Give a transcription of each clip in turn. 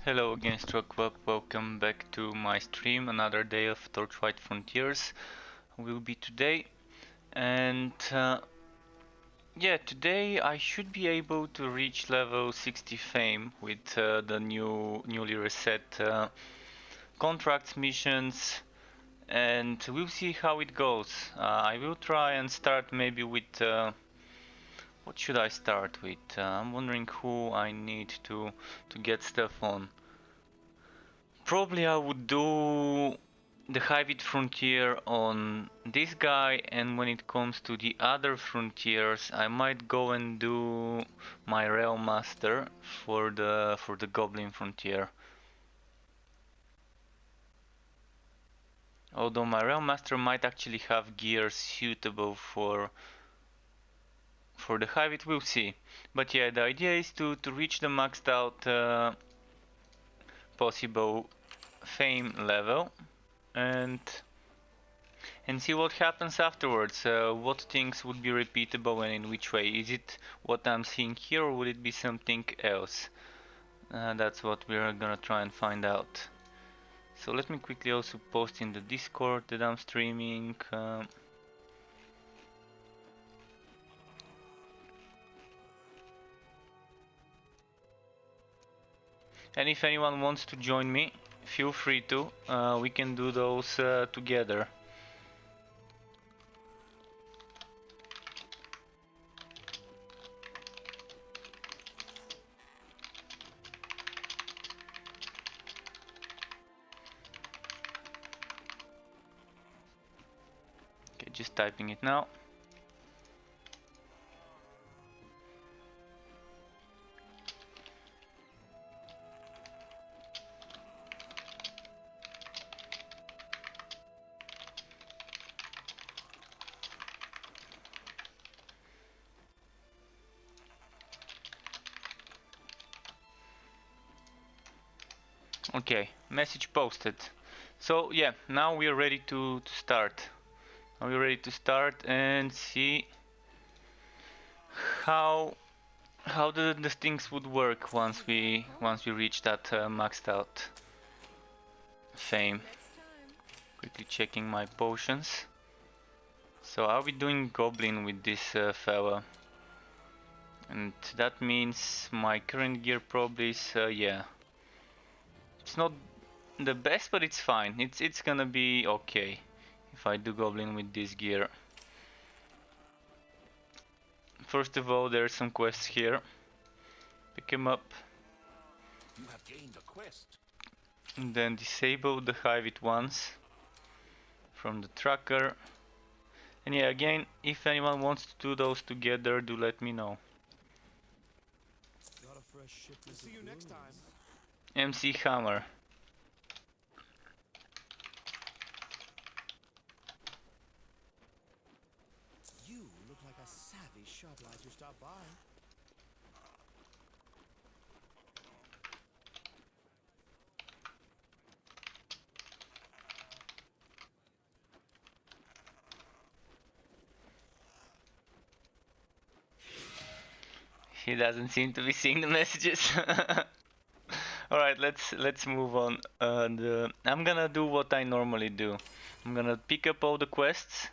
Hello again, Stroke. Welcome back to my stream. Another day of Torchlight Frontiers will be today. And yeah, today I should be able to reach level 60 fame with the newly reset contracts missions, and we'll see how it goes. I will try and start maybe with what should I start with? I'm wondering who I need to get stuff on. Probably I would do the Hybrid Frontier on this guy, and when it comes to the other frontiers, I might go and do my Realm Master for the Goblin Frontier. Although my Realm Master might actually have gear suitable for the Hybrid, we'll see. But yeah, the idea is to reach the maxed out possible fame level and see what happens afterwards. What things would be repeatable and in which way? Is it what I'm seeing here, or would it be something else? That's what we're gonna try and find out. So let me quickly also post in the Discord that I'm streaming. And if anyone wants to join me, feel free to. We can do those together. Okay, just typing it now. Okay, message posted. So yeah, now we are ready to start. Are we ready to start and see how the things would work once we reach that maxed out fame? Quickly checking my potions. So I'll be doing goblin with this fella, and that means my current gear probably is yeah. It's not the best, but it's fine. It's gonna be okay if I do goblin with this gear. First of all, there's some quests here. Pick him up. You have gained a quest. And then disable the hived ones from the tracker. And yeah, again, if anyone wants to do those together, do let me know. Got a fresh shipment. See you next time. MC Hammer. You look like a savvy shop. Glad you stopped by. He doesn't seem to be seeing the messages. All right, let's move on. I'm gonna do what I normally do. I'm gonna pick up all the quests.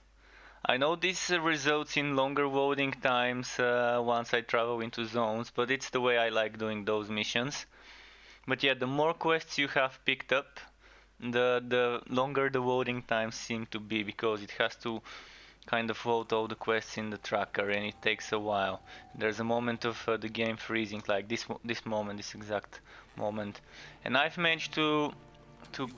I know this results in longer loading times once I travel into zones, but it's the way I like doing those missions. But yeah, the more quests you have picked up, the longer the loading times seem to be, because it has to kind of load all the quests in the tracker, and it takes a while. There's a moment of the game freezing, like this moment, this exact moment, and I've managed to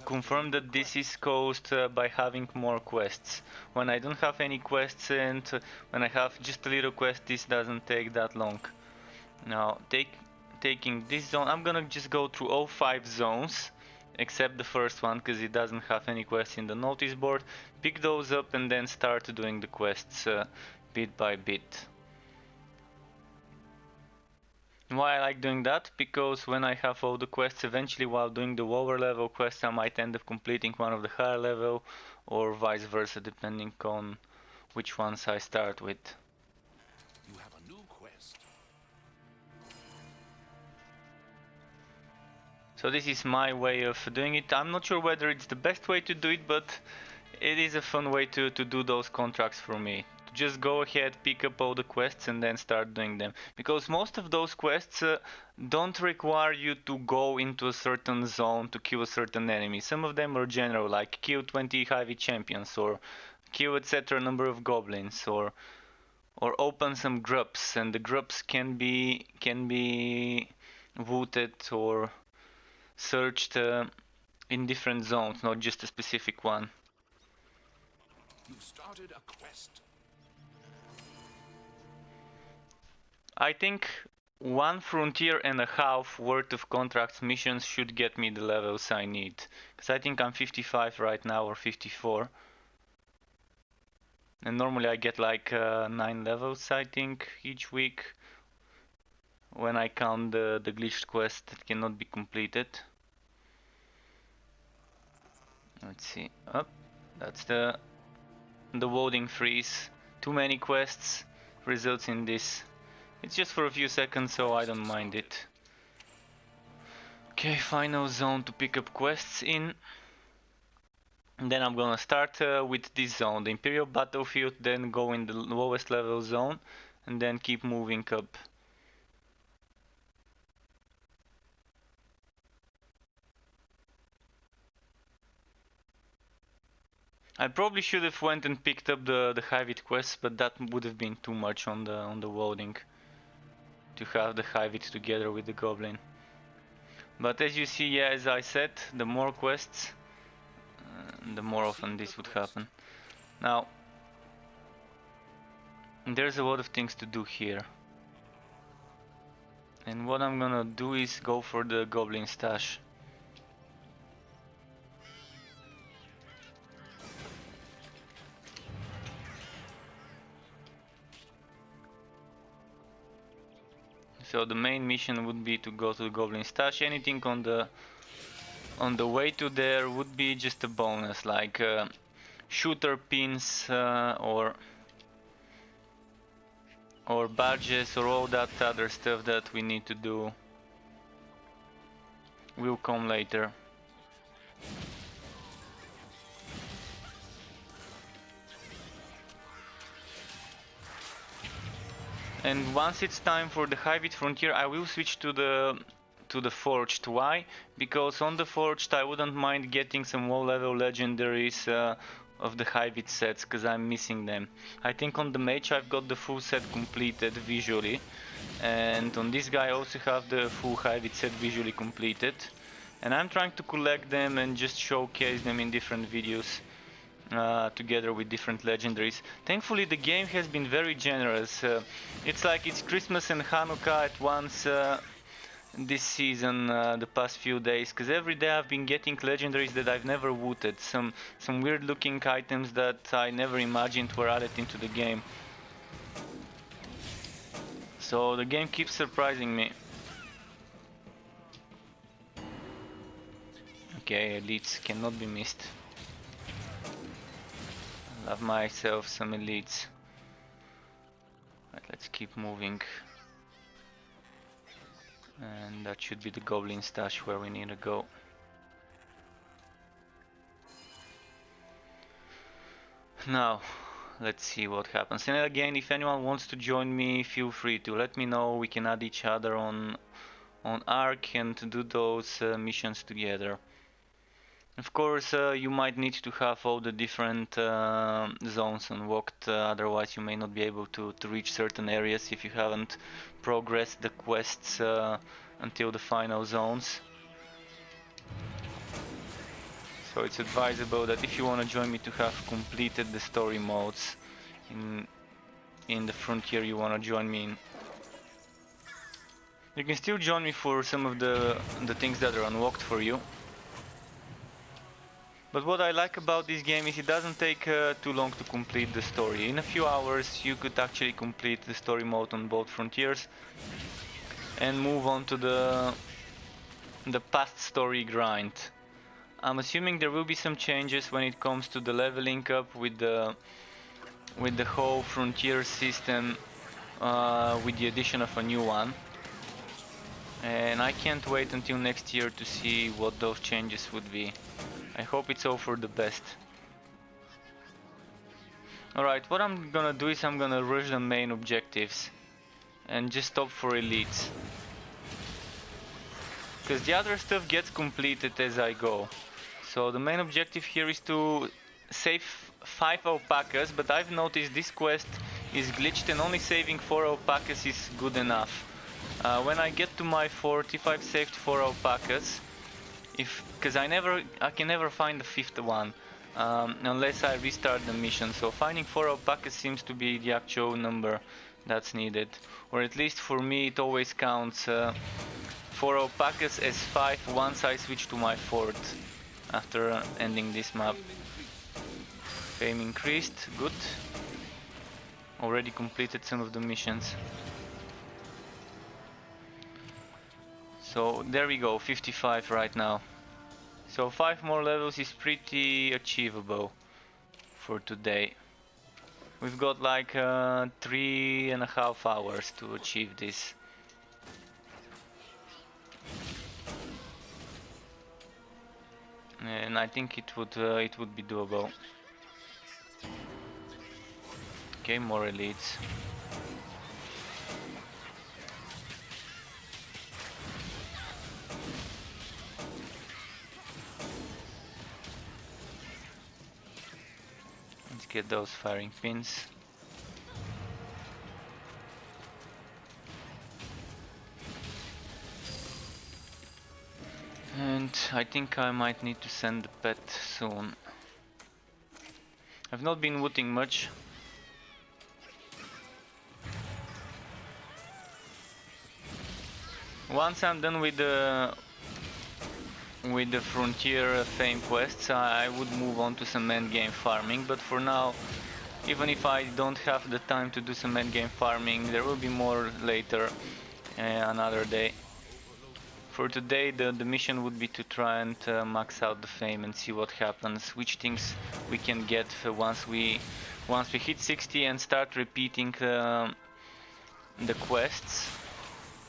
confirm that this is caused by having more quests. When I don't have any quests and when I have just a little quest, this doesn't take that long. Now taking this zone, I'm gonna just go through all 5 zones except the first one, because it doesn't have any quests in the notice board. Pick those up and then start doing the quests bit by bit. Why I like doing that? Because when I have all the quests, eventually while doing the lower level quests, I might end up completing one of the higher level, or vice versa, depending on which ones I start with. You have a new quest. So this is my way of doing it. I'm not sure whether it's the best way to do it, but it is a fun way to do those contracts for me. Just go ahead, pick up all the quests and then start doing them. Because most of those quests don't require you to go into a certain zone to kill a certain enemy. Some of them are general, like kill 20 heavy champions or kill etc. number of goblins or open some grubs, and the grubs can be looted or searched in different zones, not just a specific one. You've started a quest. I think 1.5 frontier worth of contracts missions should get me the levels I need. Because I think I'm 55 right now or 54. And normally I get like 9 levels I think each week. When I count the glitched quest that cannot be completed. Let's see. Oh, that's the loading freeze. Too many quests results in this. It's just for a few seconds, so I don't mind it. Okay, final zone to pick up quests in. And then I'm gonna start with this zone, the Imperial Battlefield, then go in the lowest level zone, and then keep moving up. I probably should have went and picked up the Hivit quest, but that would have been too much on the loading. To have the Hivit together with the Goblin. But as you see, yeah, as I said, the more quests, the more often this would happen. Now, there's a lot of things to do here. And what I'm gonna do is go for the Goblin stash. So the main mission would be to go to the Goblin stash. Anything on the way to there would be just a bonus, like shooter pins or badges or all that other stuff that we need to do will come later. And once it's time for the Hivit Frontier, I will switch to the Forged. Why? Because on the Forged I wouldn't mind getting some low level legendaries of the Hivit sets, because I'm missing them. I think on the Mage I've got the full set completed visually, and on this guy I also have the full Hivit set visually completed. And I'm trying to collect them and just showcase them in different videos. Together with different legendaries. Thankfully the game has been very generous. It's like it's Christmas and Hanukkah at once this season, the past few days, because every day I've been getting legendaries that I've never looted. Some weird looking items that I never imagined were added into the game. So the game keeps surprising me. Okay, elites cannot be missed. Love myself some elites. Right, let's keep moving. And that should be the Goblin stash where we need to go. Now, let's see what happens. And again, if anyone wants to join me, feel free to let me know. We can add each other on Arc and do those missions together. Of course, you might need to have all the different zones unlocked, otherwise you may not be able to reach certain areas if you haven't progressed the quests until the final zones. So it's advisable that if you want to join me to have completed the story modes in the frontier you want to join me in. You can still join me for some of the things that are unlocked for you. But what I like about this game is it doesn't take too long to complete the story. In a few hours you could actually complete the story mode on both frontiers and move on to the past story grind. I'm assuming there will be some changes when it comes to the leveling up with the whole frontier system with the addition of a new one. And I can't wait until next year to see what those changes would be. I hope it's all for the best. Alright, what I'm gonna do is I'm gonna rush the main objectives and just stop for elites. Because the other stuff gets completed as I go. So the main objective here is to save 5 alpacas, but I've noticed this quest is glitched and only saving 4 alpacas is good enough. When I get to my fort, if I've saved 4 alpacas, because I can never find the 5th one unless I restart the mission. So finding 4 alpacas seems to be the actual number that's needed, or at least for me it always counts 4 alpacas as 5 once I switch to my fort after ending this map. Fame increased, good. Already completed some of the missions. So there we go, 55 right now. So 5 more levels is pretty achievable for today. We've got like 3.5 hours to achieve this. And I think it would be doable. Okay, more elites. Let's get those firing pins. And I think I might need to send the pet soon. I've not been looting much. Once I'm done with the Frontier Fame quests, I would move on to some endgame farming, but for now, even if I don't have the time to do some endgame farming, there will be more later, another day. For today, the mission would be to try and max out the Fame and see what happens, which things we can get once we hit 60 and start repeating the quests,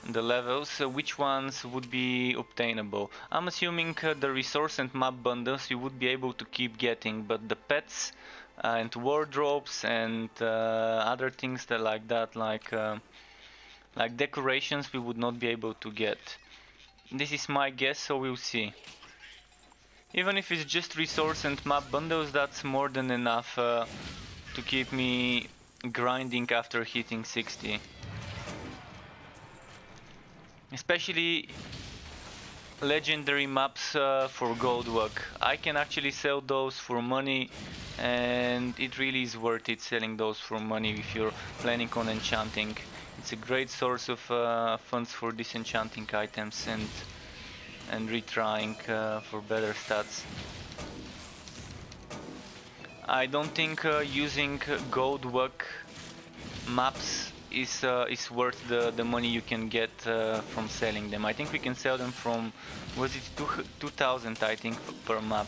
the levels, which ones would be obtainable. I'm assuming the resource and map bundles we would be able to keep getting, but the pets and wardrobes and other things like that, like decorations, we would not be able to get. This is my guess, so we'll see. Even if it's just resource and map bundles, that's more than enough to keep me grinding after hitting 60. Especially legendary maps for gold work. I can actually sell those for money, and it really is worth it selling those for money if you're planning on enchanting. It's a great source of funds for disenchanting items and retrying for better stats. I don't think using gold work maps is worth the money you can get from selling them. I think we can sell them from, was it 2000 I think per map.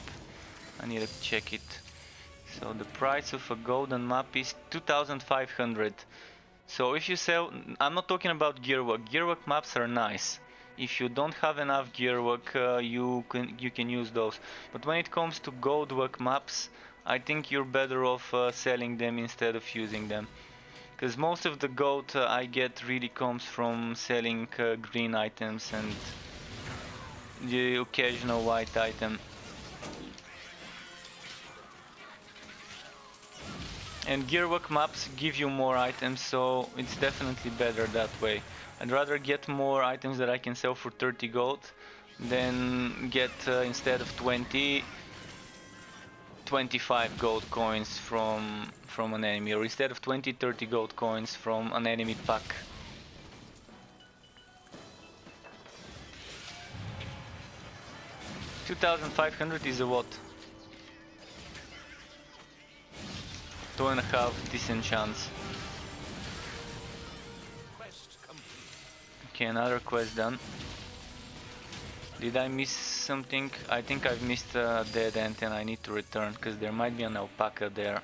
I need to check it. So the price of a golden map is 2500. So if you sell, I'm not talking about gearwork. Gearwork maps are nice. If you don't have enough gearwork, you can use those. But when it comes to goldwork maps, I think you're better off selling them instead of using them. Because most of the gold I get really comes from selling green items and the occasional white item. And gearwork maps give you more items, so it's definitely better that way. I'd rather get more items that I can sell for 30 gold than get instead of 20, 25 gold coins from an enemy, or instead of 20, 30 gold coins from an enemy pack. $2,500 is a what? 2.5 disenchants. Okay, another quest done. Did I miss something? I think I've missed a dead end and I need to return, because there might be an alpaca there.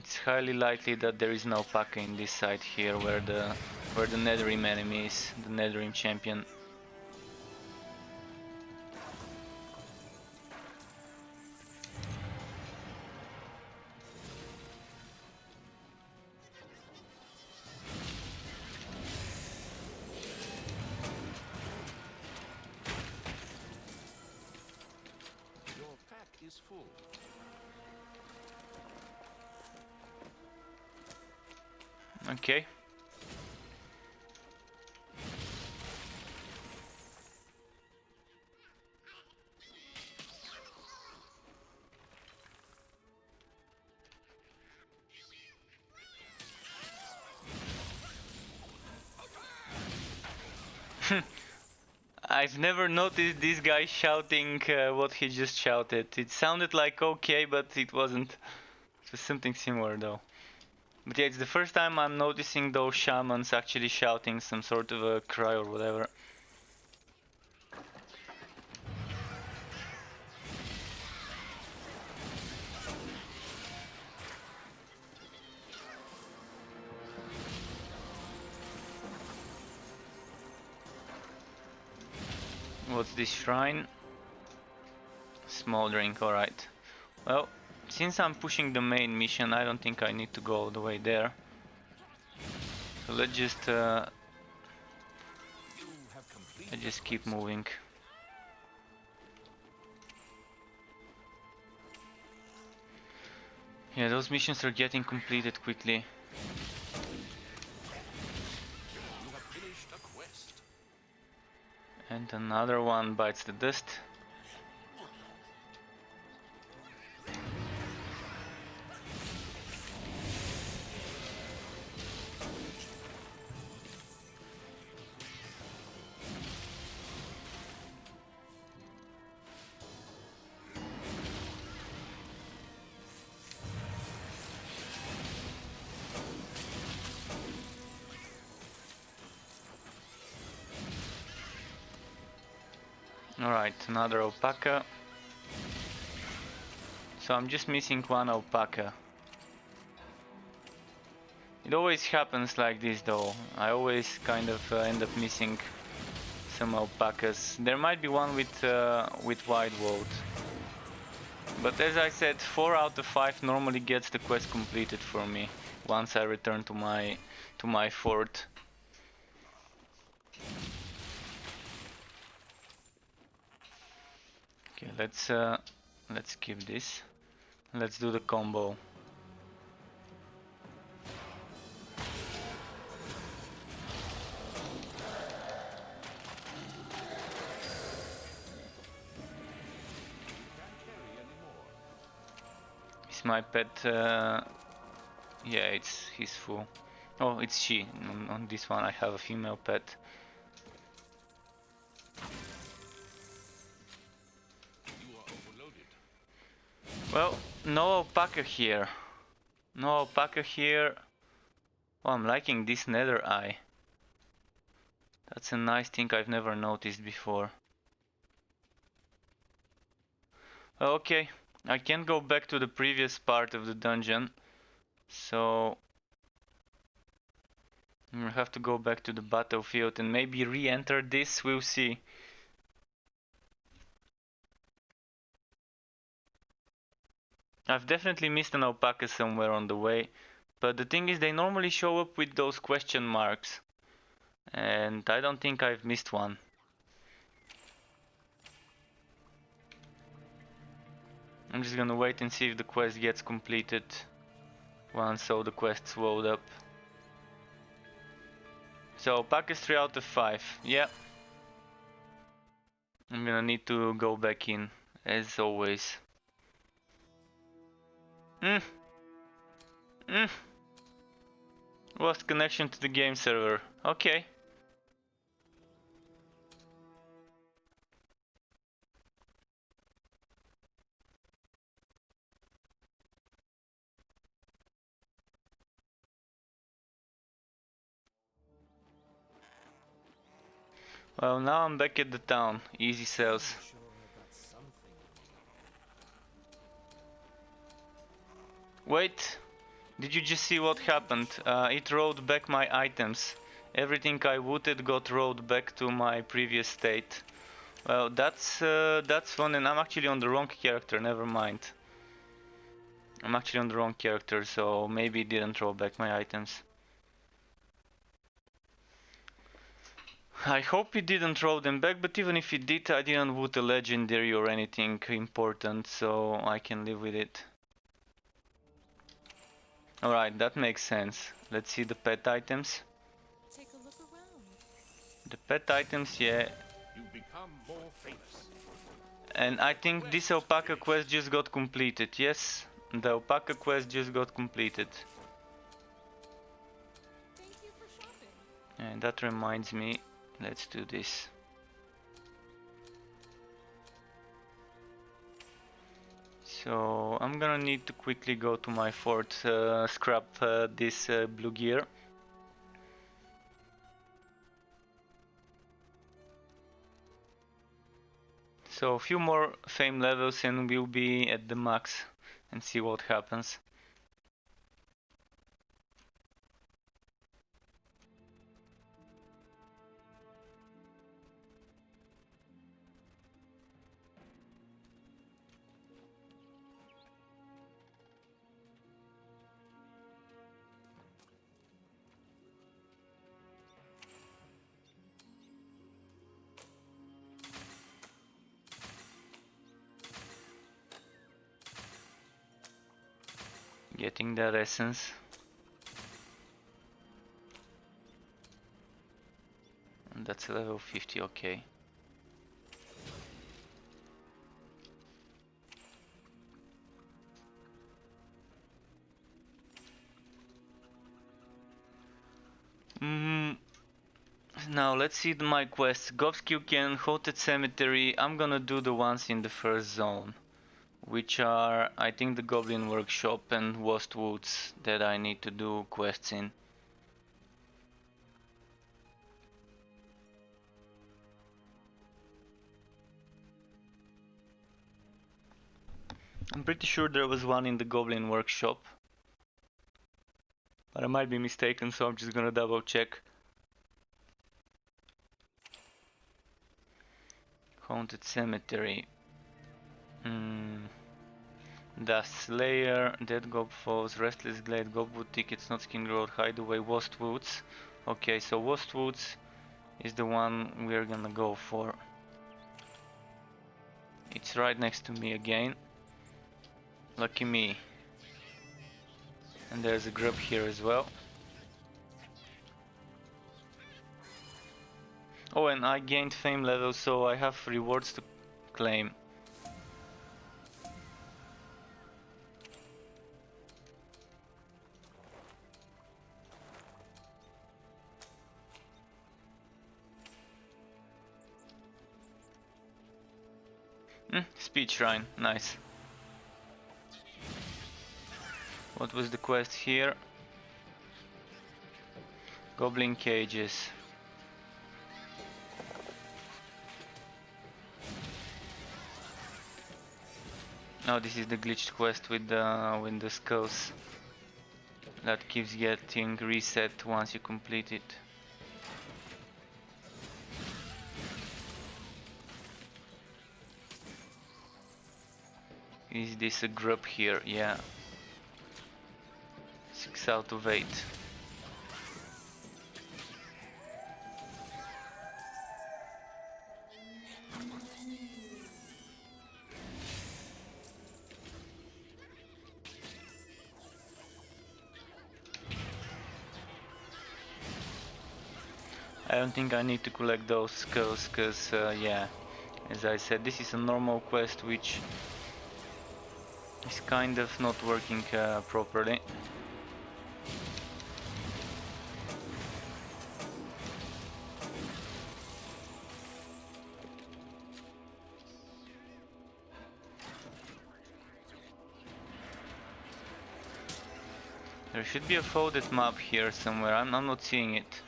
It's highly likely that there is no Paka in this side here where the Netherrim enemy is, the Netherrim champion. Your pack is full. Okay. I've never noticed this guy shouting what he just shouted. It sounded like okay, but it wasn't. It was something similar though. But yeah, it's the first time I'm noticing those shamans actually shouting some sort of a cry or whatever. What's this shrine? Smoldering, alright. Well, since I'm pushing the main mission, I don't think I need to go all the way there. So let's just keep moving. Yeah, those missions are getting completed quickly. You have finished a quest. And another one bites the dust. Alright, another alpaca. So I'm just missing one alpaca. It always happens like this though. I always kind of end up missing some alpacas. There might be one with wide world. But as I said, 4 out of 5 normally gets the quest completed for me once I return to my fort. Okay, let's skip this. Let's do the combo. Is my pet? Yeah, he's full. Oh, it's she. On this one, I have a female pet. You are overloaded. Well, no alpaca here. No alpaca here. Oh, I'm liking this nether eye. That's a nice thing I've never noticed before. Okay, I can't go back to the previous part of the dungeon, so I'm gonna have to go back to the battlefield and maybe re-enter this, we'll see. I've definitely missed an alpaca somewhere on the way, but the thing is they normally show up with those question marks, and I don't think I've missed one. I'm just gonna wait and see if the quest gets completed once all the quests load up. So alpacas 3 out of 5, yeah. I'm gonna need to go back in, as always. Lost connection to the game server. Okay. Well, now I'm back at the town. Easy sales. Sure, I got something. Wait. Did you just see what happened? It rolled back my items. Everything I looted got rolled back to my previous state. Well, that's fun, and I'm actually on the wrong character. Never mind. I'm actually on the wrong character, so maybe it didn't roll back my items. I hope it didn't roll them back, but even if it did, I didn't loot a legendary or anything important, so I can live with it. Alright, that makes sense. Let's see the pet items. Take a look around. The pet items, yeah. You become more famous. And I think this alpaca quest just got completed. Yes, the alpaca quest just got completed. Thank you for shopping. And that reminds me, let's do this. So I'm gonna need to quickly go to my fort, scrap this blue gear. So a few more fame levels and we'll be at the max and see what happens. Getting that essence. And that's a level 50, okay. Now let's see my quests. Govskilken, Haunted Cemetery. I'm gonna do the ones in the first zone, which are, I think, the Goblin Workshop and Lost Woods that I need to do quests in. I'm pretty sure there was one in the Goblin Workshop, but I might be mistaken, so I'm just gonna double check. Haunted Cemetery. Dust Slayer, Dead Gob Falls, Restless Glade, Gobwood Ticket, Snotskin Road, Hideaway, Lost Woods. Okay, so Lost Woods is the one we're gonna go for. It's right next to me again. Lucky me. And there's a grub here as well. Oh, and I gained fame level, so I have rewards to claim. Speed Shrine, nice. What was the quest here? Goblin Cages. Oh, this is the glitched quest with the skulls. That keeps getting reset once you complete it. Is this a grub here? Yeah. 6 out of 8. I don't think I need to collect those skulls, cause yeah, as I said, this is a normal quest which is kind of not working properly. There should be a folded map here somewhere. I'm not seeing it.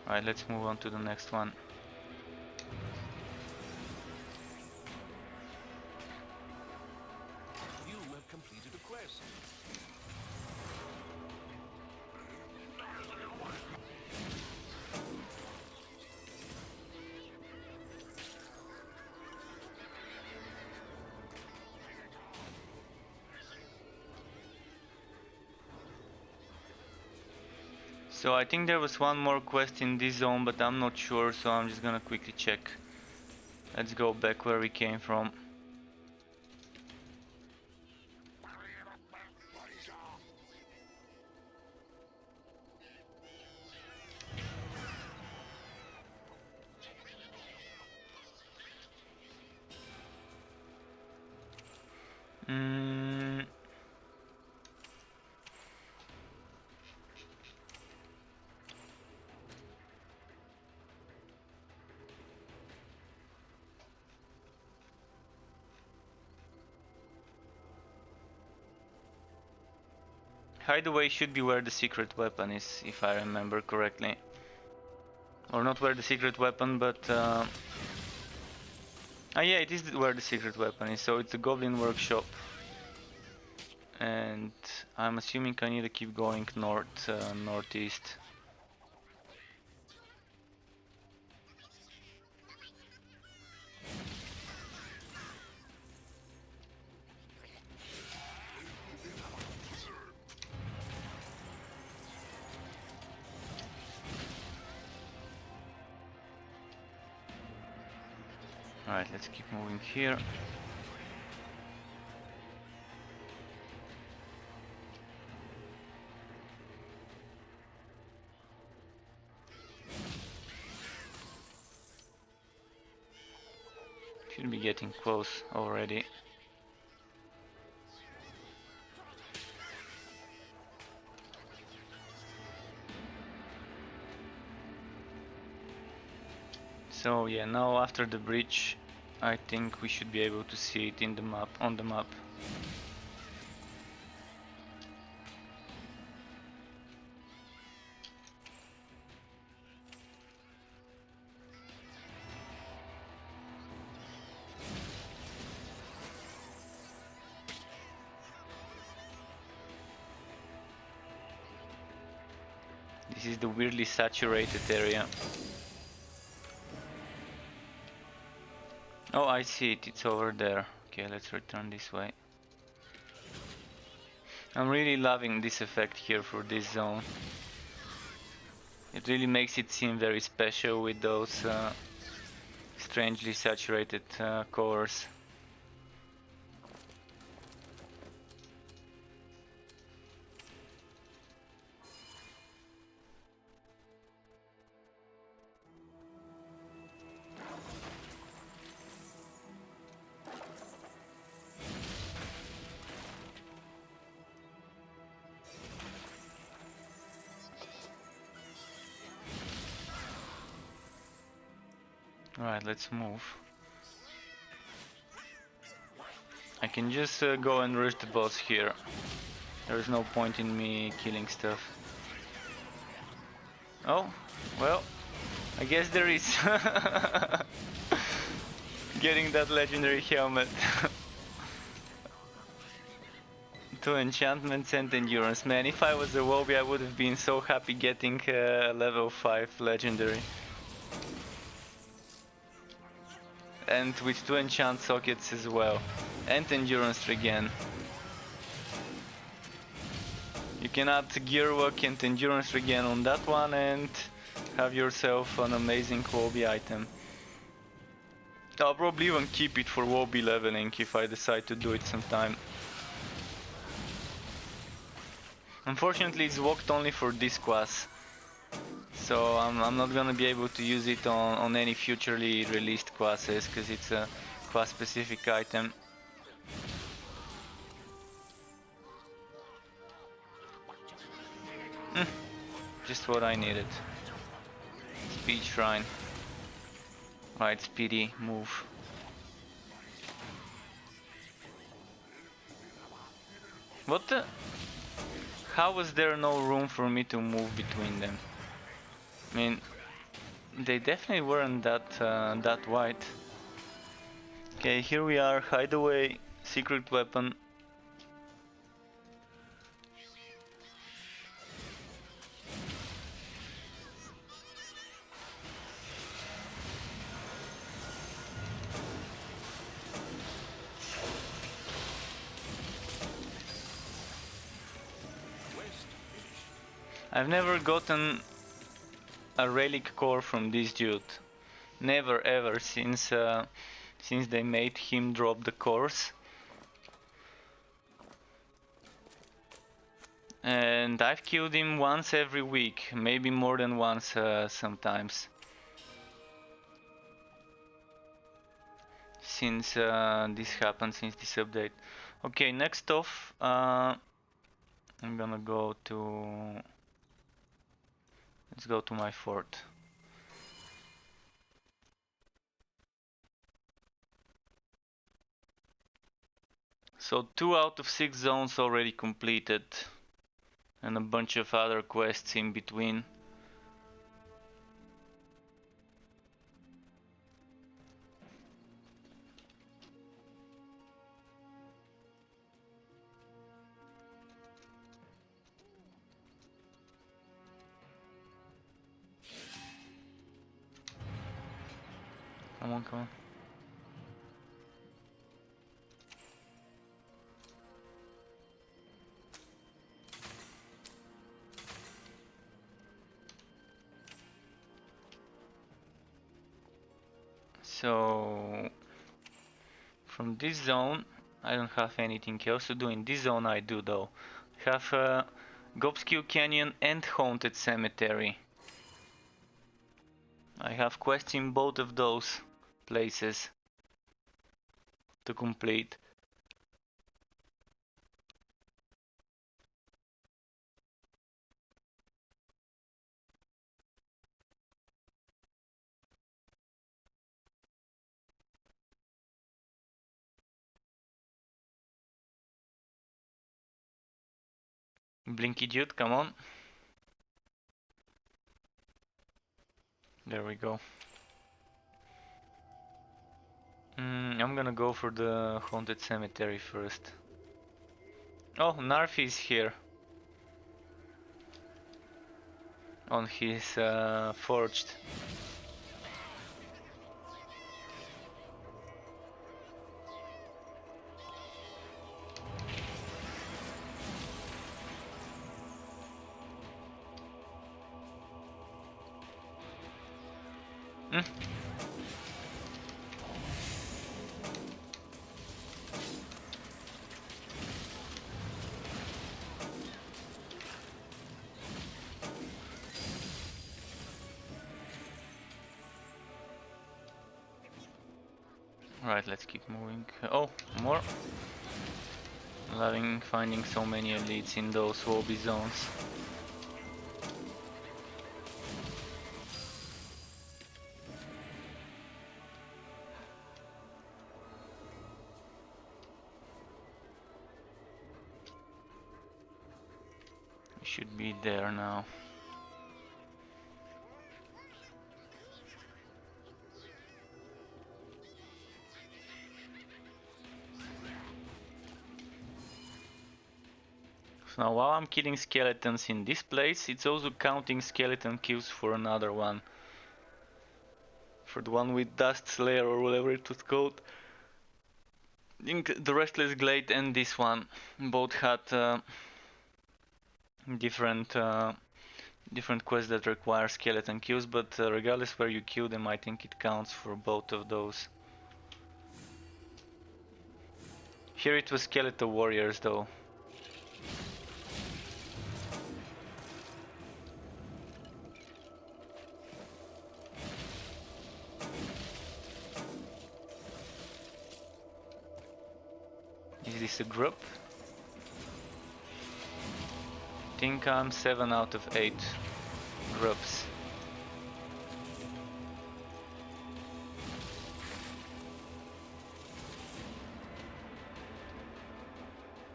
Alright, let's move on to the next one. You have completed a quest. Yes. So I think there was one more quest in this zone, but I'm not sure, so I'm just gonna quickly check. Let's go back where we came from. Mm. Hideaway should be where the secret weapon is, if I remember correctly. Or not where the secret weapon, but... ah yeah, it is where the secret weapon is, so it's the Goblin Workshop. And I'm assuming I need to keep going north, northeast. Alright, let's keep moving here. Should be getting close already. So yeah, now after the bridge, I think we should be able to see it in the map, on the map. This is the weirdly saturated area. Oh, I see it, it's over there. Okay, let's return this way. I'm really loving this effect here for this zone. It really makes it seem very special with those strangely saturated colors. Alright, let's move. I can just go and rush the boss here. There's no point in me killing stuff. Oh, well, I guess there is. Getting that legendary helmet. 2 enchantments and endurance. Man, if I was a Wobby, I would have been so happy getting level 5 legendary. And with 2 enchant sockets as well. And endurance regen. You can add gear work and endurance regen on that one and have yourself an amazing Wobby item. I'll probably even keep it for Wobby leveling if I decide to do it sometime. Unfortunately, it's locked only for this class, so I'm not gonna be able to use it on any futurely released classes, because it's a class-specific item. Just what I needed. Speed Shrine. Right, Speedy, move. What the? How was there no room for me to move between them? I mean, they definitely weren't that wide. Okay, here we are, hideaway, secret weapon. I've never gotten a relic core from this dude. Never ever since they made him drop the cores. And I've killed him once every week, maybe more than once sometimes. Since this happened, since this update. Okay, next off, I'm gonna go to... Let's go to my fort. So 2 out of 6 zones already completed. And a bunch of other quests in between. Come on, come on. So from this zone I don't have anything else to do. In this zone I do though. I have Gobskill Canyon and Haunted Cemetery. I have quests in both of those places to complete. Blinky dude, come on. There we go. I'm gonna go for the Haunted Cemetery first. Oh, Narfi is here. On his forged. Alright, let's keep moving. Oh, more. Loving finding so many elites in those wobby zones. We should be there now. So now while I'm killing skeletons in this place, it's also counting skeleton kills for another one. For the one with Dust Slayer or whatever it was called. I think the Restless Glade and this one both had different quests that require skeleton kills, but regardless where you kill them, I think it counts for both of those. Here it was Skeleton Warriors though. Is this a group? I think I'm 7 out of 8 groups.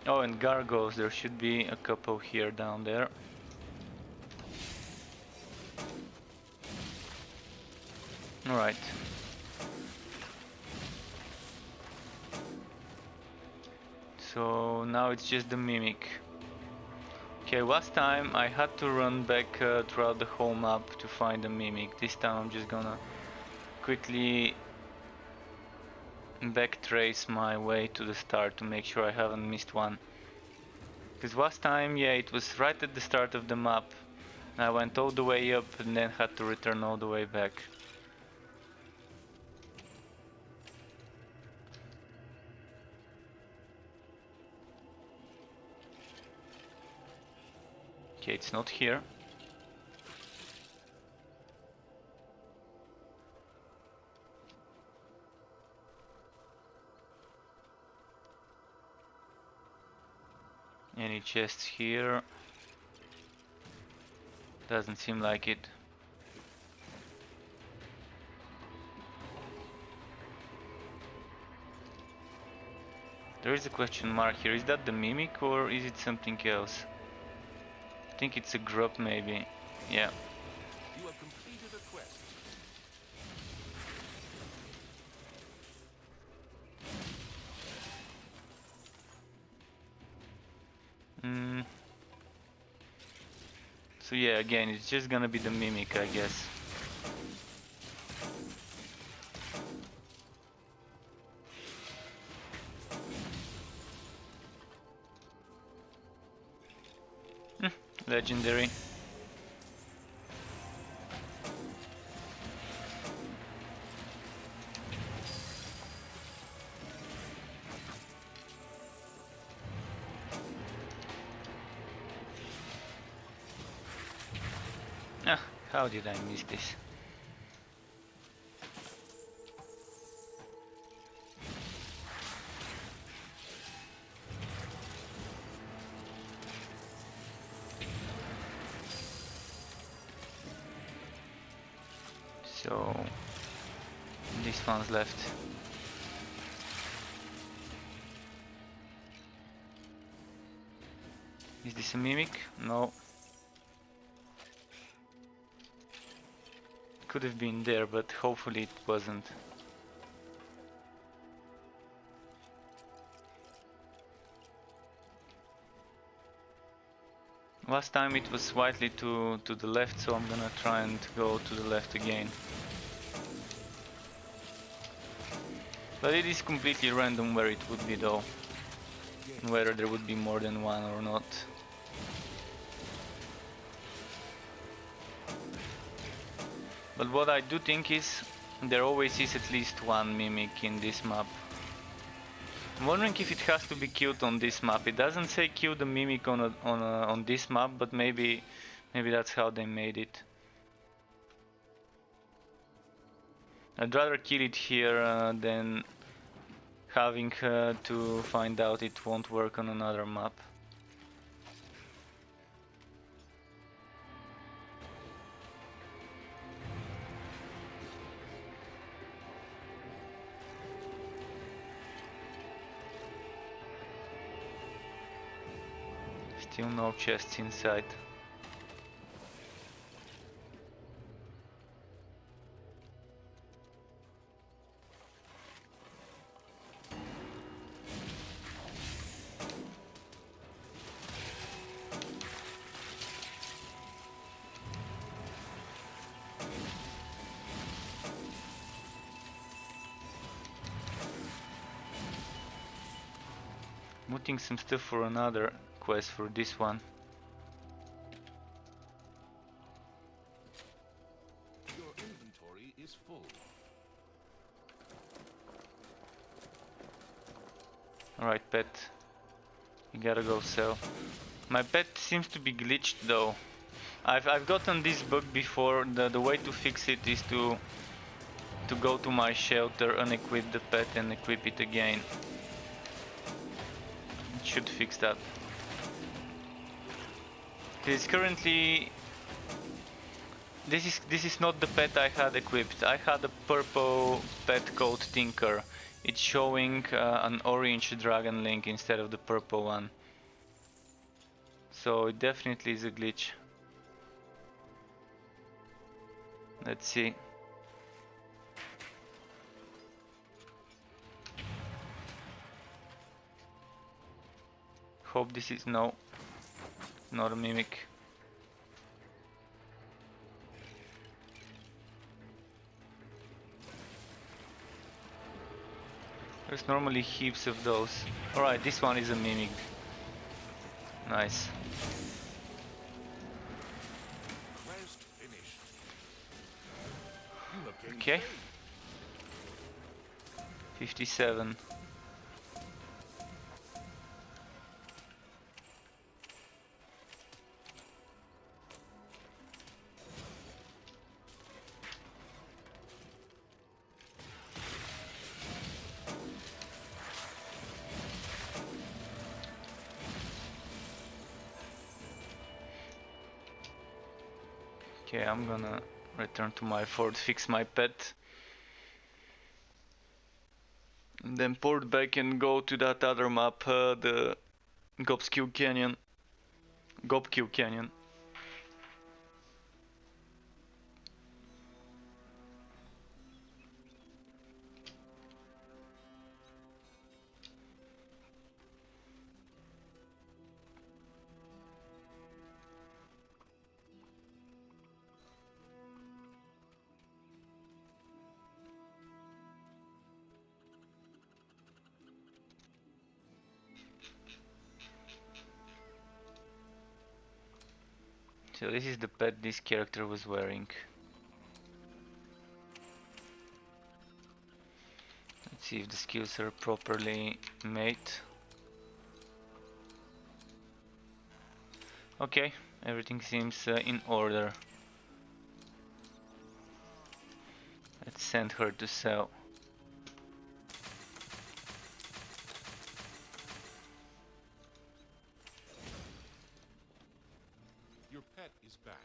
Oh, and Gargos, there should be a couple here down there. Alright. So now it's just the Mimic. Okay, last time I had to run back throughout the whole map to find the Mimic. This time I'm just gonna quickly backtrace my way to the start to make sure I haven't missed one. Because last time, yeah, it was right at the start of the map I went all the way up and then had to return all the way back. Okay, it's not here. Any chests here? Doesn't seem like it. There is a question mark here. Is that the mimic or is it something else? I think it's a grub maybe. Yeah. You have completed a quest. So yeah, again, it's just gonna be the mimic, I guess. Legendary. Ah, how did I miss this? So this one's left. Is this a mimic? No. Could have been there, but hopefully it wasn't. Last time it was slightly to the left, so I'm gonna try and go to the left again. But it is completely random where it would be though. Whether there would be more than one or not. But what I do think is there always is at least one mimic in this map. I'm wondering if it has to be killed on this map. It doesn't say kill the mimic on this map, but maybe that's how they made it. I'd rather kill it here than having to find out it won't work on another map. Still no chests inside. Looting some stuff for another quest for this one. Your inventory is full. Alright, pet. You gotta go sell. My pet seems to be glitched though. I've gotten this bug before. The way to fix it is to go to my shelter, unequip the pet and equip it again. It should fix that. Because currently this is not the pet I had equipped. I had a purple pet called Tinker. It's showing an orange dragon link instead of the purple one. So it definitely is a glitch. Let's see. Hope this is no, not a mimic. There's normally heaps of those. Alright, this one is a mimic. Nice. You have gained Okay. faith. 57. Okay, I'm gonna return to my fort, fix my pet, and then port back and go to that other map, the Gobskew Canyon. Gobkew Canyon. So this is the pet this character was wearing. Let's see if the skills are properly made. Okay, everything seems in order. Let's send her to sell. Your pet is back.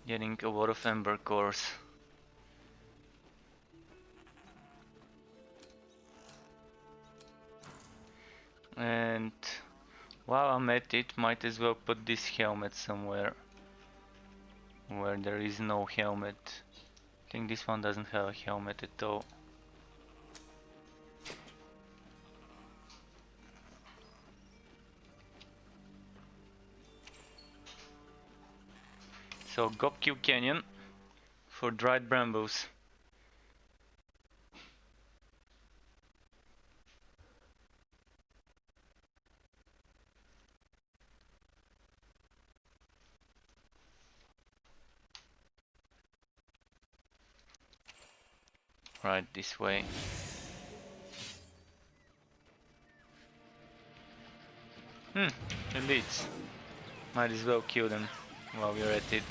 Getting a lot of ember cores. And while I'm at it, might as well put this helmet somewhere where there is no helmet. I think this one doesn't have a helmet at all. So Gobkew Canyon for dried brambles. Right this way. Elites. Might as well kill them while we're at it.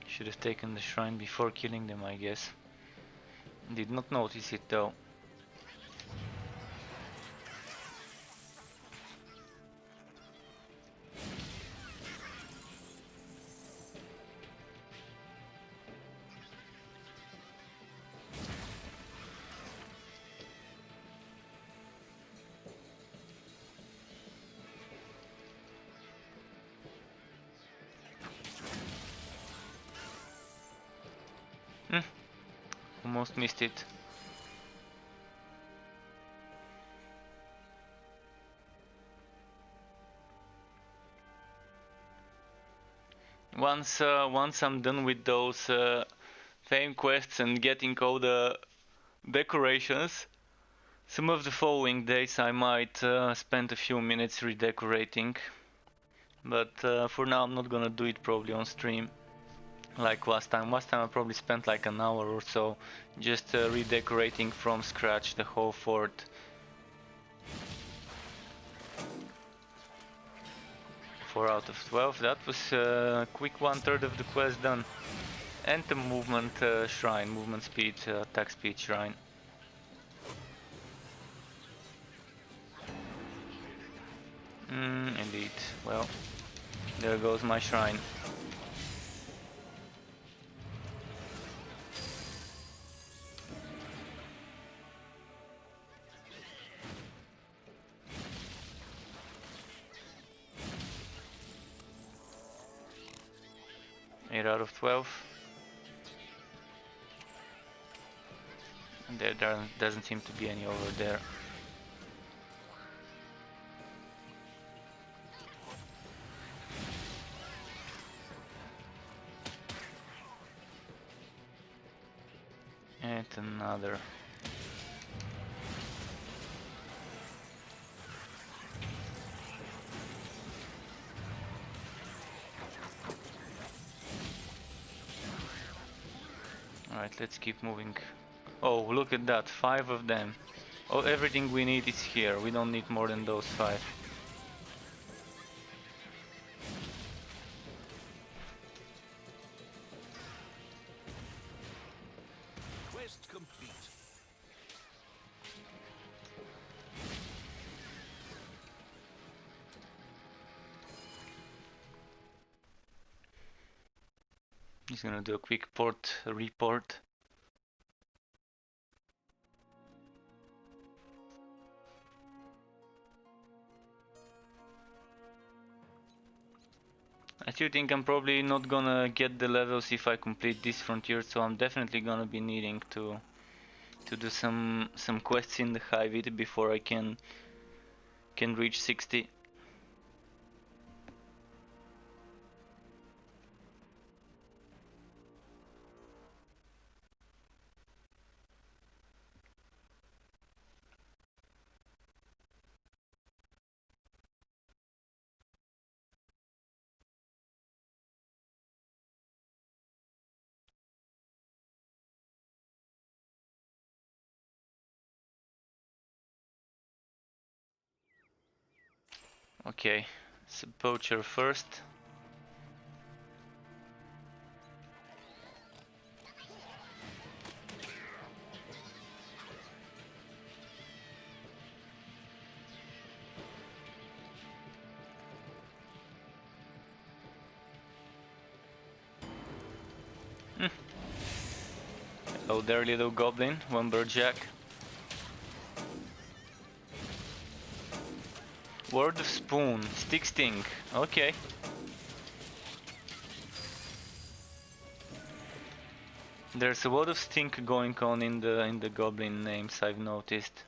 Should have taken the shrine before killing them, I guess. Did not notice it though. Almost missed it. Once I'm done with those fame quests and getting all the decorations, some of the following days I might spend a few minutes redecorating. But for now I'm not gonna do it probably on stream like last time. Last time I probably spent like an hour or so just redecorating from scratch the whole fort. 4 out of 12, that was a quick 1/3 of the quest done. And the movement shrine, movement speed, attack speed shrine. Indeed, well, there goes my shrine. Eight out of 12. And there doesn't seem to be any over there. another. Alright, let's keep moving. Oh, look at that, 5 of them. Oh, everything we need is here. We don't need more than those 5. Quest complete. Just gonna do a quick report. I still think I'm probably not gonna get the levels if I complete this frontier, so I'm definitely gonna be needing to do some quests in the high vid before I can reach 60. Okay, so poacher first. Hello there, little goblin, lumberjack. Word of spoon, stick sting. Okay. There's a lot of stink going on in the goblin names, I've noticed.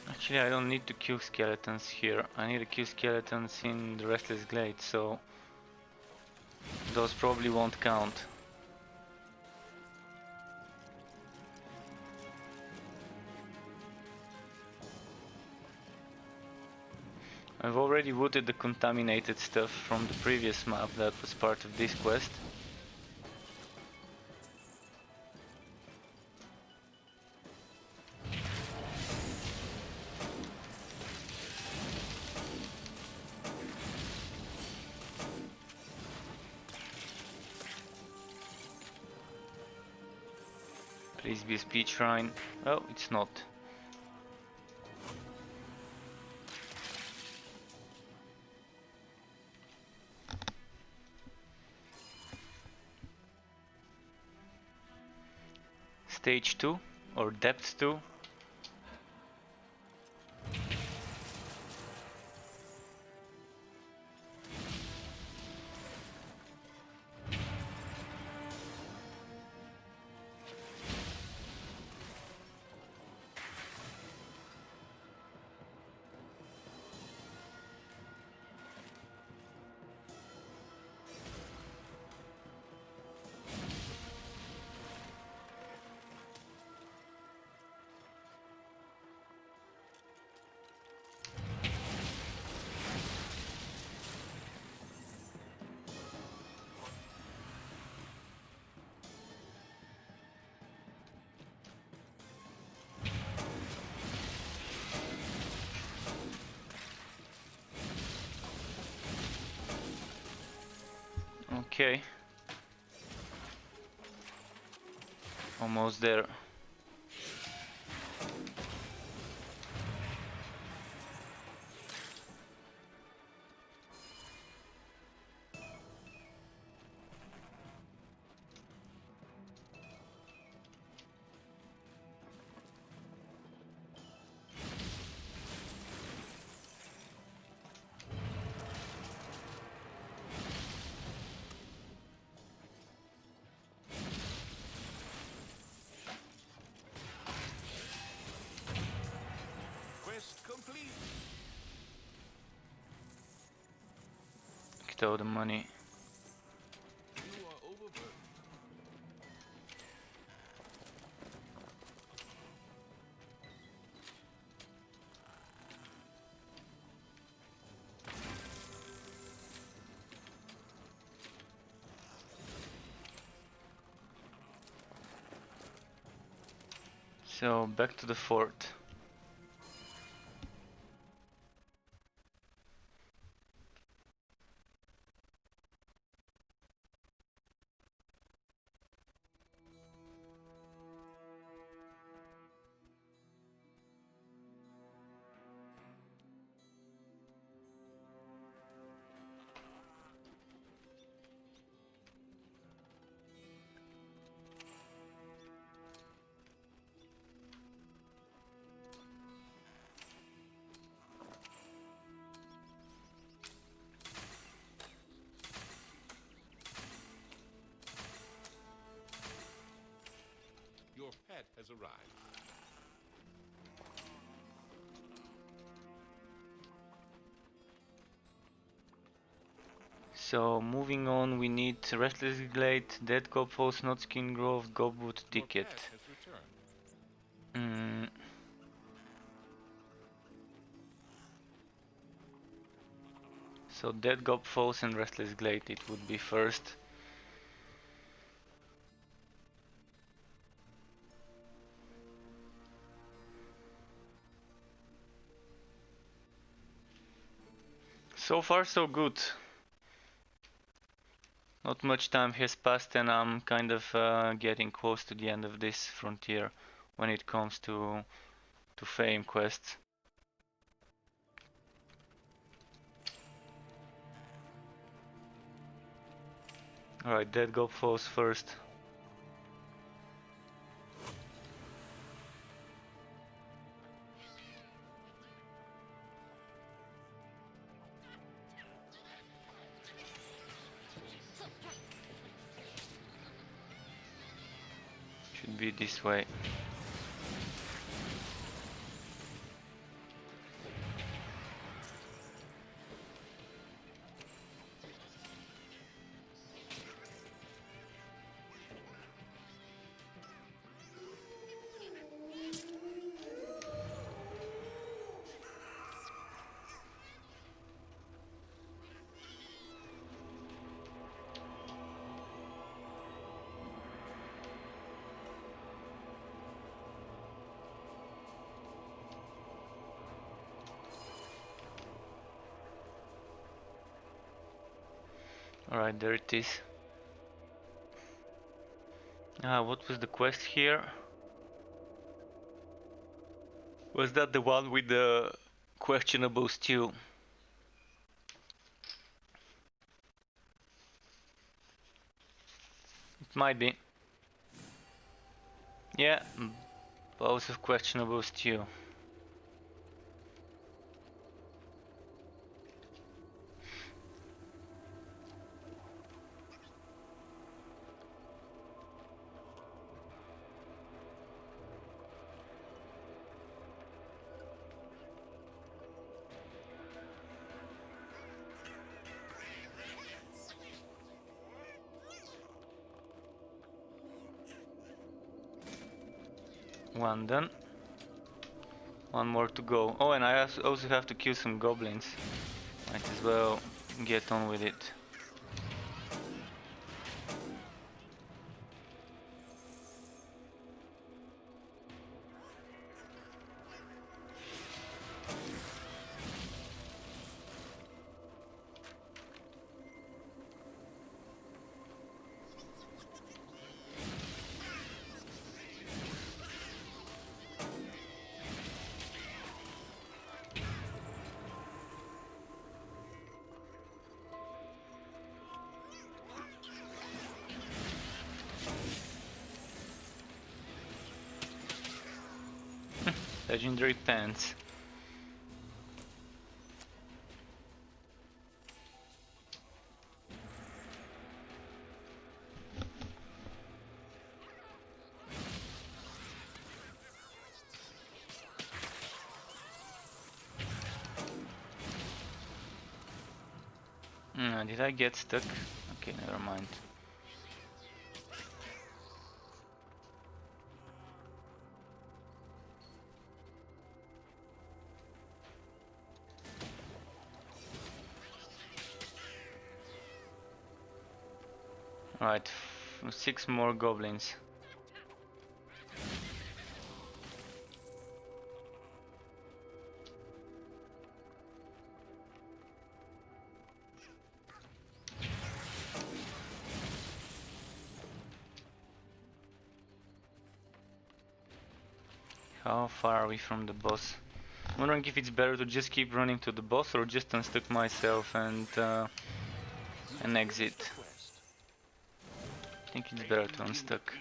Actually, I don't need to kill skeletons here. I need to kill skeletons in the Restless Glade, so those probably won't count. I've already looted the contaminated stuff from the previous map that was part of this quest. Please be a speed shrine. Oh, it's not. Stage 2 or depth 2. Okay. Almost there. Quest complete. Get all the money. You are overburdened. So back to the fort. Your pet has arrived. So moving on, we need Restless Glade, Dead Gopfo, Snotskin Grove, Gobwood Your Ticket. pet has returned. Mm. So Dead Gopfos and Restless Glade it would be first. So far so good. Not much time has passed and I'm kind of getting close to the end of this frontier when it comes to fame quests. Alright, Dead Gopfos first. Should be this way. Alright, there it is. What was the quest here? Was that the one with the questionable stew? It might be. Yeah, both of questionable stew. One done. One more to go. Oh, and I also have to kill some goblins. Might as well get on with it. Legendary pants. Did I get stuck? Okay, never mind. Alright, 6 more goblins. How far are we from the boss? I'm wondering if it's better to just keep running to the boss or just unstuck myself and exit. I think it's better to unstuck.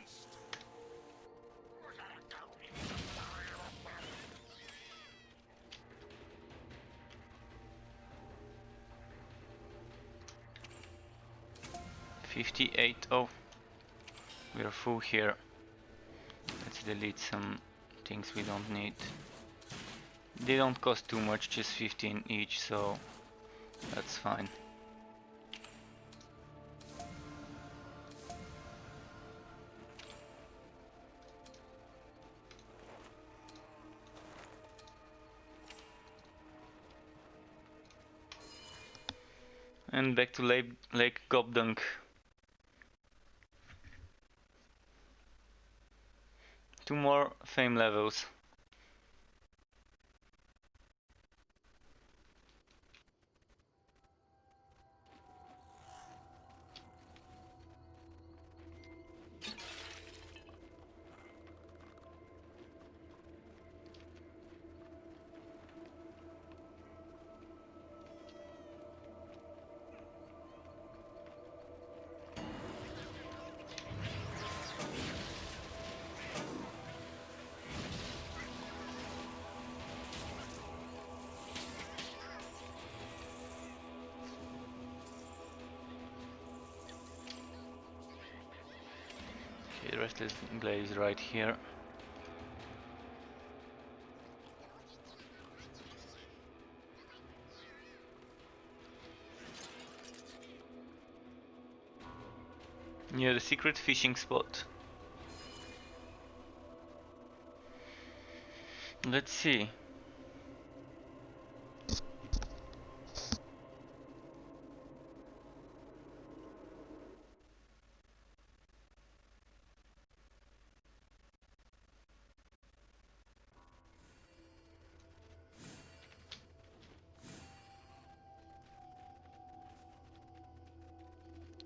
$58. Oh, we're full here. Let's delete some things we don't need. They don't cost too much, just 15 each, so that's fine. And back to Lake Gobdunk. Two more fame levels. Okay, the restless glade is right here. Near the secret fishing spot. Let's see.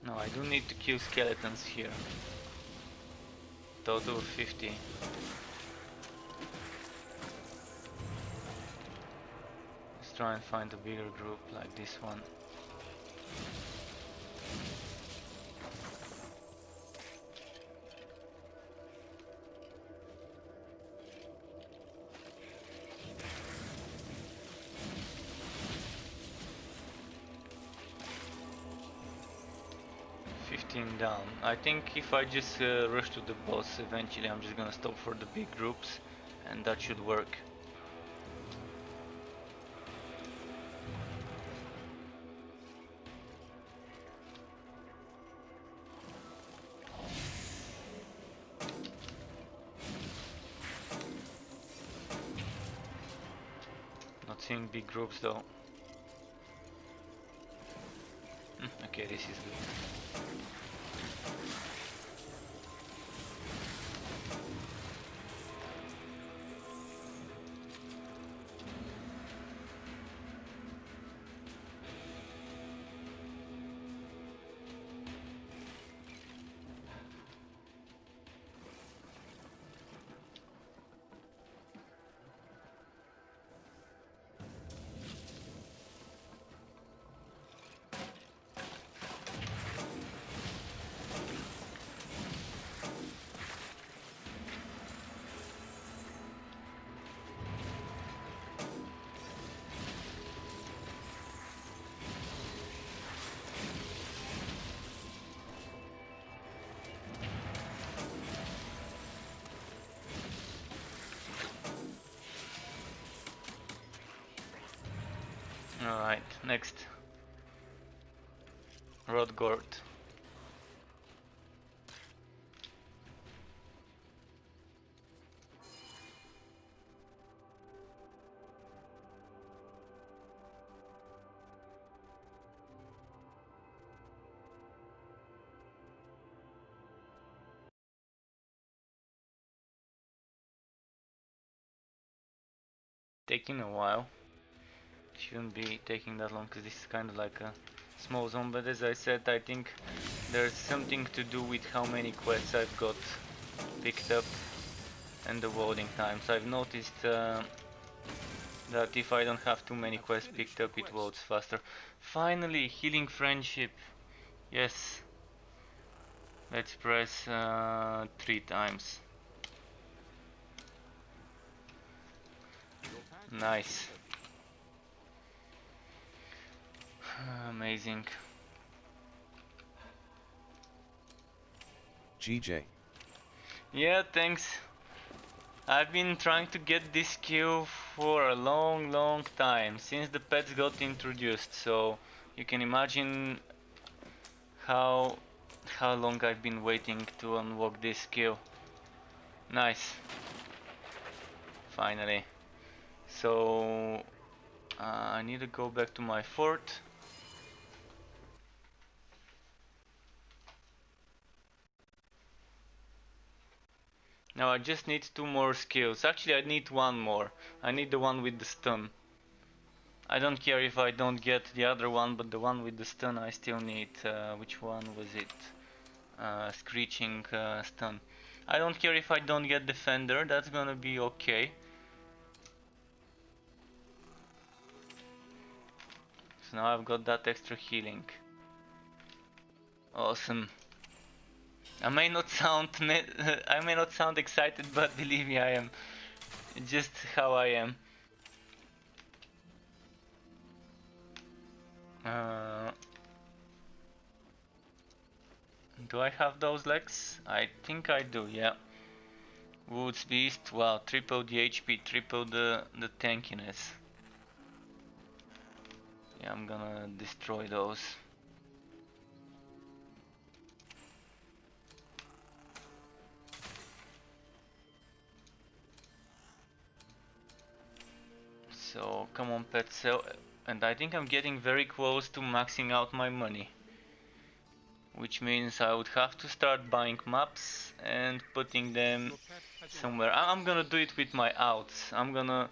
No, I do need to kill skeletons here. Total of 50. Let's try and find a bigger group like this one. Down. I think if I just rush to the boss, eventually I'm just gonna stop for the big groups, and that should work. Not seeing big groups though. Okay, this is good. Next. Rodgord. Taking a while. Shouldn't be taking that long because this is kind of like a small zone, but as I said, I think there's something to do with how many quests I've got picked up and the loading times. I've noticed that if I don't have too many quests picked up, it loads faster. Finally, healing friendship. Yes. Let's press 3 times. Your path Nice. Amazing. GJ. Yeah, thanks. I've been trying to get this skill for a long time, since the pets got introduced, so you can imagine how long I've been waiting to unlock this skill. Nice. Finally. So I need to go back to my fort. Now I just need 2 more skills. Actually, I need 1 more. I need the one with the stun. I don't care if I don't get the other one, but the one with the stun I still need. Which one was it? Screeching stun. I don't care if I don't get defender, that's gonna be okay. So now I've got that extra healing. Awesome. I may not sound I may not sound excited, but believe me, I am. Just how I am. Uh, do I have those legs? I think I do, yeah. Woods Beast, wow, triple the HP, triple the tankiness. Yeah, I'm gonna destroy those. So, come on pet sell, and I think I'm getting very close to maxing out my money. Which means I would have to start buying maps and putting them your pet has somewhere. I'm gonna do it with my outs. I'm gonna,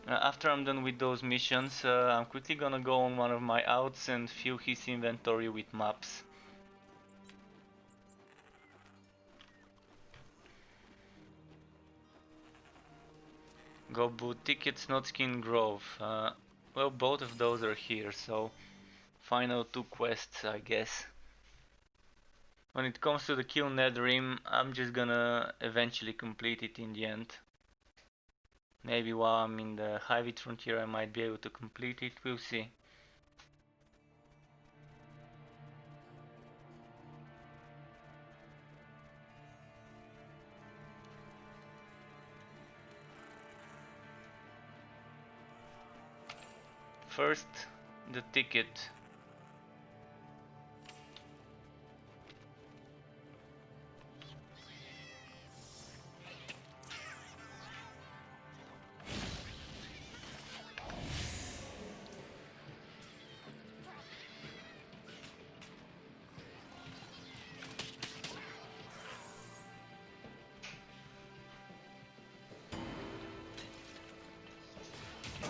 after I'm done with those missions, I'm quickly gonna go on one of my outs and fill his inventory with maps. Go boot tickets, not skin grove. Well, both of those are here, so final 2 quests, I guess. When it comes to the Kill Netherrim, I'm just gonna eventually complete it in the end. Maybe while I'm in the Torchlight Frontier I might be able to complete it, we'll see. First, the ticket.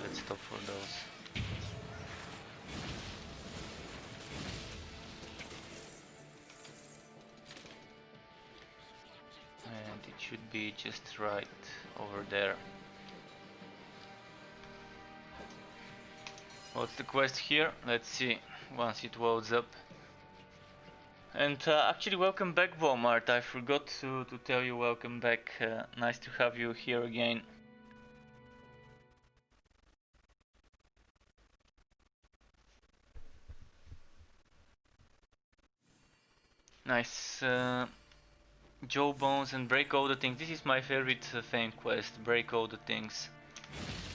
Let's stop for those. And it should be just right over there. What's the quest here? Let's see, once it loads up. And actually, welcome back, Walmart. I forgot to tell you welcome back. Nice to have you here again. Nice. Joe Bones and break all the things. This is my favorite fame quest. Break all the things.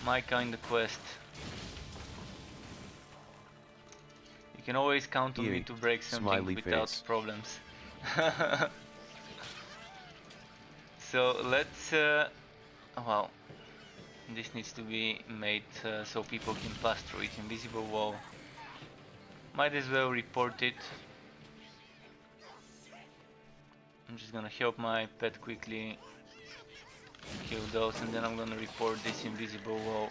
My kind of quest. You can always count on me Yay. to break something Smiley without face. problems. So let's well, this needs to be made so people can pass through it. Invisible wall. Might as well report it. I'm just gonna help my pet quickly kill those, and then I'm gonna report this invisible wall.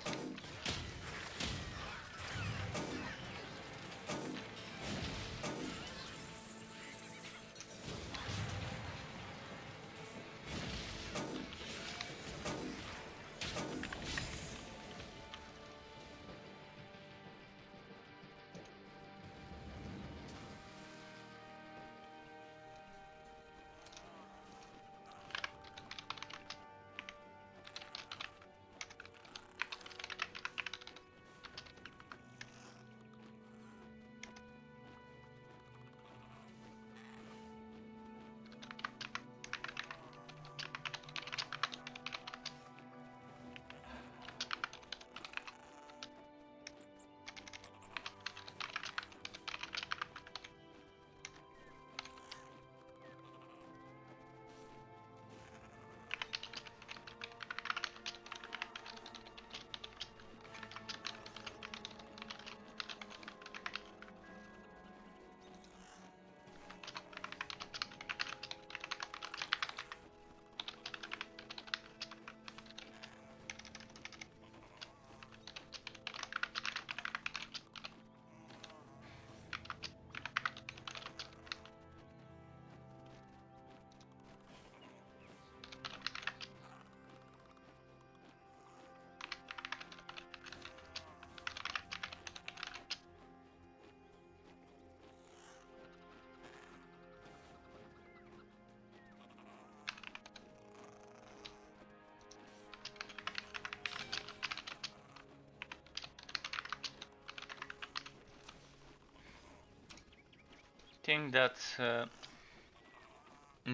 I think that's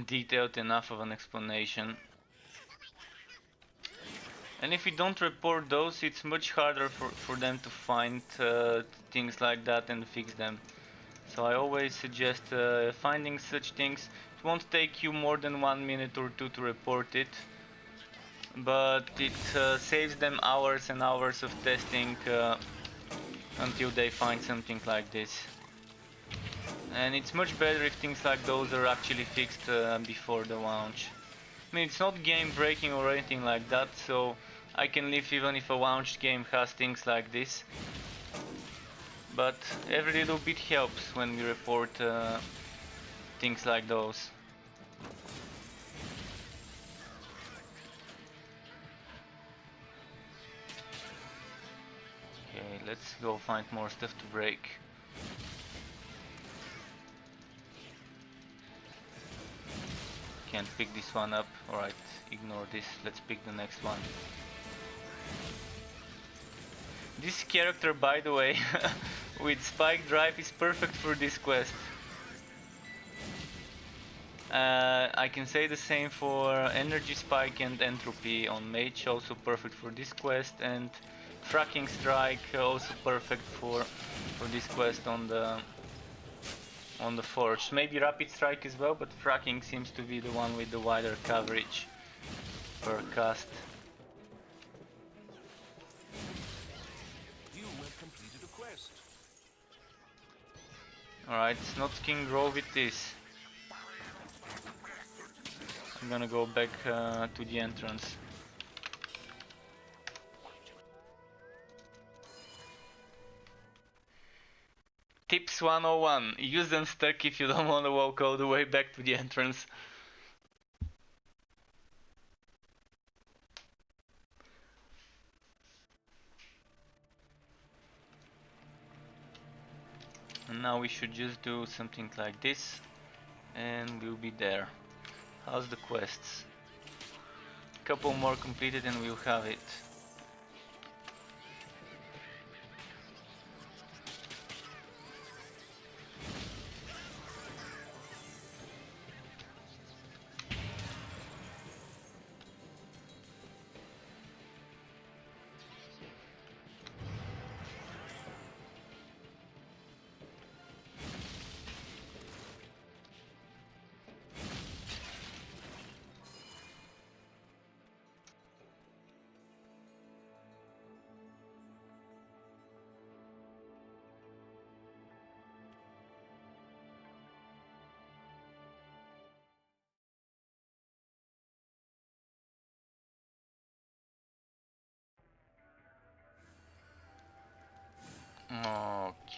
detailed enough of an explanation. And if we don't report those, it's much harder for them to find things like that and fix them. So I always suggest finding such things. It won't take you more than 1 minute or two to report it, but it saves them hours and hours of testing until they find something like this. And it's much better if things like those are actually fixed before the launch. I mean, it's not game breaking or anything like that, so I can live even if a launched game has things like this. But every little bit helps when we report things like those. Okay, let's go find more stuff to break. Can't pick this one up. Alright, ignore this. Let's pick the next one. This character, by the way, with Spike Drive is perfect for this quest. I can say the same for Energy Spike and Entropy on Mage, also perfect for this quest, and Fracking Strike also perfect for this quest on the Forge. Maybe Rapid Strike as well, but Fracking seems to be the one with the wider coverage per cast. You have completed a quest. Alright, Snot King Grove it is. I'm gonna go back to the entrance. Tips 101. Use them stuck if you don't want to walk all the way back to the entrance. And now we should just do something like this and we'll be there. How's the quests? Couple more completed and we'll have it.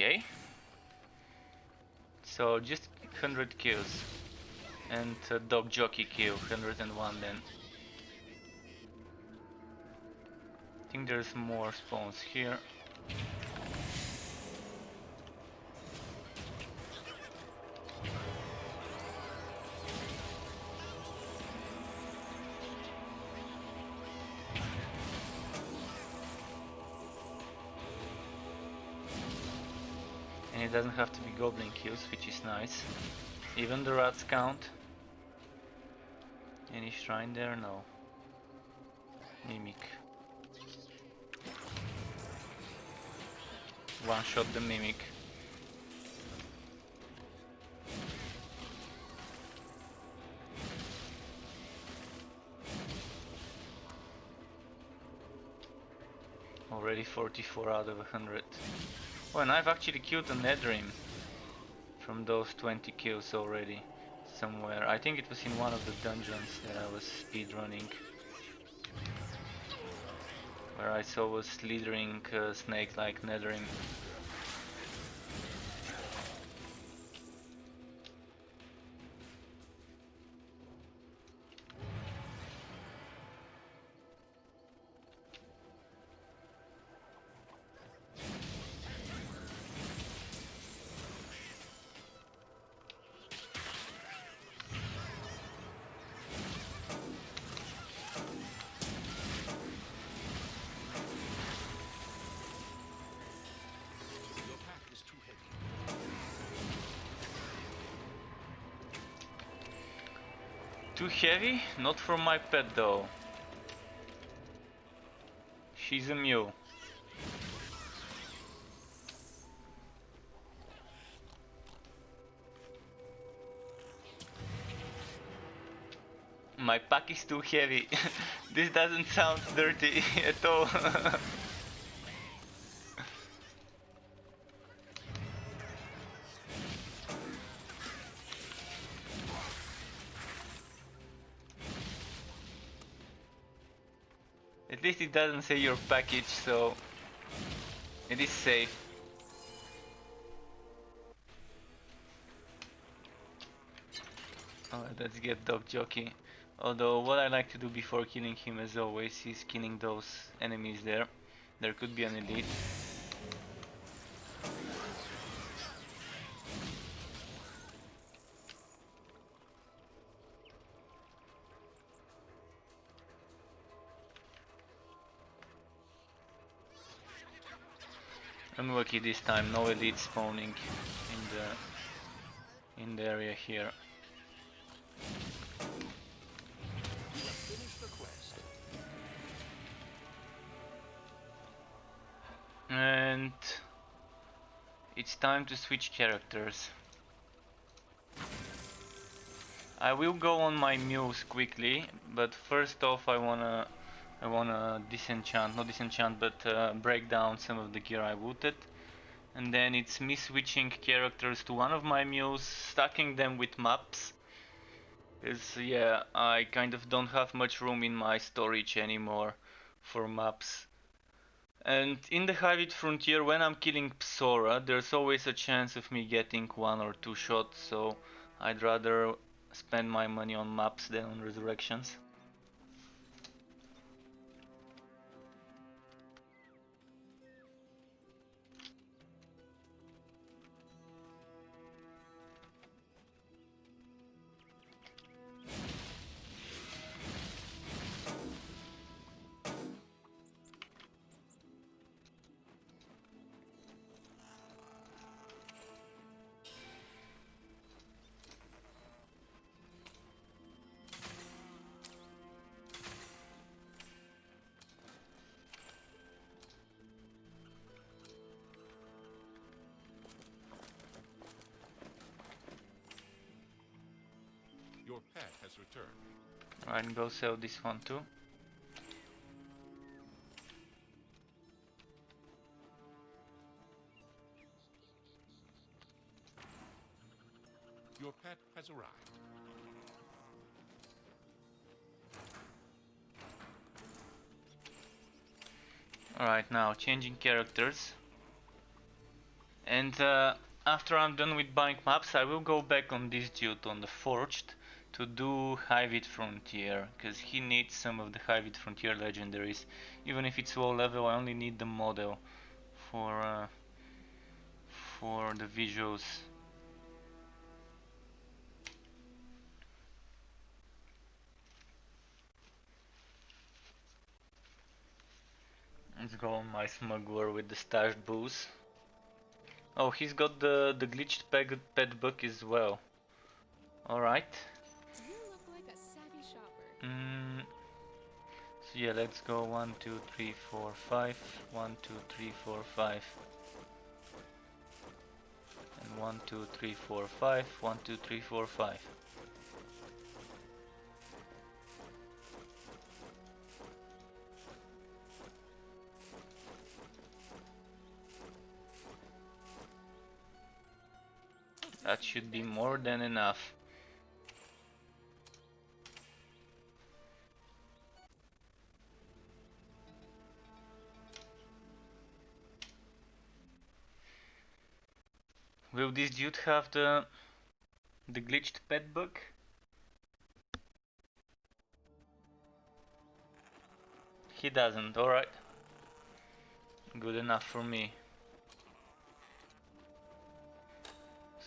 Okay. So just 100 kills. And dog jockey kill, 101 then. I think there's more spawns here. And it doesn't have to be goblin kills, which is nice. Even the rats count. Any shrine there? No. Mimic. One shot the mimic. Already 44 out of 100. Oh, and I've actually killed a Netherrim from those 20 kills already. Somewhere. I think it was in one of the dungeons that I was speedrunning. Where I saw a slithering snake like Netherrim. Your pack is too heavy. Too heavy? Not for my pet though. She's a mule. My pack is too heavy. This doesn't sound dirty at all. At least it doesn't say your package, so it is safe. Alright, let's get Dog Jockey. Although what I like to do before killing him as always is killing those enemies there. There could be an elite. Unlucky this time, no elite spawning in the area here. You have finished the quest. And it's time to switch characters. I will go on my mules quickly, but first off I wanna disenchant, not disenchant, but break down some of the gear I looted. And then it's me switching characters to one of my mules, stacking them with maps. Cause yeah, I kind of don't have much room in my storage anymore for maps. And in the Torchlight Frontier, when I'm killing Psora, there's always a chance of me getting 1 or 2 shots, so I'd rather spend my money on maps than on resurrections. Your pet has returned. Alright, go sell this one too. Your pet has arrived. Alright, now changing characters. And after I'm done with buying maps, I will go back on this dude on the Forged to do High Frontier, because he needs some of the High Frontier legendaries. Even if it's low level, I only need the model for the visuals. Let's go on my smuggler with the stashed booze. Oh, he's got the glitched pet book as well. Alright. You look like a savvy shopper. So yeah, let's go 1, 2, 3, 4, 5. 1, 2, 3, 4, 5. And 1, 2, 3, 4, 5. 1, 2, 3, 4, 5. That should be more than enough. Will this dude have the glitched pet book? He doesn't, alright. Good enough for me.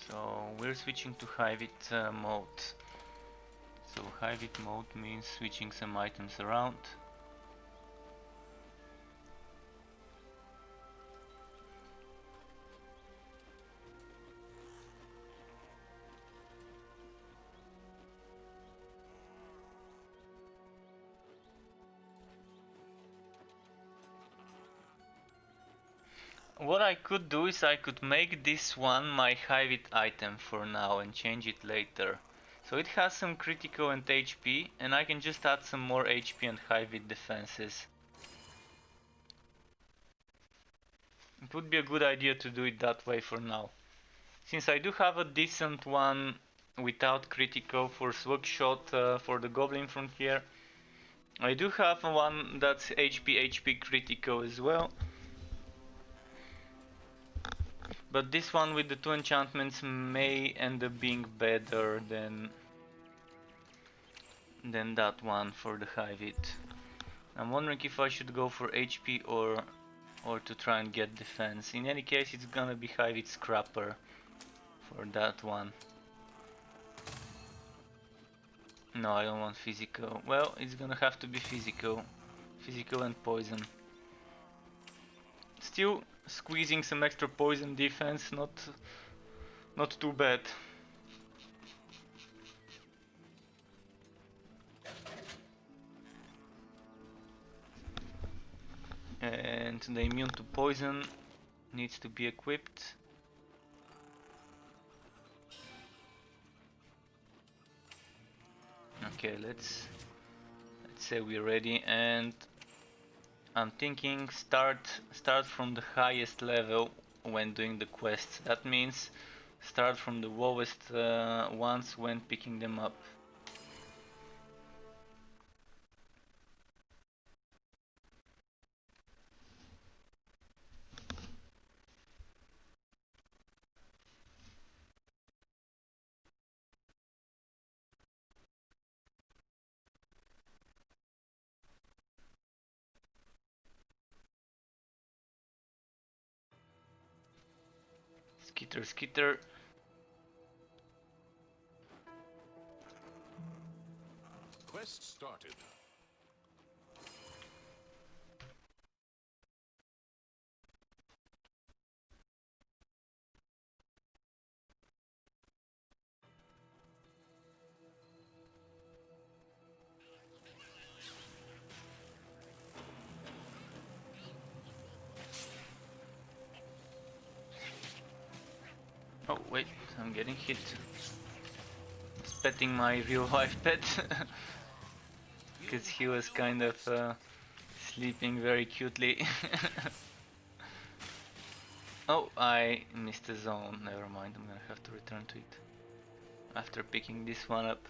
So we're switching to Hivit mode. So Hivit mode means switching some items around. What I could do is I could make this one my Hivit item for now and change it later. So it has some critical and HP, and I can just add some more HP and Hivit defenses. It would be a good idea to do it that way for now. Since I do have a decent one without critical for Slugshot for the Goblin Frontier, I do have one that's HP critical as well. But this one with the 2 enchantments may end up being better than that one for the Hivit. I'm wondering if I should go for HP or to try and get defense. In any case, it's gonna be Hivit Scrapper for that one. No, I don't want physical. Well, it's gonna have to be physical. Physical and poison. Still squeezing some extra poison defense, not too bad. And the immune to poison needs to be equipped. Okay, let's say we're ready, and I'm thinking start from the highest level when doing the quests. That means start from the lowest ones when picking them up. Skitter, skitter. Quest started. Oh wait, I'm getting hit. It's petting my real life pet. Because he was kind of sleeping very cutely. Oh, I missed the zone. Never mind, I'm gonna have to return to it after picking this one up.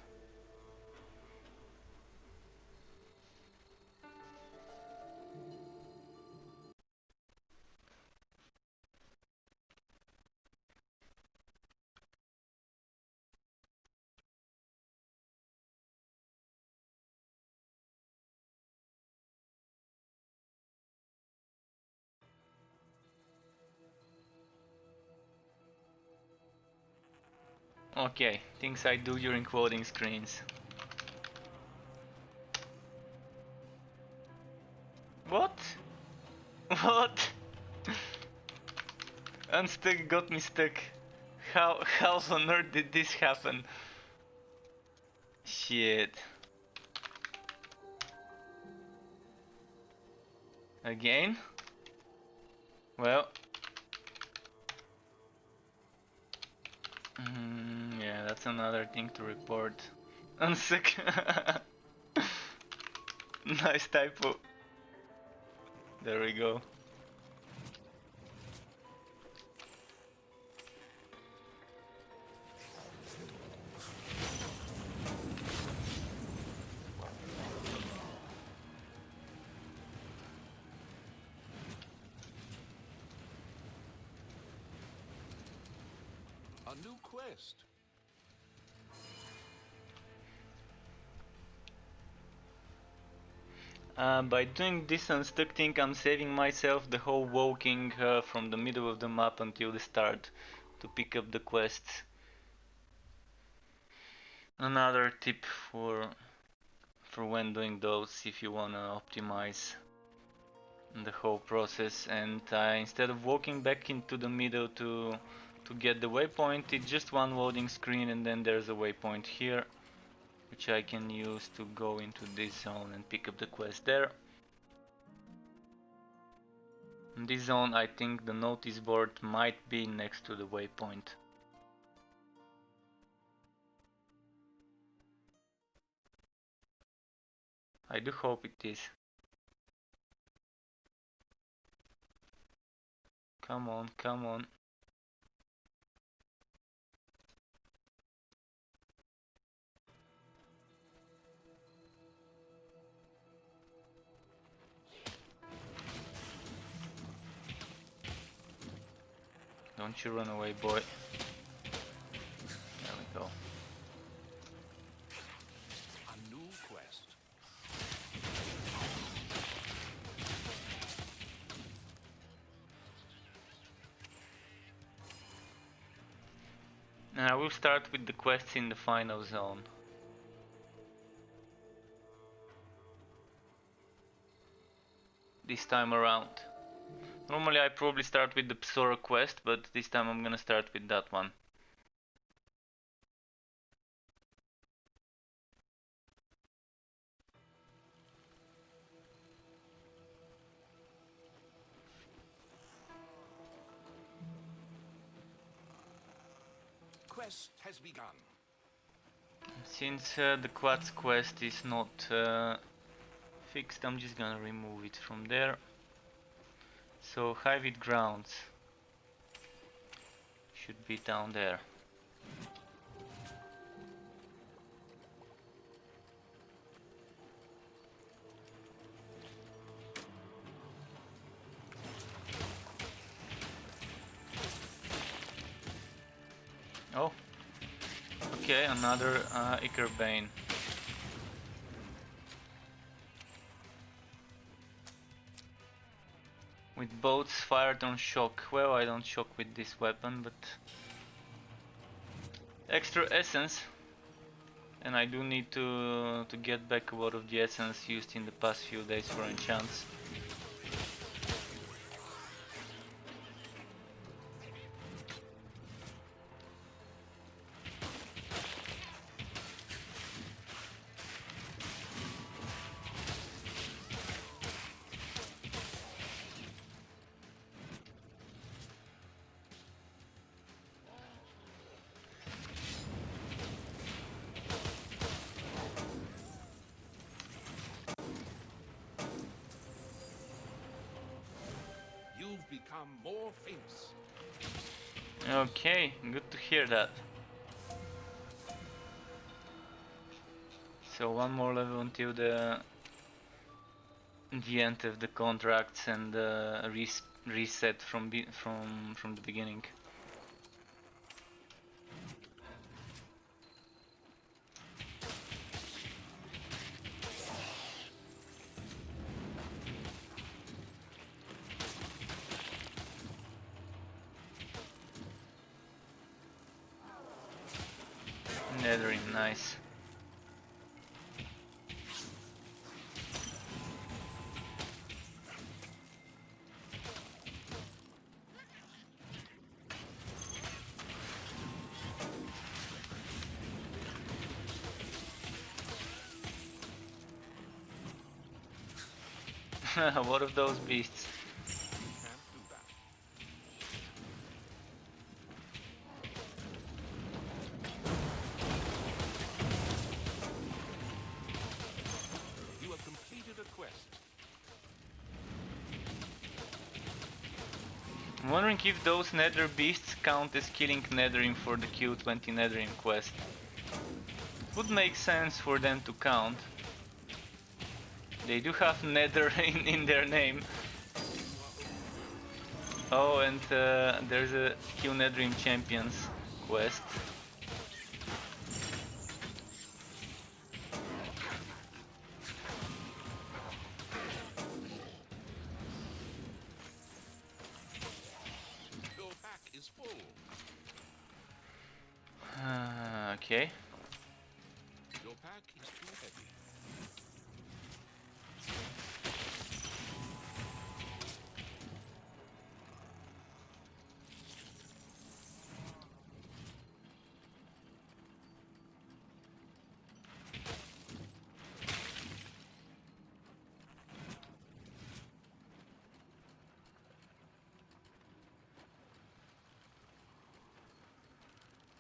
Okay, things I do during quoting screens. What? What? Unstuck got me stuck. How on earth did this happen? Shit. Again? Well. Yeah, that's another thing to report. Unstuck. Nice typo. There we go. A new quest. By doing this unstuck thing, I'm saving myself the whole walking from the middle of the map until the start to pick up the quests. Another tip for when doing those, if you wanna optimize the whole process. And instead of walking back into the middle to get the waypoint, it's just one loading screen, and then there's a waypoint here, which I can use to go into this zone and pick up the quest there. In this zone, I think the notice board might be next to the waypoint. I do hope it is. Come on, come on. Don't you run away, boy. There we go. A new quest. And I will start with the quests in the final zone. This time around. Normally I probably start with the Psora quest, but this time I'm gonna start with that one. Quest has begun. Since the Quads quest is not fixed, I'm just gonna remove it from there. So Highwood Grounds should be down there. Oh, okay, another Ikerbane. With boats fired on shock. Well, I don't shock with this weapon, but extra essence. And I do need to get back a lot of the essence used in the past few days for enchants. You've become more famous. Okay, good to hear that. So one more level until the end of the contracts and reset from the beginning. Nethering, nice. What of those beasts? Can't do that. You have completed a quest. I'm wondering if those nether beasts count as killing nethering for the Q20 nethering quest. Would make sense for them to count. They do have nether in their name. Oh, and there's a Q nethering champions quest. Your pack is full. Okay. Your pack is too heavy.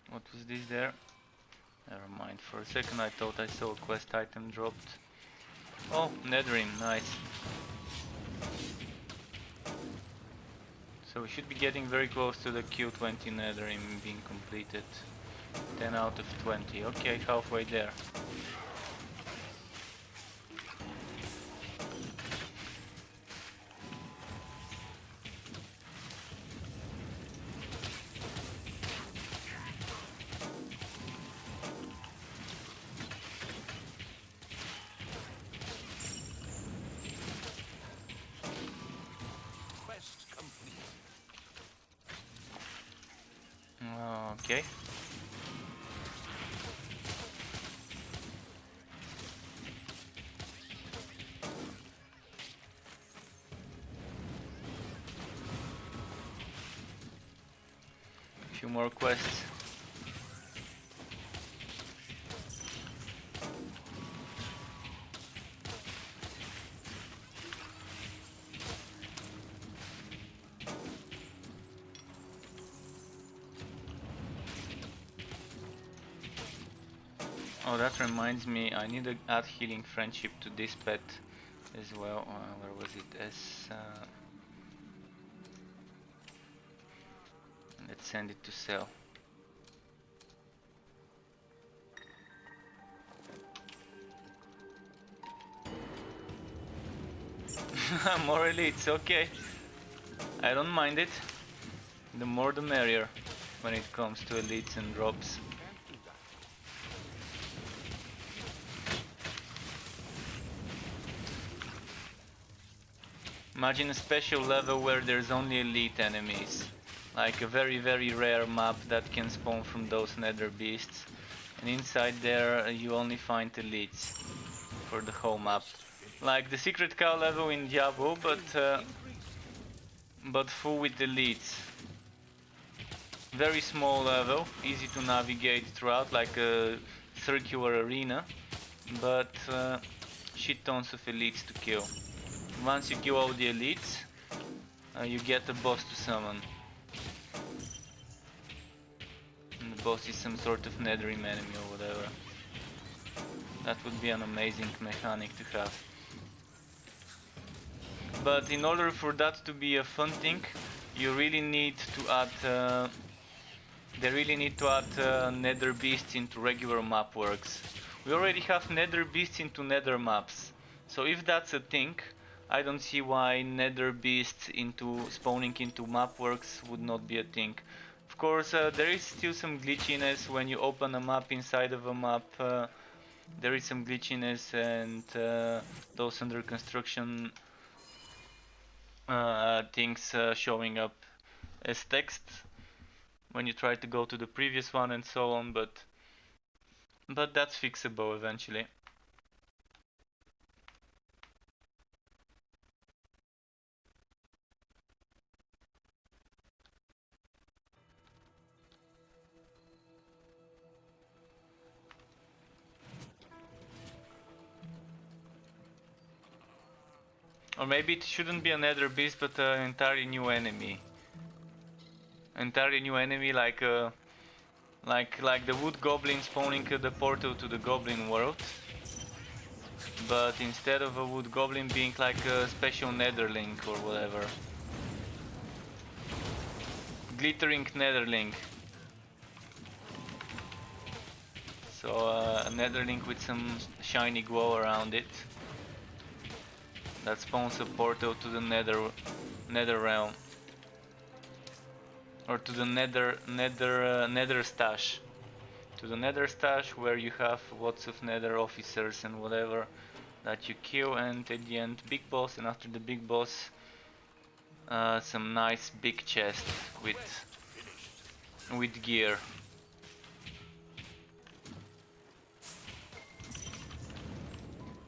What was this there? Never mind. For a second I thought I saw a quest item dropped. Oh, nethering, nice. So we should be getting very close to the Q20 nethering being completed. 10 out of 20. Okay, halfway there. Quest complete. Okay. Few more quests. Oh, that reminds me, I need to add healing friendship to this pet as well. Where was it? Let's send it to sell. More elites, okay. I don't mind it. The more the merrier when it comes to elites and drops. Can't do that. Imagine a special level where there's only elite enemies. Like a very rare map that can spawn from those nether beasts. And inside there you only find elites for the whole map. Like the secret cow level in Diablo, but full with elites. Very small level, easy to navigate throughout, like a circular arena, but shit tons of elites to kill. Once you kill all the elites, you get a boss to summon. And the boss is some sort of nethering enemy or whatever. That would be an amazing mechanic to have. But in order for that to be a fun thing, you really need to add they really need to add nether beasts into regular map works. We already have nether beasts into nether maps. So if that's a thing, I don't see why nether beasts into spawning into map works would not be a thing. Of course, there is still some glitchiness when you open a map inside of a map. There is some glitchiness and those under construction things showing up as text when you try to go to the previous one and so on, but but that's fixable eventually. Or maybe it shouldn't be a nether beast, but an entirely new enemy. Entirely new enemy, like the wood goblin spawning the portal to the goblin world. But instead of a wood goblin being like a special netherling or whatever. Glittering netherling. So a netherling with some shiny glow around it. That spawns a portal to the nether realm. Or to the nether stash. To the nether stash where you have lots of nether officers and whatever that you kill, and at the end big boss, and after the big boss some nice big chest with gear.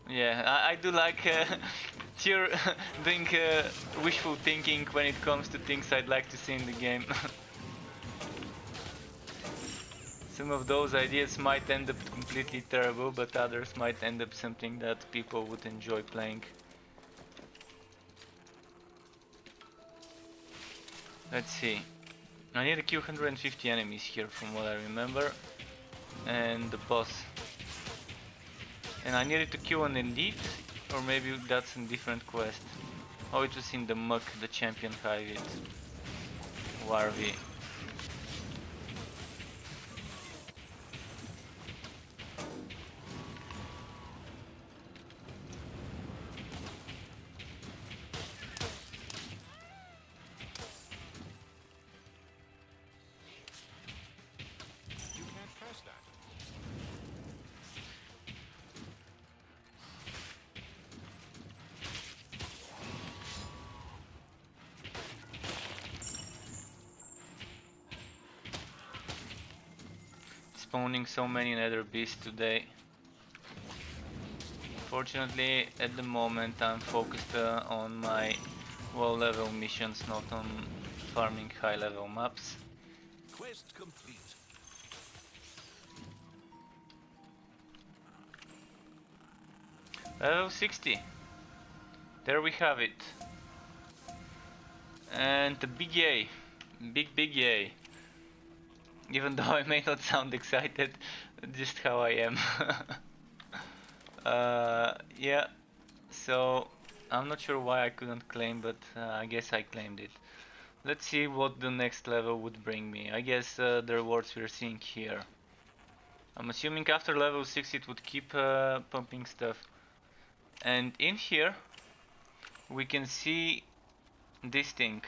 Yeah, I do like pure doing wishful thinking when it comes to things I'd like to see in the game. Some of those ideas might end up completely terrible, but others might end up something that people would enjoy playing. Let's see. I need to kill 150 enemies here from what I remember. And the boss. And I needed to kill an elite, or maybe that's a different quest. Oh, it was in the muck, the champion hive it. Warvy. You can't pass that. Spawning so many nether beasts today. Fortunately, at the moment I'm focused on my low level missions, not on farming high level maps. Quest complete. Level 60. There we have it. And a big yay. Big yay. Even though I may not sound excited, just how I am. Yeah, so I'm not sure why I couldn't claim, but I guess I claimed it. Let's see what the next level would bring me. I guess the rewards we're seeing here. I'm assuming after level 6 it would keep pumping stuff. And in here we can see this thing.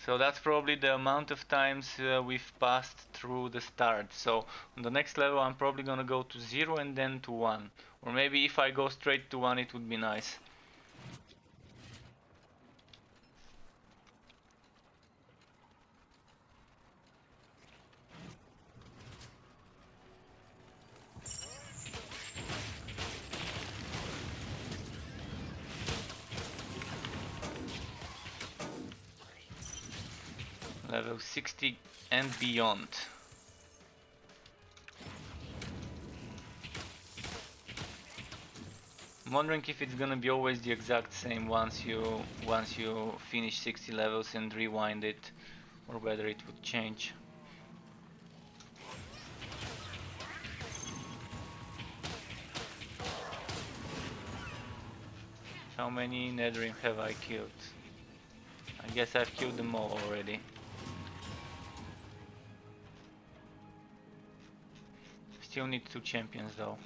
So that's probably the amount of times we've passed through the start. So on the next level I'm probably gonna go to 0 and then to 1. Or maybe if I go straight to 1 it would be nice. Level 60 and beyond. I'm wondering if it's gonna be always the exact same once you finish 60 levels and rewind it, or whether it would change. How many Netherrim have I killed? I guess I've killed them all already. Still need 2 champions though.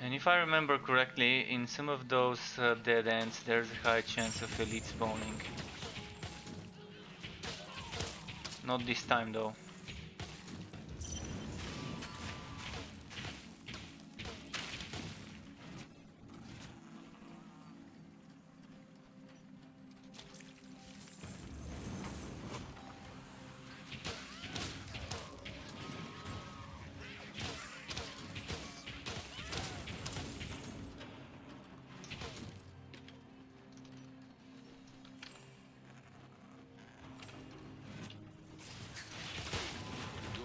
And if I remember correctly, in some of those dead ends there's a high chance of elite spawning. Not this time though.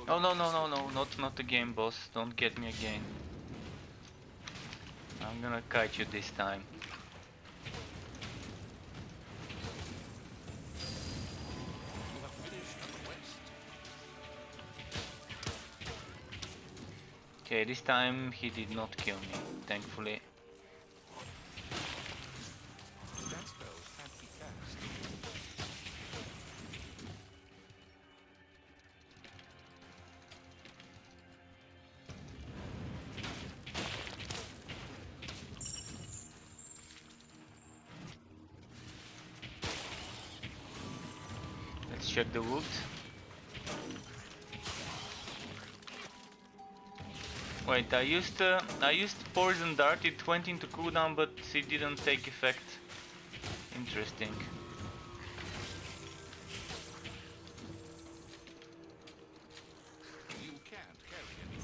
Oh no, not the game boss. Don't get me again. I'm gonna kite you this time. You have finished a quest. Okay, this time he did not kill me, thankfully. That spell can't be cast. Let's check the wood. Wait, I used poison dart. It went into cooldown, but it didn't take effect. Interesting. You can't carry it.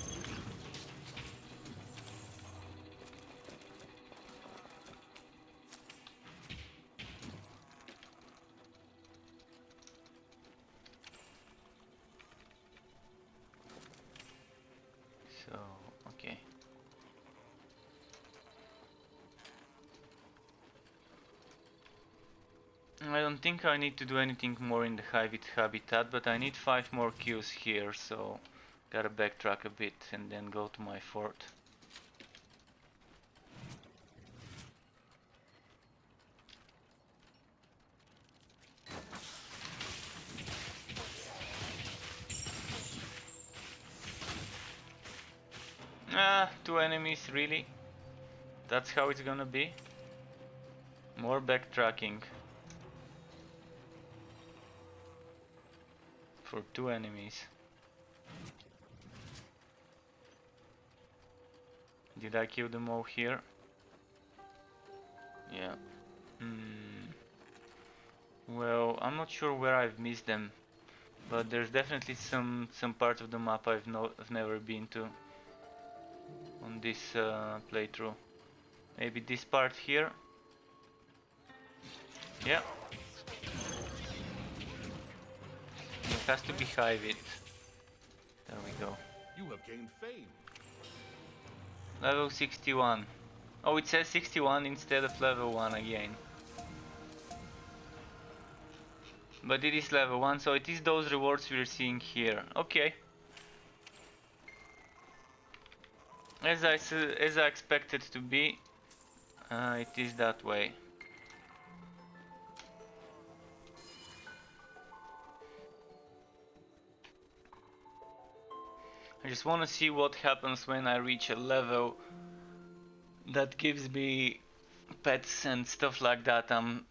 So, okay. I don't think I need to do anything more in the habitat, but I need 5 more queues here, so gotta backtrack a bit and then go to my fort. Ah, 2 enemies, really? That's how it's gonna be? More backtracking. For 2 enemies. Did I kill them all here? Yeah. Well, I'm not sure where I've missed them, but there's definitely some part of the map I've never been to on this playthrough. Maybe this part here. Yeah. It has to be high width. There we go. You have gained fame. Level 61. Oh, it says 61 instead of level 1 again. But it is level 1, so it is those rewards we're seeing here. Okay. As I expected to be, it is that way. I just want to see what happens when I reach a level that gives me pets and stuff like that. I'm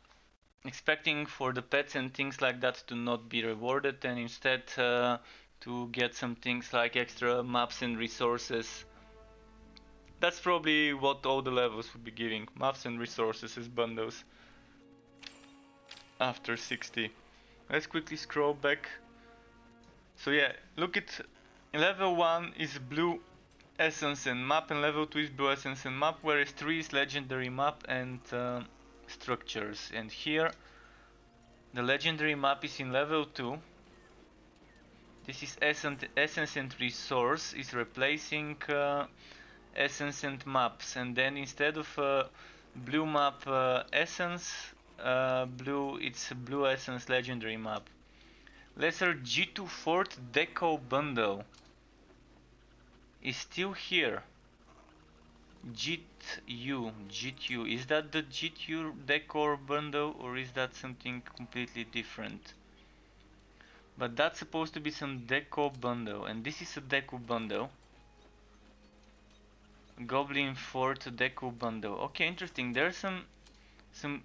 expecting for the pets and things like that to not be rewarded and instead to get some things like extra maps and resources. That's probably what all the levels would be giving, maps and resources as bundles after 60. Let's quickly scroll back. So yeah, look at level 1 is blue essence and map, and level 2 is blue essence and map, whereas 3 is legendary map and structures. And here the legendary map is in level 2. This is essence and resource is replacing essence and maps, and then instead of blue map essence, it's blue essence legendary map. Lesser G2 Fort Deco bundle is still here. JIT-U, is that the JIT-U decor bundle or is that something completely different? But that's supposed to be some deco bundle, and this is a deco bundle. Goblin Fort deco bundle. Okay, interesting. There's some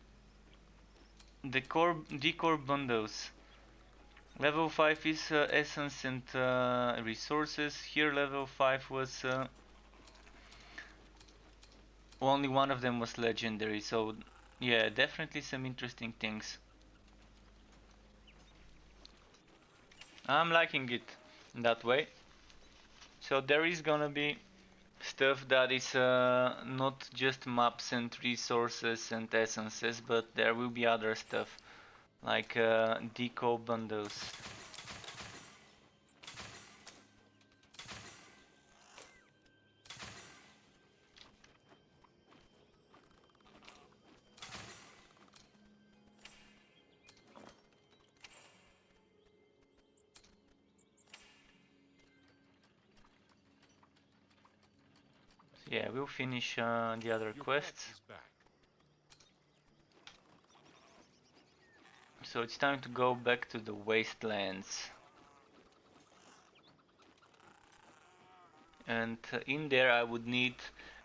decor bundles. Level 5 is essence and resources. Here level 5 was only one of them was legendary, so yeah, definitely some interesting things. I'm liking it that way. So there is gonna be stuff that is not just maps and resources and essences, but there will be other stuff like deco bundles. Yeah, we'll finish the other Your pet quests. is back. So it's time to go back to the wastelands. And in there I would need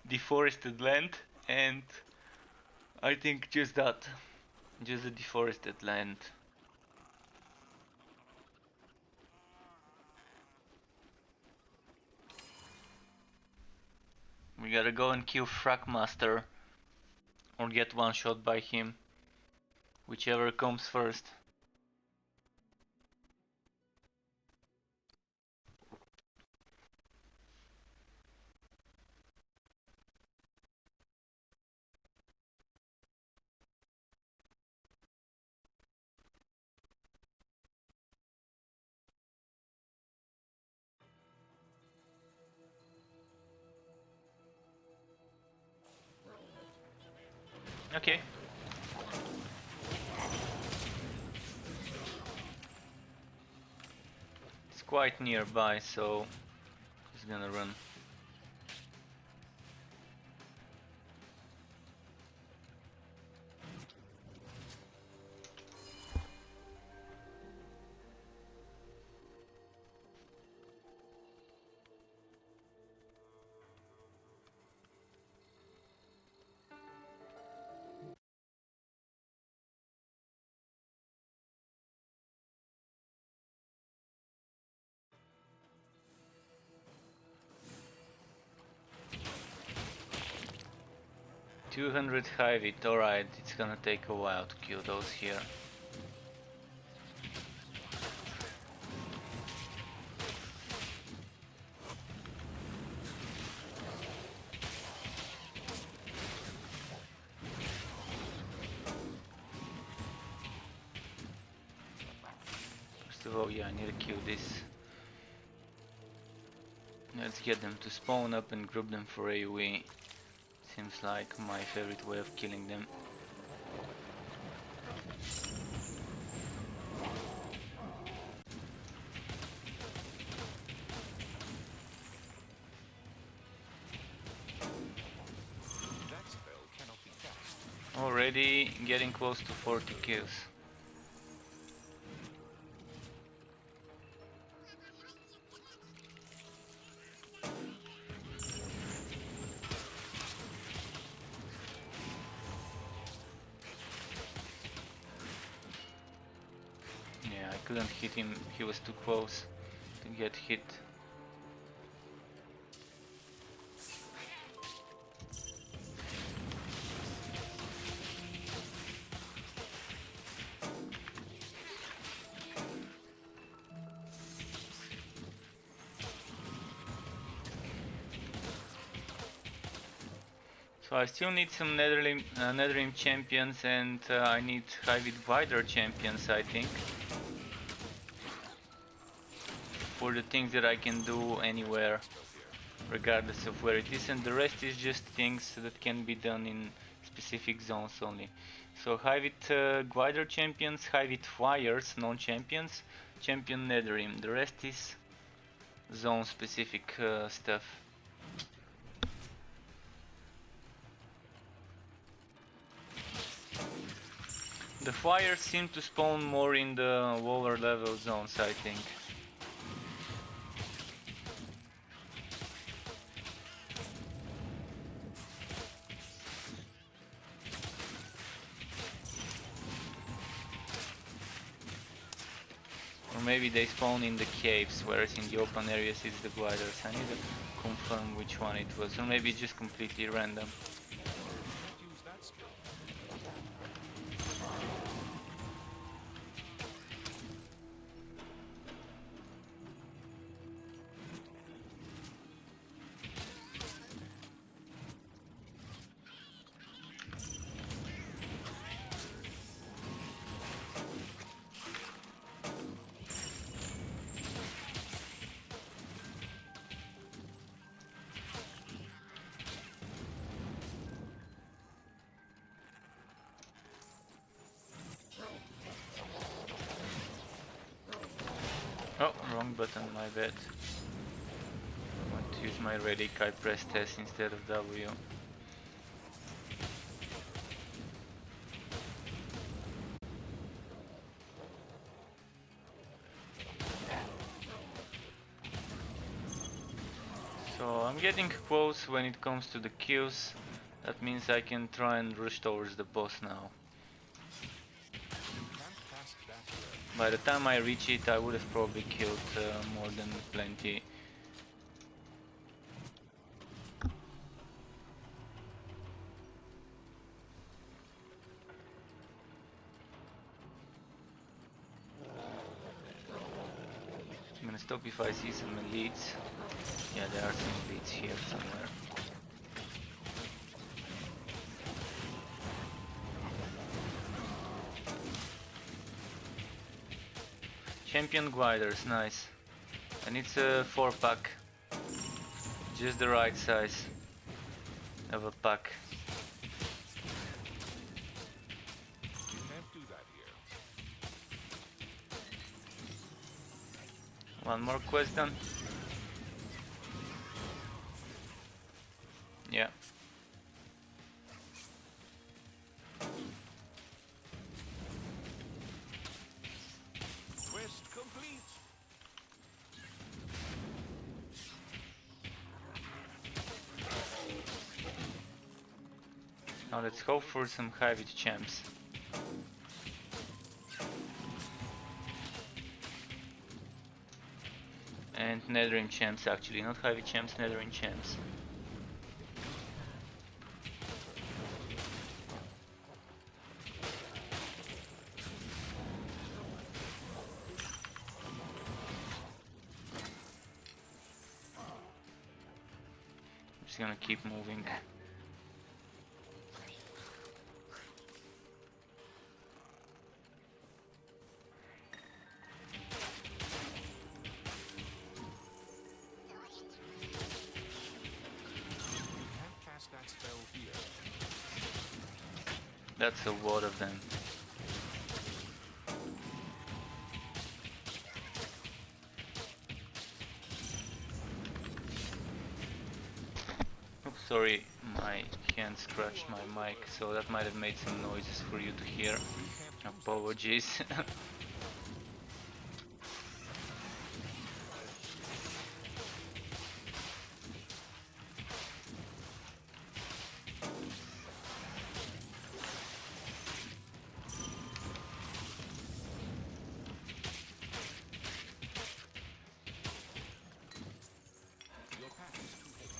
deforested land, and I think just that. Just the deforested land. We gotta go and kill Fragmaster or get one shot by him. Whichever comes first. Okay. It's quite nearby, so he's gonna run. $200 high hit, alright, it's gonna take a while to kill those here. First of all, yeah, I need to kill this. Let's get them to spawn up and group them for AoE. Seems like my favorite way of killing them. That spell cannot be cast. Already getting close to 40 kills. Yeah, I couldn't hit him, he was too close to get hit. So I still need some Netherrealm champions, and I need Hybrid Glider champions, I think. For the things that I can do anywhere, regardless of where it is, and the rest is just things that can be done in specific zones only. So Hybrid Glider champions, Hybrid Flyers, non-champions, champion Netherrealm. The rest is zone specific stuff. The flyers seem to spawn more in the lower level zones, I think. Or maybe they spawn in the caves, whereas in the open areas it's the gliders. I need to confirm which one it was, or maybe just completely random. Use that skill. Oh, wrong button, my bad. To use my relic, I pressed S instead of W. So I'm getting close when it comes to the kills. That means I can try and rush towards the boss now. You can't pass that way. By the time I reach it, I would have probably killed more than plenty. I'm gonna stop if I see some elites. Yeah, there are some elites here somewhere. Champion gliders, nice. And it's a 4-pack. Just the right size of a pack. You can't do that here. One more quest done. Yeah. Quest complete. Now let's hope for some heavy champs. And Netherine champs actually, not heavy champs, Netherine champs. I'm just gonna keep moving. You can't cast that spell here. That's a lot of them. Oops, sorry, my hand scratched my mic, so that might have made some noises for you to hear. Apologies. Your path is too heavy.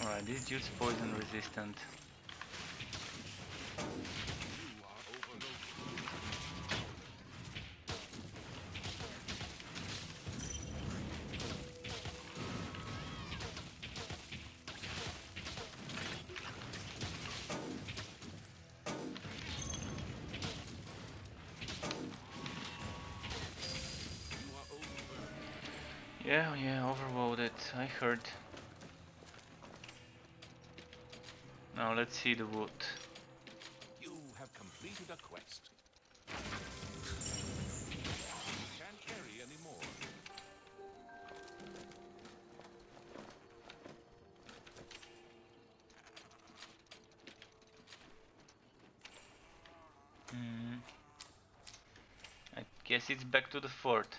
Alright, this dude's poison resistant. You are overloaded. You are overburdened. Yeah, overloaded, I heard. Now let's see the wood. You have completed a quest. Can't carry anymore. I guess it's back to the fort.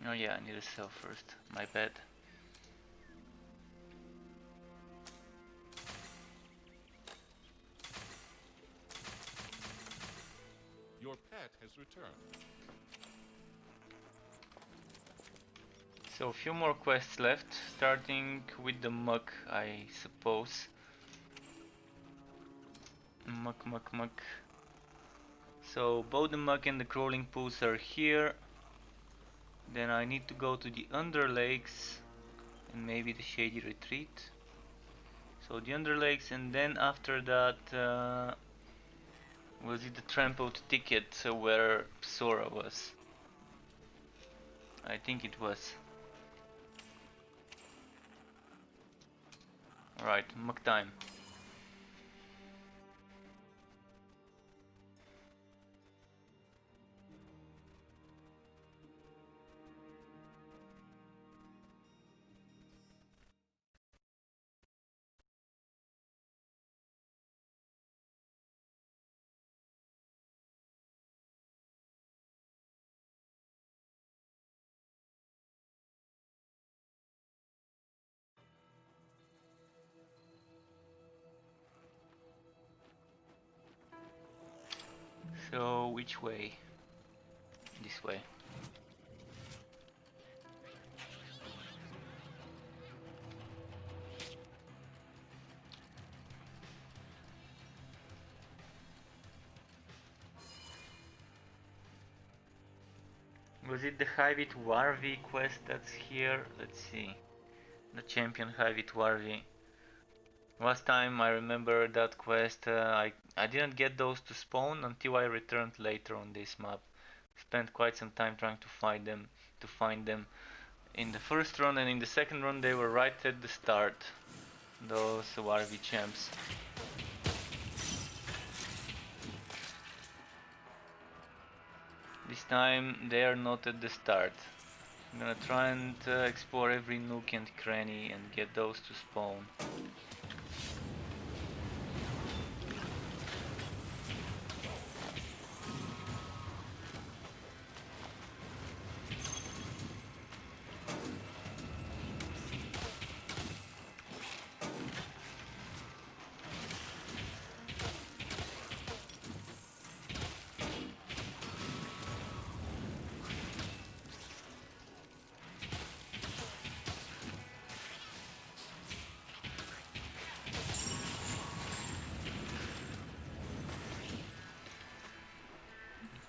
Oh yeah, I need to sell first. My bad. Your pet has returned. So a few more quests left, starting with the muck, I suppose. Muck. So both the muck and the crawling pools are here. Then I need to go to the Underlakes and maybe the Shady Retreat. So the Underlakes, and then after that was it the Trampled Ticket where Sora was? I think it was. Alright, muck time. So which way? This way. Was it the Hyvit Warvi quest that's here? Let's see. The champion Hyvit Warvi. Last time I remember that quest, I didn't get those to spawn until I returned later on this map. Spent quite some time trying to find them. In the first run and in the second run they were right at the start. Those Warvi champs. This time they are not at the start. I'm gonna try and explore every nook and cranny and get those to spawn.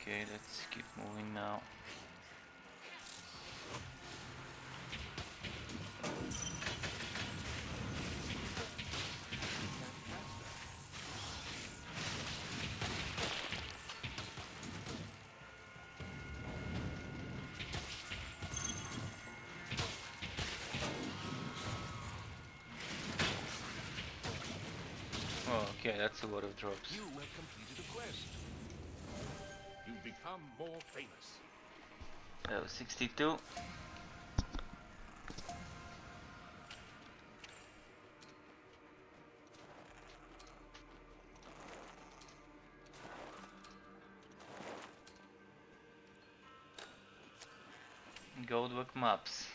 Okay, let's keep moving now. Oh, okay, that's a lot of drops. You have completed a quest. You've become more famous. That was 62. Goldwork maps.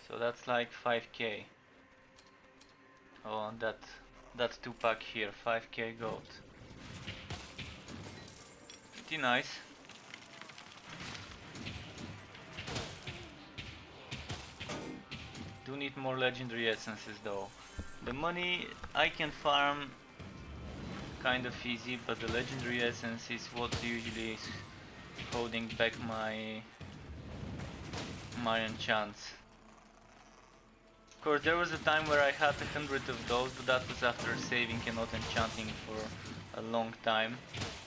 So that's like 5k. Oh, and that 2-pack here, 5k gold. Pretty nice. Do need more legendary essences though. The money I can farm kind of easy, but the legendary essence is what usually is holding back my enchants. Of course, there was a time where I had 100 of those, but that was after saving and not enchanting for a long time,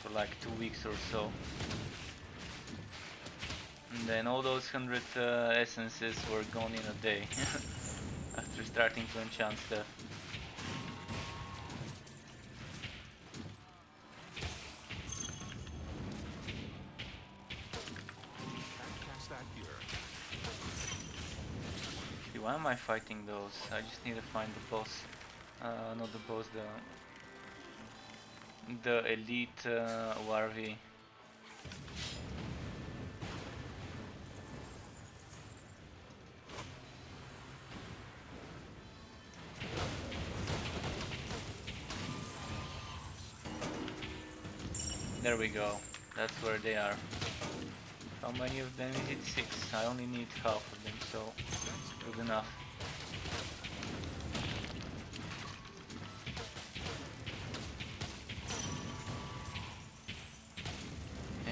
for like 2 weeks or so. And then all those 100 essences were gone in a day after starting to enchant stuff. Cast that here. See, why am I fighting those? I just need to find the boss. Not the boss, the elite Warvi. There we go. That's where they are. How many of them is it? 6. I only need half of them, so good enough.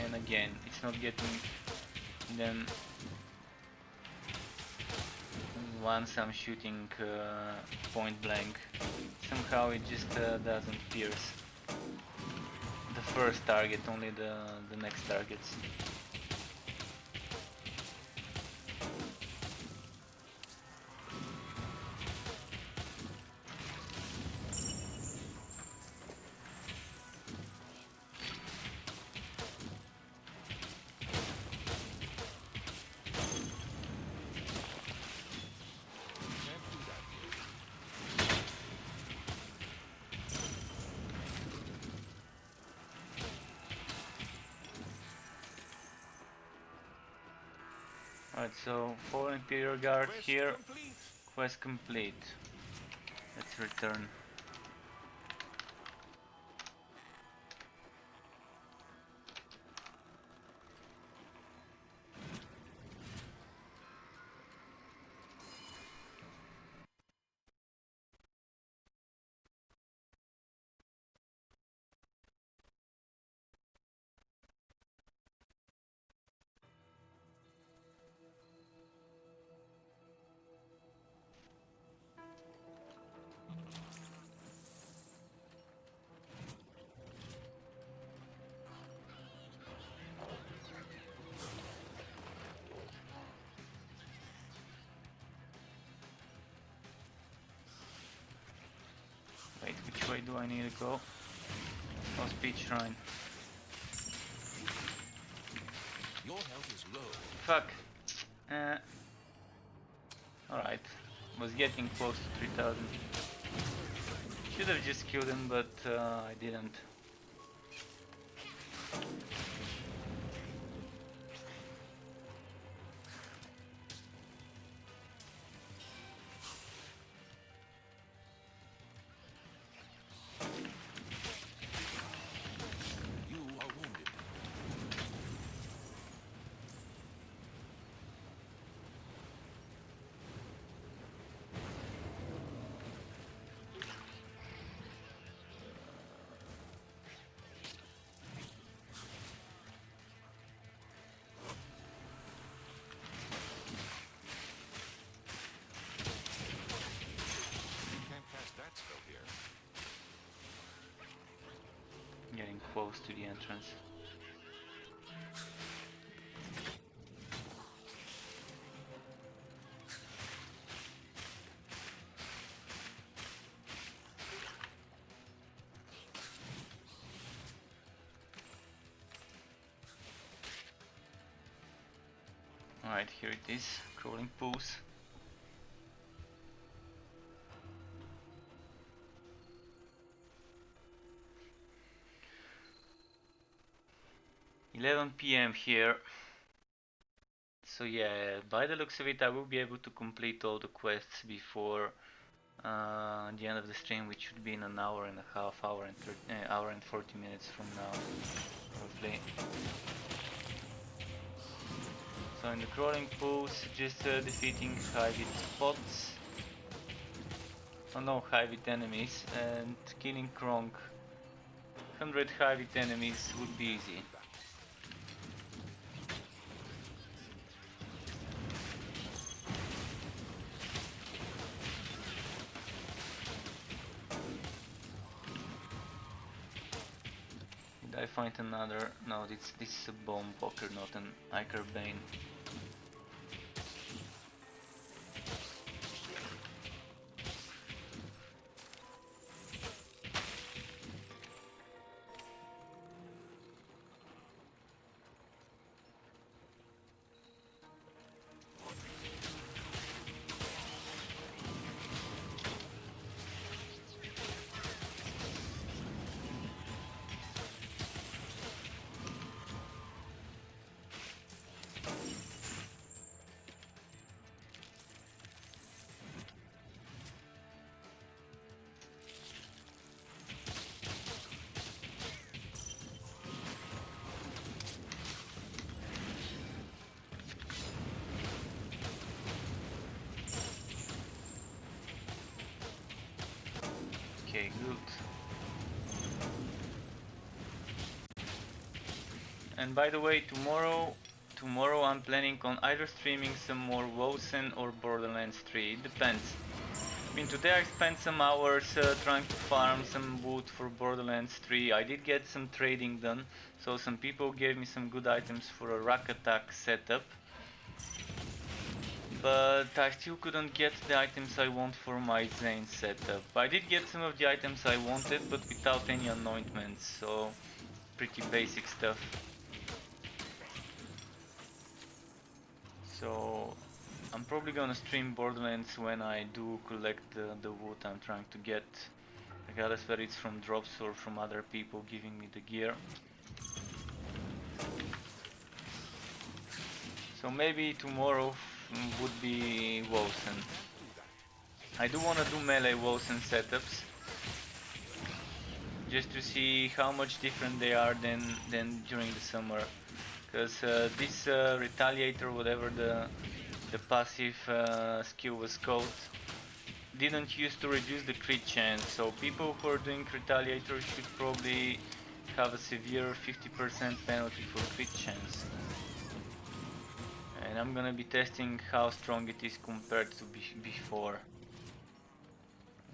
And again, it's not getting them once I'm shooting point blank. Somehow it just doesn't pierce the first target, only the next targets. Alright, so 4 Imperial Guard Quest here, complete. quest complete. Let's return. Wait, which way do I need to go? Oh, speed shrine. Your health is low. Fuck. Alright. Was getting close to 3000. Should have just killed him, but I didn't. You are wounded. You can't cast that spell here. Getting close to the entrance. Alright, here it is. Crawling pools. (11 PM here. So yeah, by the looks of it, I will be able to complete all the quests before the end of the stream, which should be in an hour and a half, hour and 40 minutes from now, roughly. So in the crawling pools, just defeating high hit spots. Oh no, high hit enemies, and killing Kronk. 100 high hit enemies would be easy. Did I find another? No, this is a bomb poker, not an Icar Bane. Okay, good. And by the way, tomorrow I'm planning on either streaming some more Wosen or Borderlands 3. It depends. I mean, today I spent some hours trying to farm some wood for Borderlands 3. I did get some trading done, so some people gave me some good items for a rack attack setup. But I still couldn't get the items I want for my Zane setup. I did get some of the items I wanted, but without any anointments, so pretty basic stuff. So I'm probably gonna stream Borderlands when I do collect the wood I'm trying to get, regardless whether it's from drops or from other people giving me the gear. So maybe tomorrow would be Wosen. I do wanna do melee Wosen setups, just to see how much different they are than during the summer. Because this Retaliator, whatever the passive skill was called, didn't used to reduce the crit chance, so people who are doing Retaliator should probably have a severe 50% penalty for crit chance. And I'm gonna be testing how strong it is compared to before,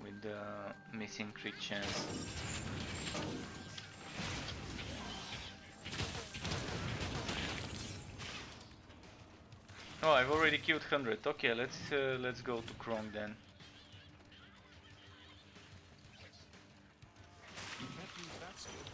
with the missing crit chance. Oh, I've already killed 100. Okay, let's go to Krong then. You can't use that skill.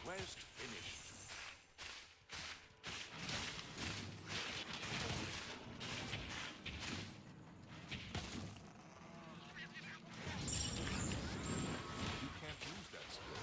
Quest finished. You can't use that skill.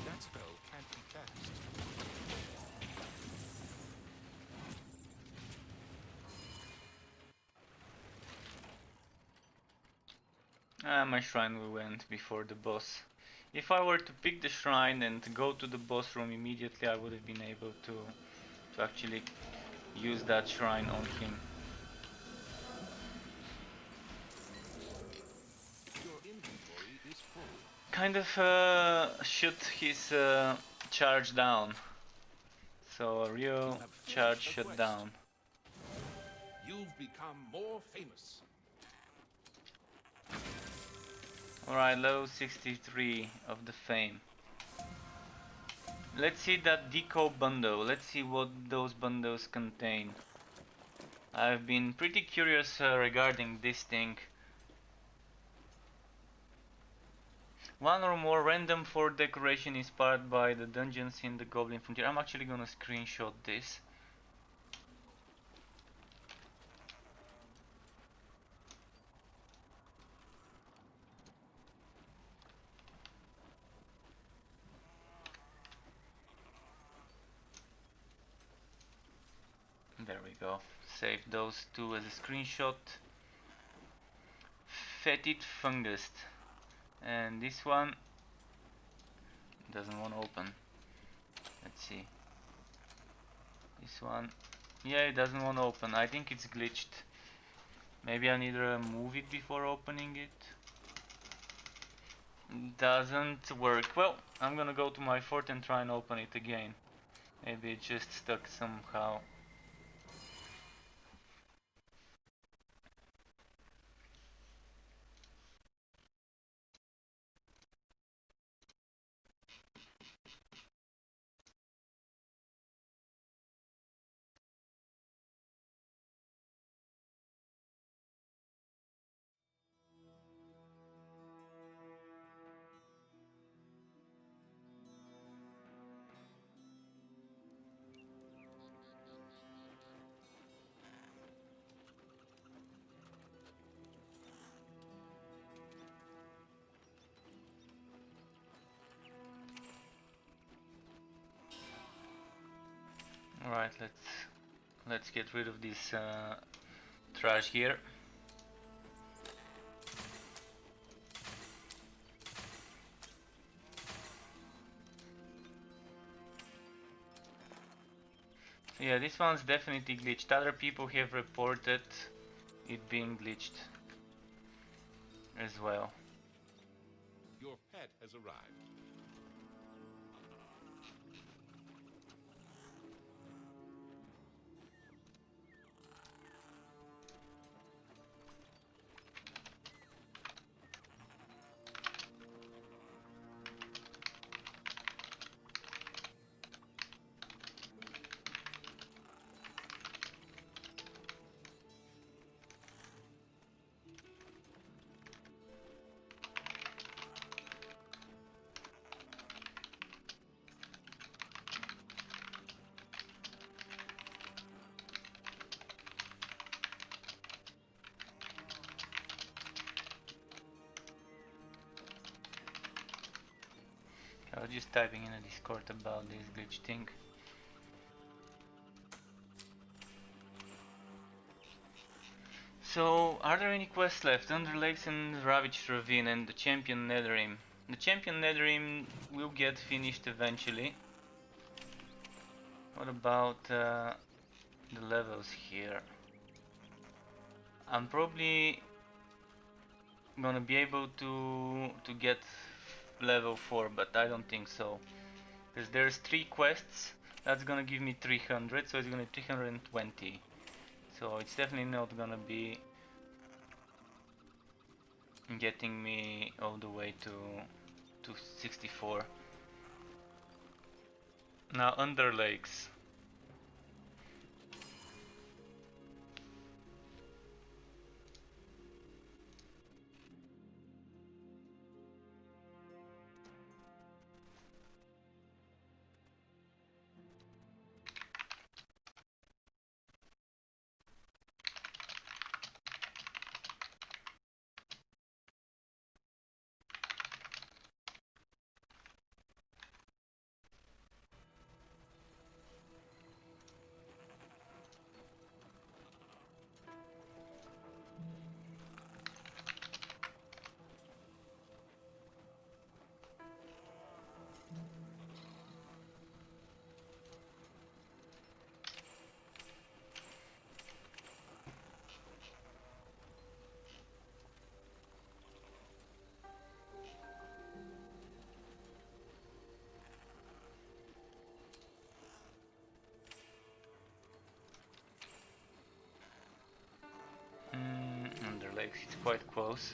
That spell can't be cast. My shrine we went before the boss. If I were to pick the shrine and go to the boss room immediately, I would have been able to actually use that shrine on him. Your inventory is full. Kind of shoot his charge down. So a real have charge finished a shut quest. down. You've become more famous. Alright, level 63 of the fame. Let's see that deco bundle. Let's see what those bundles contain. I've been pretty curious regarding this thing. One or more random fort decoration inspired by the dungeons in the Goblin Frontier. I'm actually gonna screenshot this. There we go. Save those two as a screenshot. Fetid fungus. And this one doesn't want to open. Let's see. This one, yeah, it doesn't want to open. I think it's glitched. Maybe I need to move it before opening it. Doesn't work. Well, I'm gonna go to my fort and try and open it again. Maybe it just stuck somehow. Alright, let's get rid of this trash here. Yeah, this one's definitely glitched. Other people have reported it being glitched as well. Your pet has arrived. I was just typing in a Discord about this glitch thing. So, are there any quests left? Under Lakes and Ravaged Ravine and the Champion Netherrim. The Champion Netherrim will get finished eventually. What about the levels here? I'm probably gonna be able to get level 4, but I don't think so. Because there's 3 quests, that's gonna give me 300, so it's gonna be 320. So it's definitely not gonna be getting me all the way to 64. Now Under Lakes. Under Lakes, it's quite close.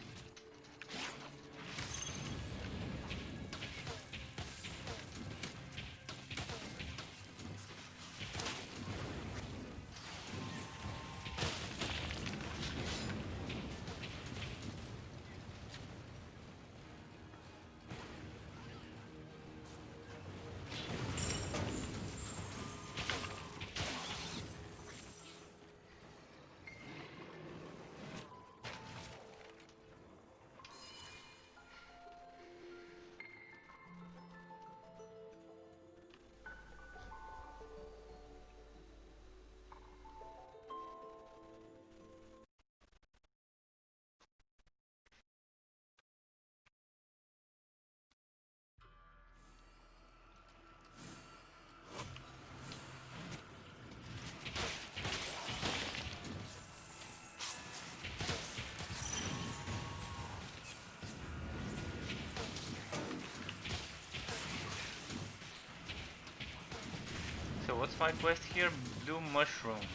So what's my quest here? Blue mushrooms.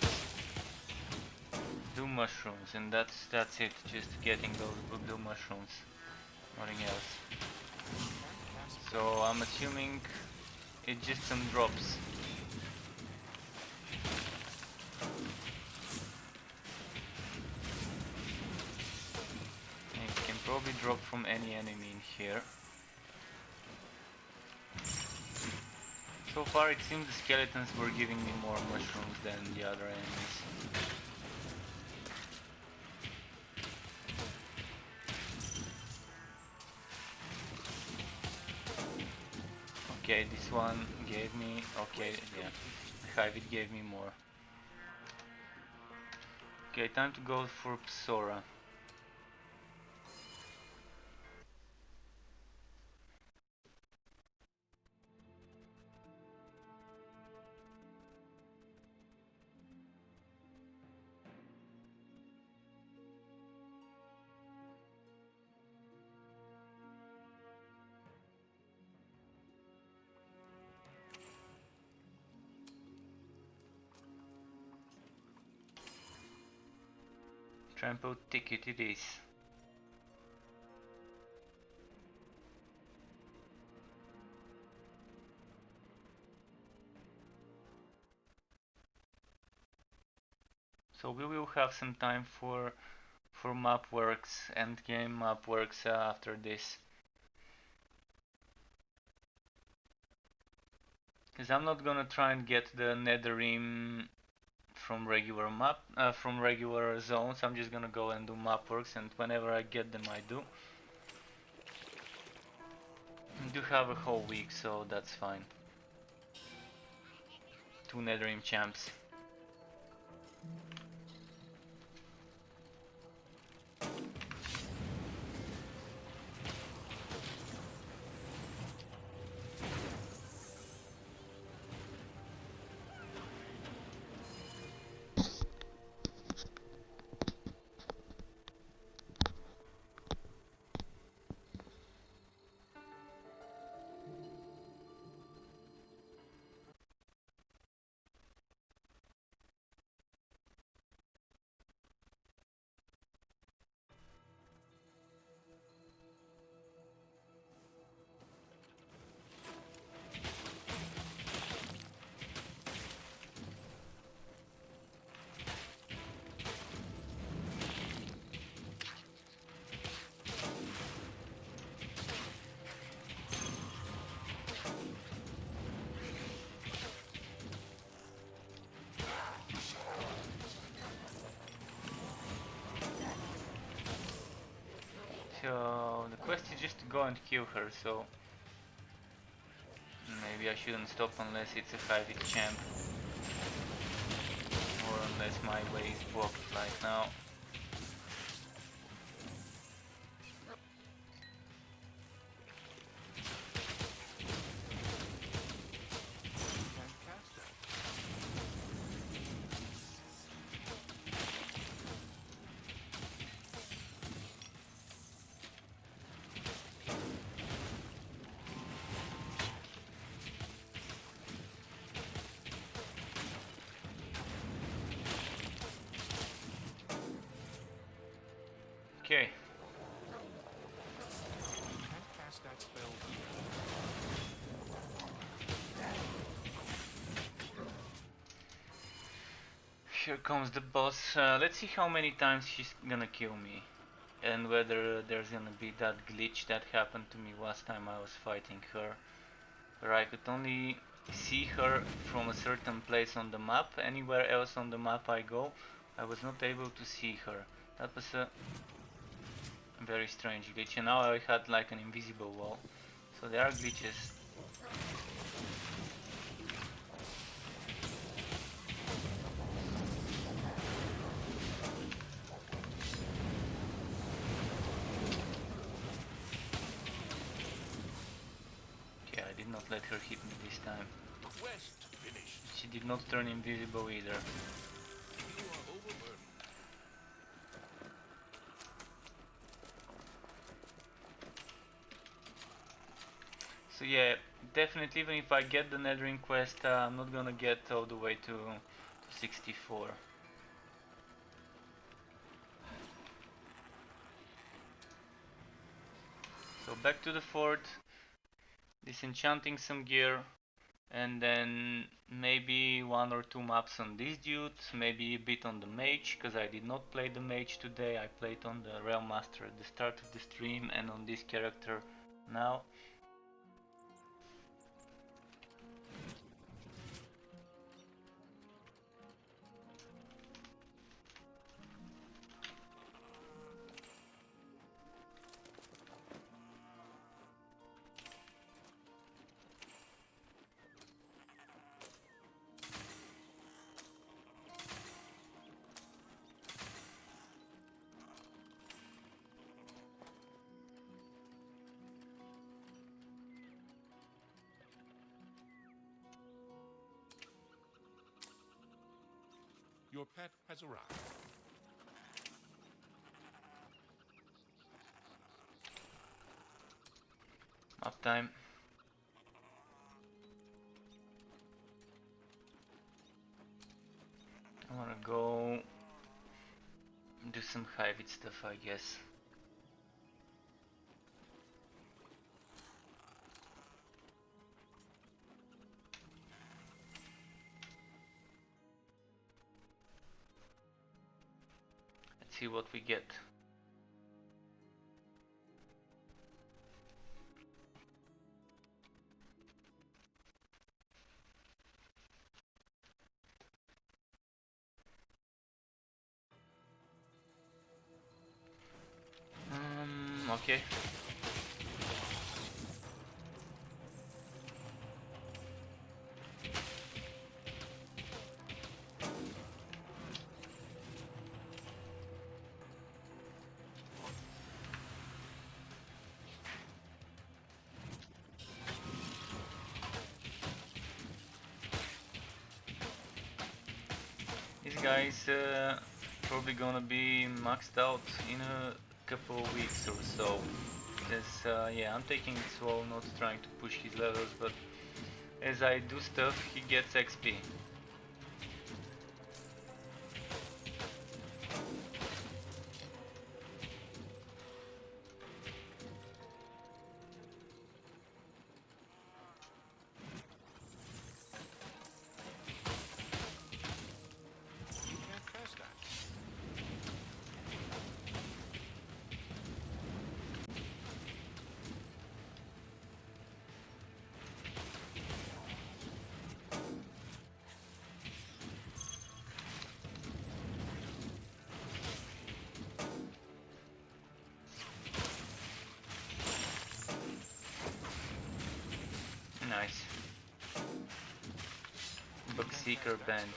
Blue mushrooms, and that's it. Just getting those blue mushrooms. Nothing else. So I'm assuming it's just some drops. It can probably drop from any enemy in here. So far it seems the skeletons were giving me more mushrooms than the other enemies. Okay, this one gave me... okay, yeah. hive, it gave me more. Okay, time to go for Psora. Trample ticket it is. So we will have some time for map works, end game map works after this. Because I'm not gonna try and get the Netherrim from regular from regular zones. I'm just gonna go and do map works, and whenever I get them, I do. I do have a whole week, so that's fine. 2 Netherrim champs. So the quest is just to go and kill her, so maybe I shouldn't stop unless it's a 5-hit champ. Or unless my way is blocked right now. Okay. Can't cast that spell here. Here comes the boss. Let's see how many times she's gonna kill me. And whether there's gonna be that glitch that happened to me last time I was fighting her. Where I could only see her from a certain place on the map. Anywhere else on the map I go, I was not able to see her. That was a very strange glitch. And now I had like an invisible wall. So there are glitches. Okay, I did not let her hit me this time. Quest finished. She did not turn invisible either. You are overburdened. So yeah, definitely even if I get the Netherring quest, I'm not gonna get all the way to 64. So back to the fort, disenchanting some gear, and then maybe 1 or 2 maps on this dude, maybe a bit on the mage, because I did not play the mage today. I played on the Realm Master at the start of the stream and on this character now. Your pet has arrived. Uptime. I wanna go do some Hyvit stuff, I guess. Let's see what we get. Okay. This guy's probably gonna be maxed out in a couple of weeks or so. Because yeah, I'm taking it slow, not trying to push his levels, but as I do stuff, he gets XP. You can't fast that. Nice. Bug Seeker band.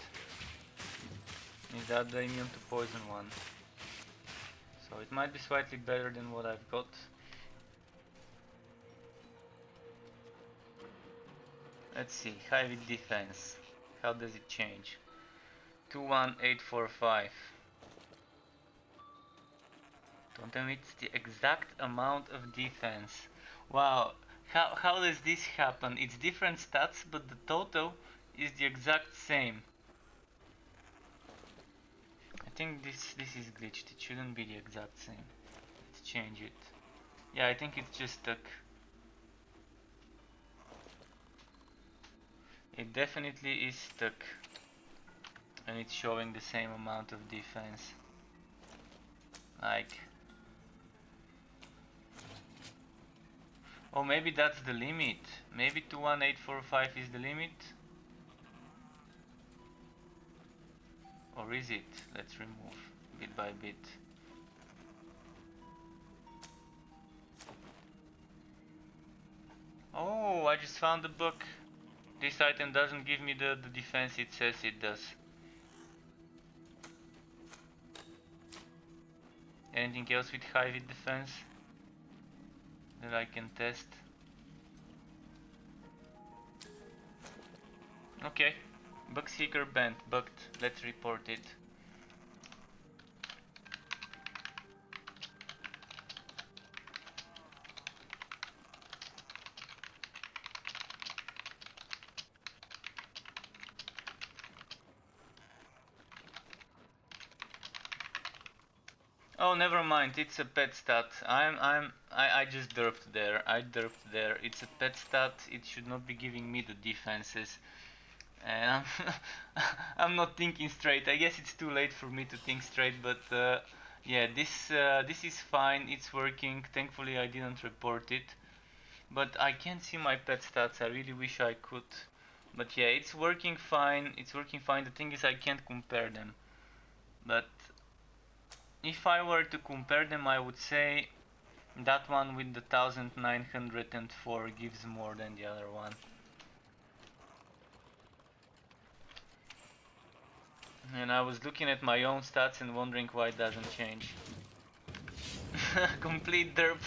Is that the immune to poison one? So it might be slightly better than what I've got. Let's see, Heavy defense. How does it change? 21845. Don't tell me it's the exact amount of defense. Wow, how does this happen? It's different stats, but the total is the exact same. I think this is glitched. It shouldn't be the exact same. Let's change it. Yeah, I think it's just stuck. It definitely is stuck. And it's showing the same amount of defense. Like... Oh, maybe that's the limit. Maybe 21845 is the limit? Or is it? Let's remove bit by bit. Oh, I just found the book. This item doesn't give me the defense it says it does. Anything else with high with defense that I can test? Okay, bug seeker banned, bugged. Let's report it. Oh, never mind. It's a pet stat. I just derped there. I derped there. It's a pet stat. It should not be giving me the defenses. And I'm not thinking straight. I guess it's too late for me to think straight. But yeah, this is fine. It's working. Thankfully, I didn't report it. But I can't see my pet stats. I really wish I could. But yeah, it's working fine. It's working fine. The thing is, I can't compare them. But if I were to compare them, I would say that one with the 1904 gives more than the other one. And I was looking at my own stats and wondering why it doesn't change. Complete derp.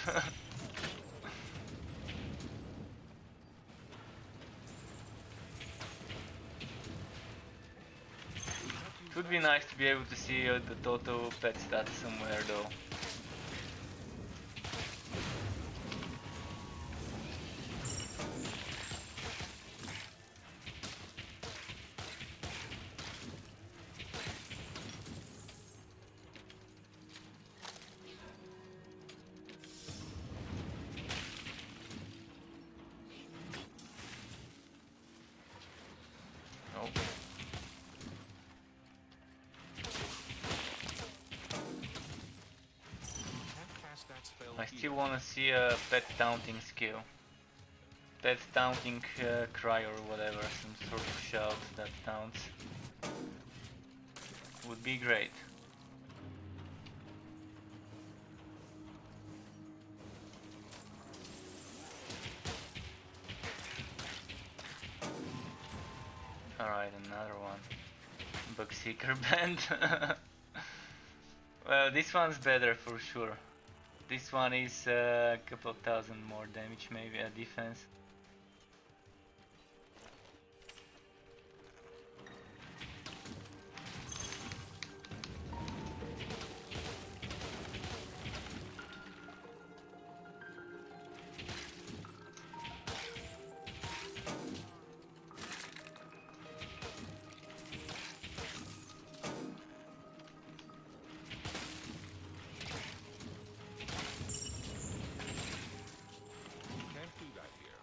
would be nice to be able to see the total pet stats somewhere though. Oh. Can't cast that spell I here. still want to see a pet taunting skill. Pet taunting cry or whatever, some sort of shout that taunts. Would be great. Alright, another one. Bugseeker band. Well, this one's better for sure. This one is a couple thousand more damage, maybe a defense. Can't do that here.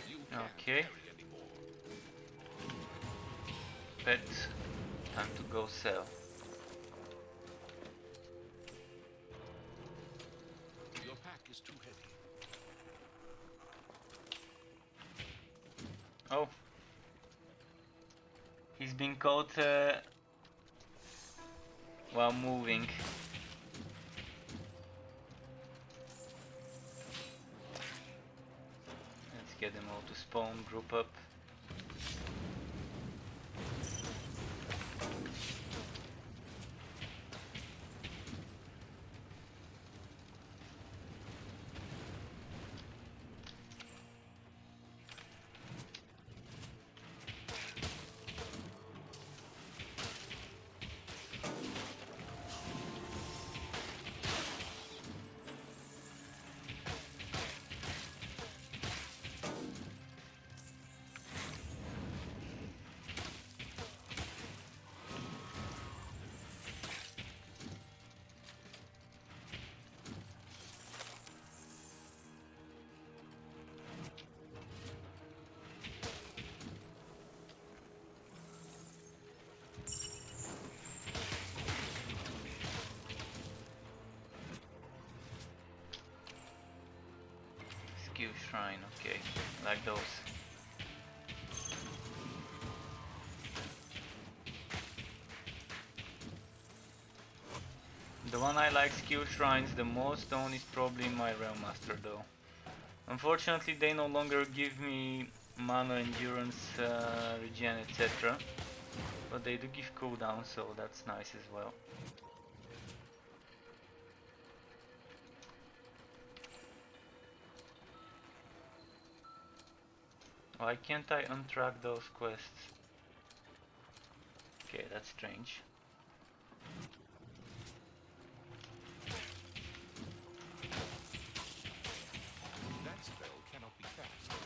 You can't Okay. carry anymore. Pet, time to go sell. Your pack is too heavy. Oh. He's been caught while moving. Let's get them all to spawn, group up. Skill shrine, okay, like those. The one I like skill shrines the most on is probably my Realm Master though. Unfortunately they no longer give me mana, endurance, regen, etc. But they do give cooldown, so that's nice as well. Why can't I untrack those quests? Okay, that's strange. That spell cannot be cast.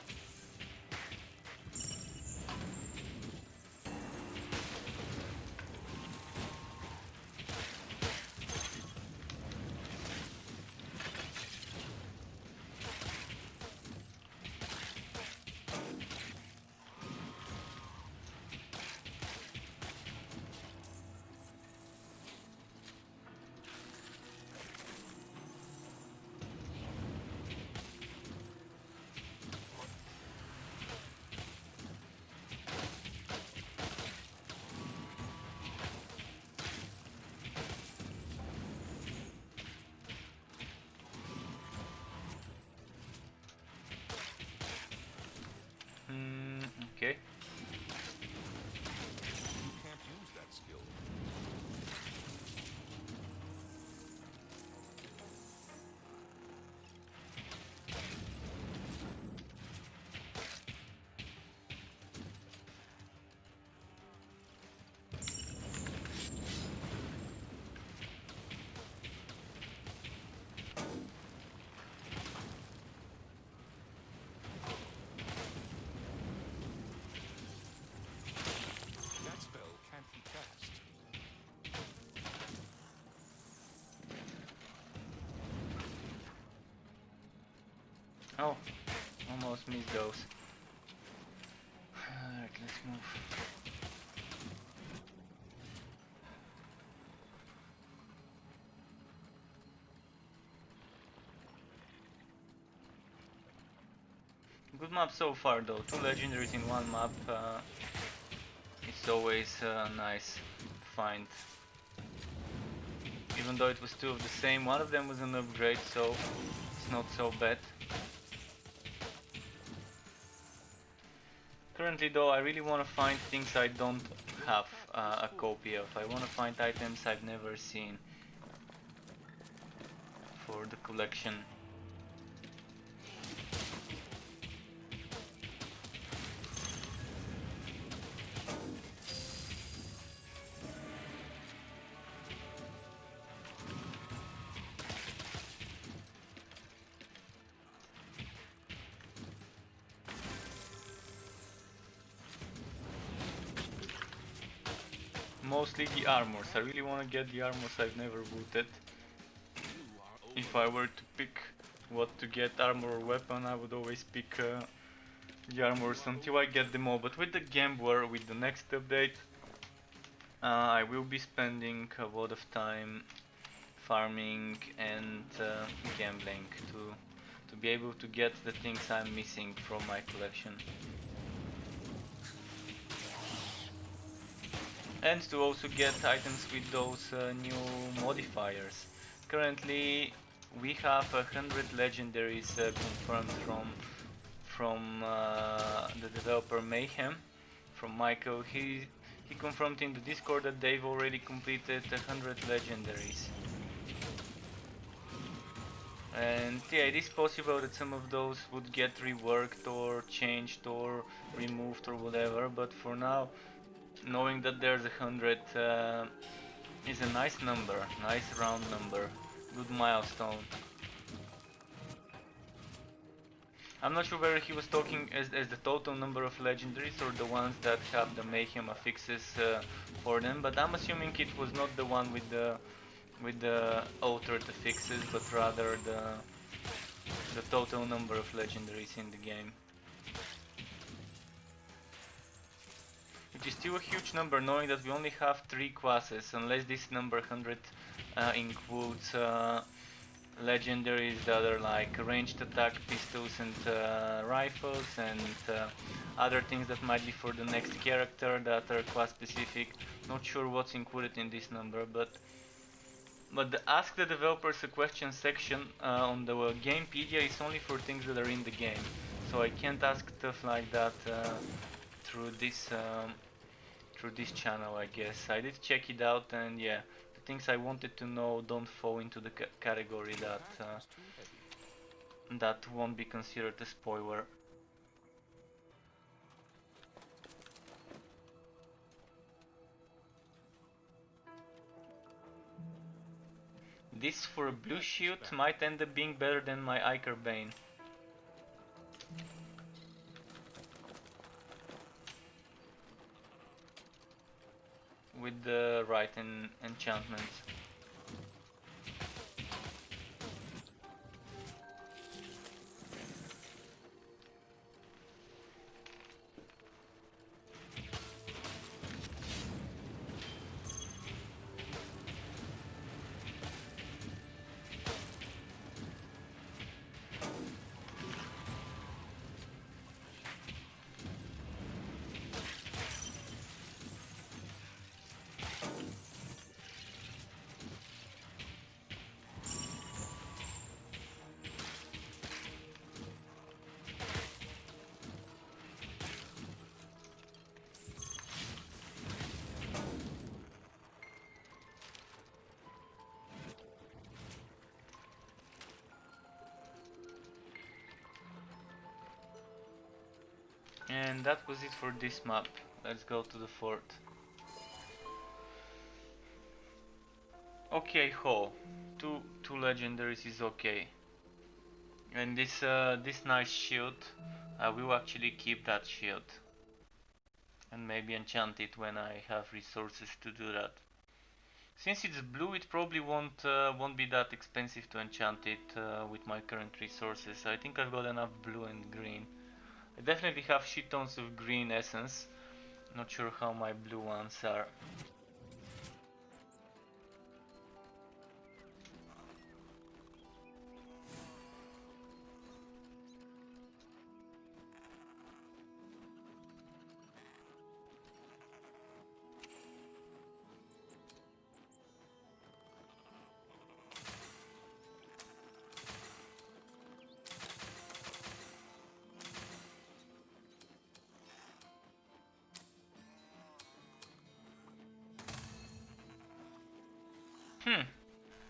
Oh, almost missed those. Alright, let's move. Good map so far though, 2 legendaries in one map, it's always a nice find. Even though it was 2 of the same, one of them was an upgrade, so it's not so bad. Currently though, I really want to find things I don't have a copy of. I want to find items I've never seen for the collection. Mostly the armors. I really want to get the armors I've never booted. If I were to pick what to get, armor or weapon, I would always pick the armors until I get them all. But with the Gambler, with the next update, I will be spending a lot of time farming and gambling to be able to get the things I'm missing from my collection. And to also get items with those new modifiers. Currently we have 100 legendaries confirmed from the developer Mayhem, from Michael. He confirmed in the Discord that they've already completed 100 legendaries. And yeah, it is possible that some of those would get reworked or changed or removed or whatever, but for now, knowing that there's 100 is a nice number, nice round number, good milestone. I'm not sure whether he was talking as the total number of legendaries or the ones that have the Mayhem affixes for them, but I'm assuming it was not the one with the altered affixes, but rather the total number of legendaries in the game. Which is still a huge number, knowing that we only have 3 classes, unless this number 100 includes legendaries that are like ranged attack pistols and rifles and other things that might be for the next character that are class specific. Not sure what's included in this number, but the Ask the Developers a Question section on the Gamepedia is only for things that are in the game, so I can't ask stuff like that through this channel, I guess. I did check it out, and yeah, the things I wanted to know don't fall into the category that won't be considered a spoiler. This for a blue shield might end up being better than my Iker Bane. With the right enchantments. And that was it for this map. Let's go to the fort. Okay, Ho. Two legendaries is okay. And this nice shield, I will actually keep that shield. And maybe enchant it when I have resources to do that. Since it's blue, it probably won't be that expensive to enchant it with my current resources. I think I've got enough blue and green. I definitely have shit tons of green essence. Not sure how my blue ones are.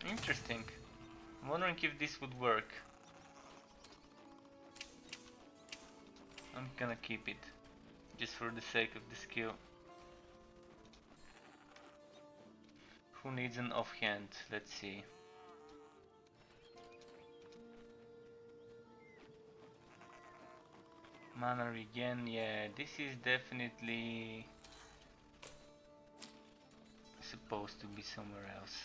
Interesting. I'm wondering if this would work. I'm gonna keep it, just for the sake of the skill. Who needs an offhand? Let's see. Mana regen, yeah, this is definitely supposed to be somewhere else.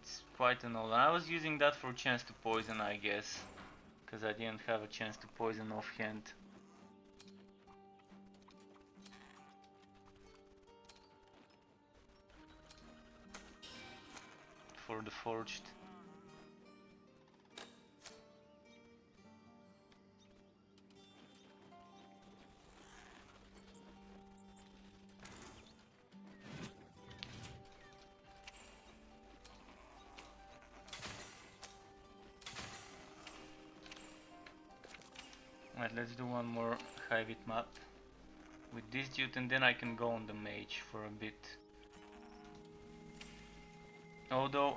It's quite an old one. I was using that for chance to poison, I guess, because I didn't have a chance to poison offhand. For the forged. Right, let's do one more high-wit map with this dude, and then I can go on the mage for a bit. Although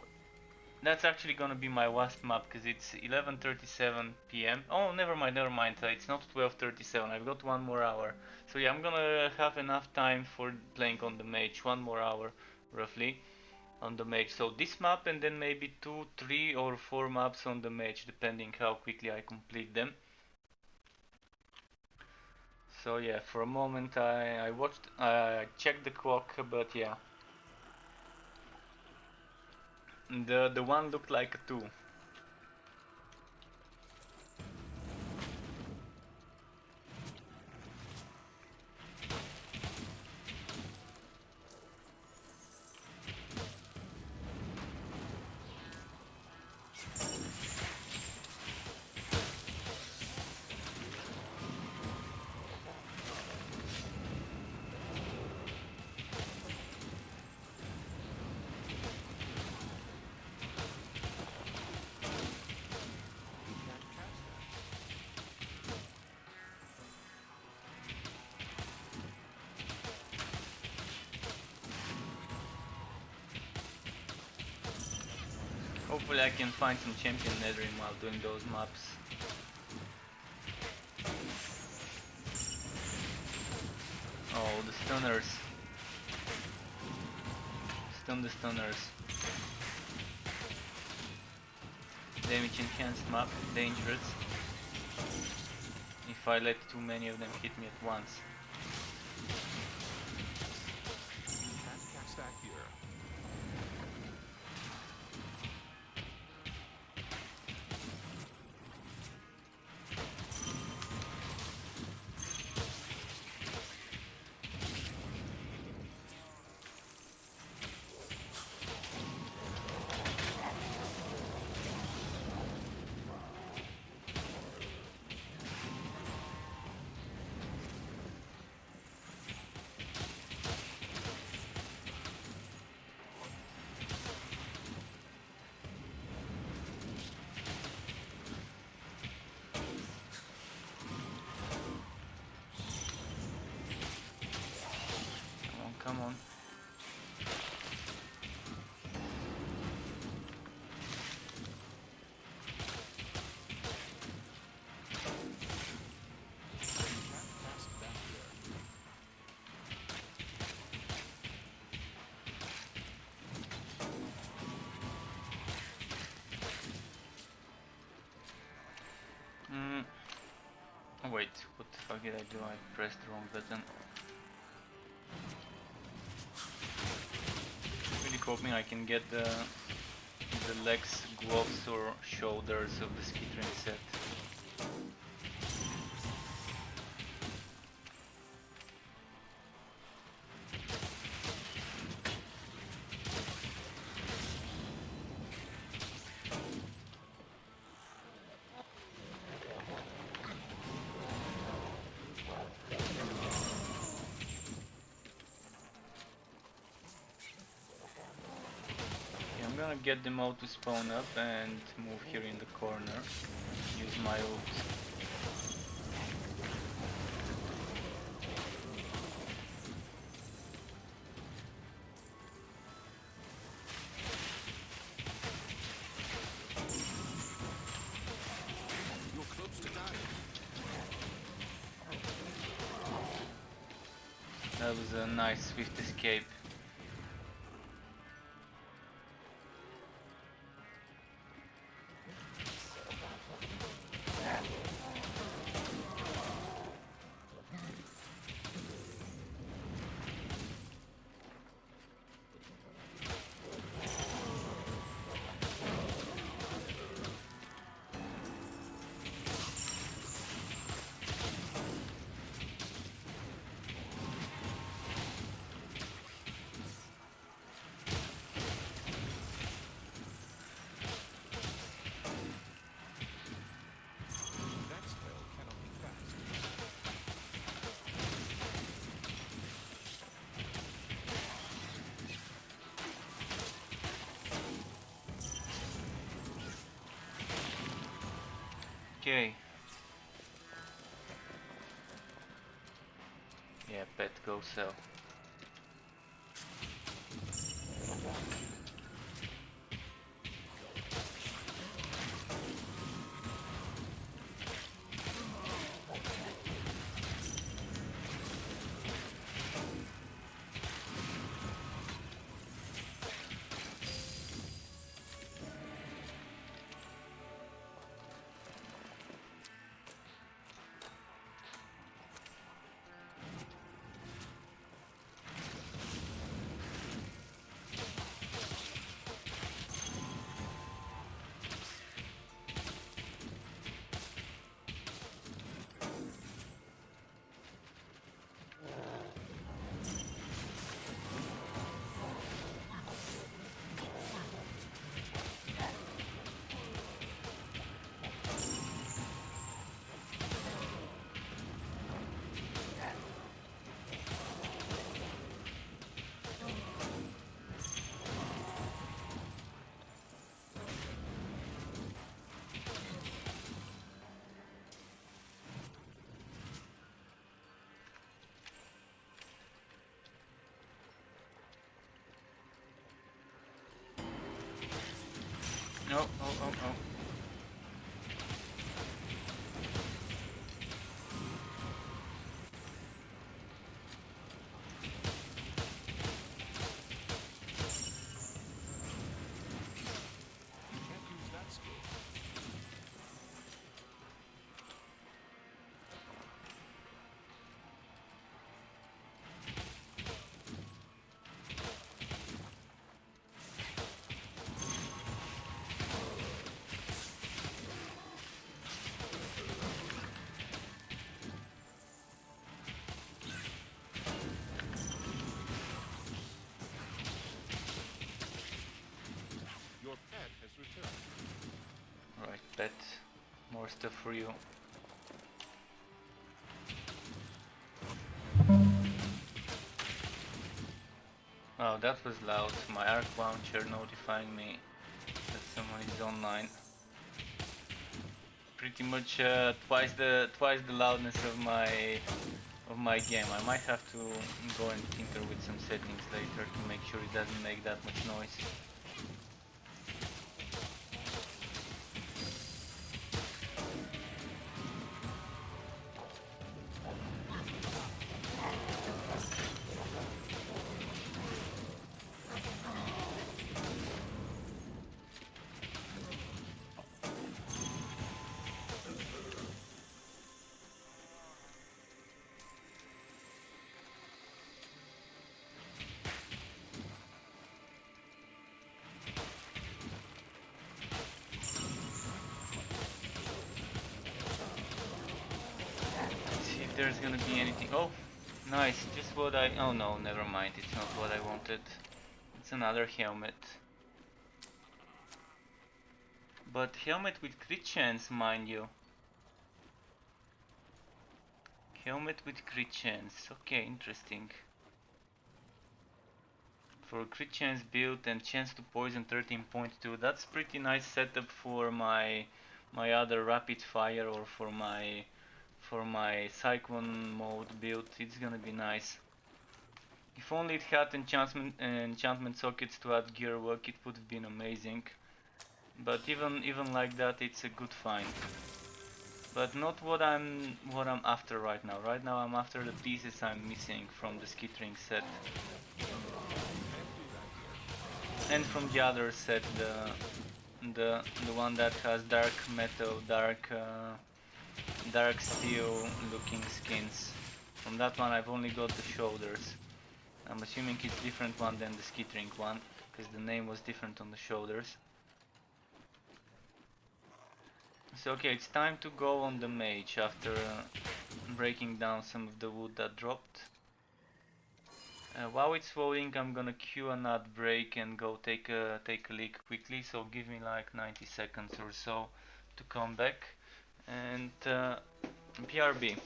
that's actually gonna be my last map because it's 11:37 p.m. Oh, never mind. It's not 12:37. I've got 1 more hour. So yeah, I'm gonna have enough time for playing on the mage. 1 more hour, roughly, on the mage. So this map, and then maybe 2, 3, or 4 maps on the mage, depending how quickly I complete them. So yeah, for a moment I checked the clock, but yeah, the one looked like a 2. Hopefully I can find some champion nethering while doing those maps. Oh, the stunners. Stun the stunners. Damage enhanced map, dangerous. If I let too many of them hit me at once. Can't catch that here. Come on. Oh, wait, what the fuck did I do? I pressed the wrong button. hoping I can get the legs, gloves or shoulders of the skittering set. I'm gonna get them all to spawn up and move here in the corner. Use my ult. You're close to dying. That was a nice swift escape. That spell cannot be cast. Okay. Yeah, pet go sell. Oh, oh, oh, oh. You can't use that skill. Your pet has returned. Right, pet. More stuff for you. Oh, that was loud. My arc launcher notifying me that someone is online. Pretty much twice the loudness of my game. I might have to go and tinker with some settings later to make sure it doesn't make that much noise. there's gonna be anything. Oh, nice. Just what I. Oh no, never mind. It's not what I wanted. It's another helmet. But helmet with crit chance, mind you. Helmet with crit chance. Okay, interesting. For crit chance build and chance to poison 13.2. That's pretty nice setup for my other rapid fire or for my cyclone mode build. It's gonna be nice. If only it had enchantment sockets to add gear work, it would have been amazing. But even like that, it's a good find. But not what I'm after right now. Right now I'm after the pieces I'm missing from the skittering set. And from the other set, the one that has dark metal, dark steel looking skins. From that one I've only got the shoulders. I'm assuming it's different one than the skittering one, because the name was different on the shoulders. So okay, it's time to go on the mage after breaking down some of the wood that dropped. While it's loading, I'm gonna queue an ad break and go take a leak quickly. So give me like 90 seconds or so to come back and BRB.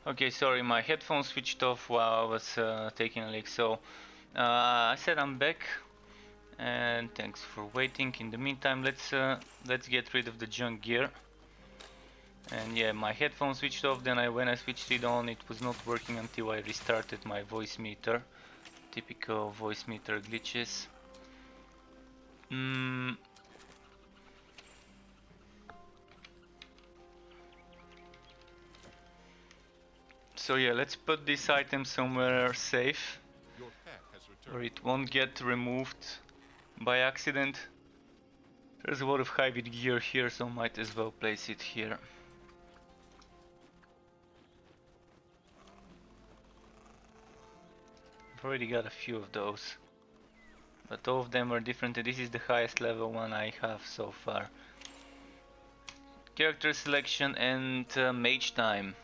Okay, sorry, my headphones switched off while I was taking a leak. So I said I'm back, and thanks for waiting. In the meantime, let's get rid of the junk gear. And yeah, my headphones switched off. Then when I switched it on, it was not working until I restarted my voice meter. Typical voice meter glitches. So yeah, let's put this item somewhere safe, Your pet has where returned. it won't get removed by accident. There's a lot of hybrid gear here, so might as well place it here. I've already got a few of those, but all of them are different. This is the highest level one I have so far. Character selection and mage time.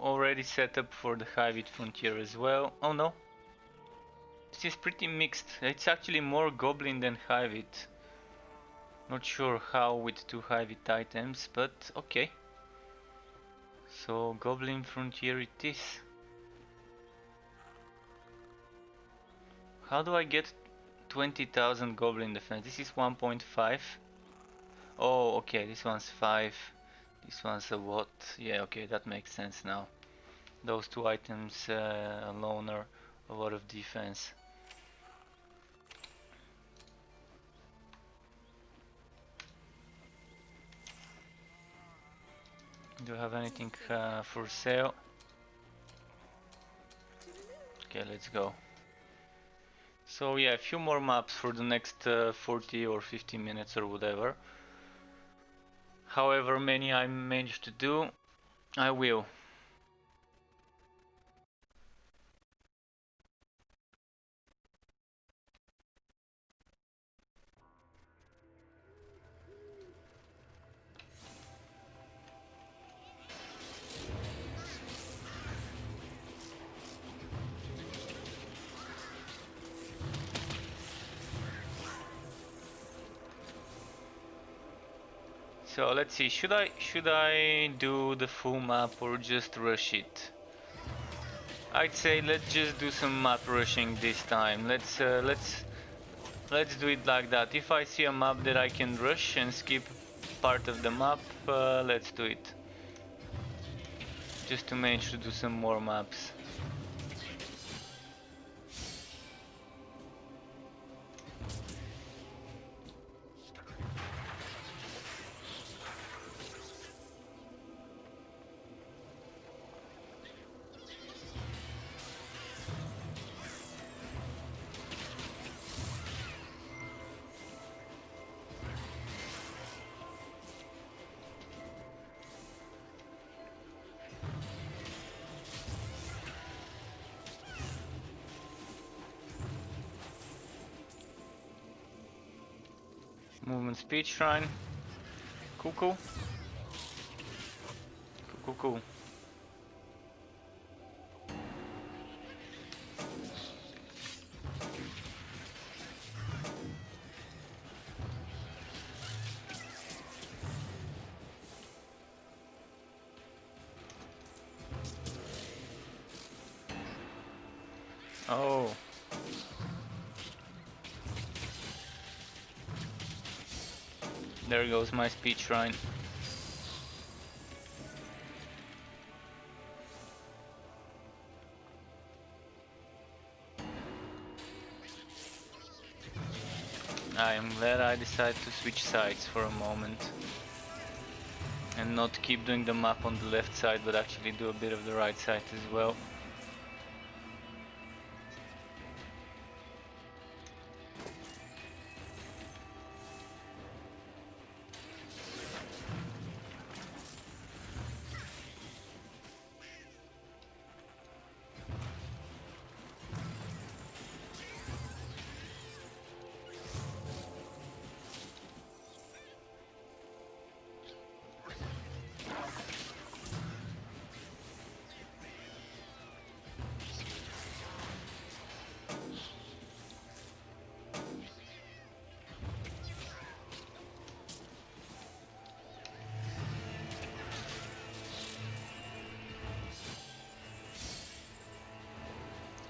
Already set up for the Torchlight Frontier as well. Oh no, this is pretty mixed. It's actually more Goblin than Hivit. Not sure how with two Hivit items, but okay. So Goblin Frontier it is. How do I get 20,000 goblin defense? This is 1.5. Oh, okay, this one's 5. This one's a what? Yeah, okay, that makes sense now. Those two items alone are a lot of defense. Do you have anything for sale? Okay, let's go. So yeah, a few more maps for the next 40 or 50 minutes or whatever. However many I manage to do, I will. So let's see, should I do the full map or just rush it? I'd say let's just do some map rushing this time. Let's do it like that. If I see a map that I can rush and skip part of the map, let's do it. Just to manage to do some more maps. Movement speed shrine. Cool, cool. Cool, cool. Oh. There goes my speed shrine. I am glad I decided to switch sides for a moment. And not keep doing the map on the left side, but actually do a bit of the right side as well.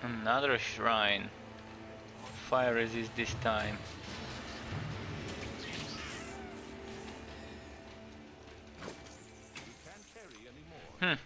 Another shrine. Fire resist this time. You can't carry anymore.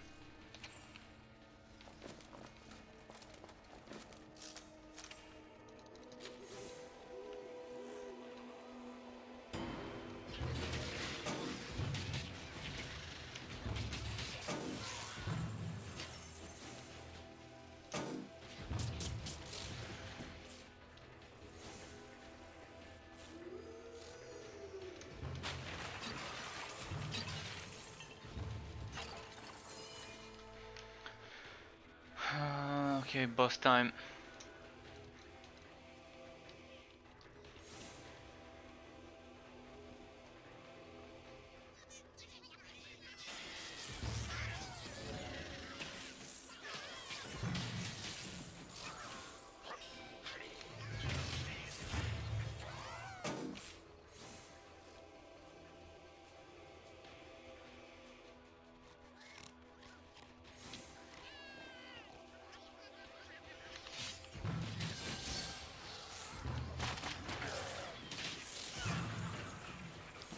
Okay, boss time.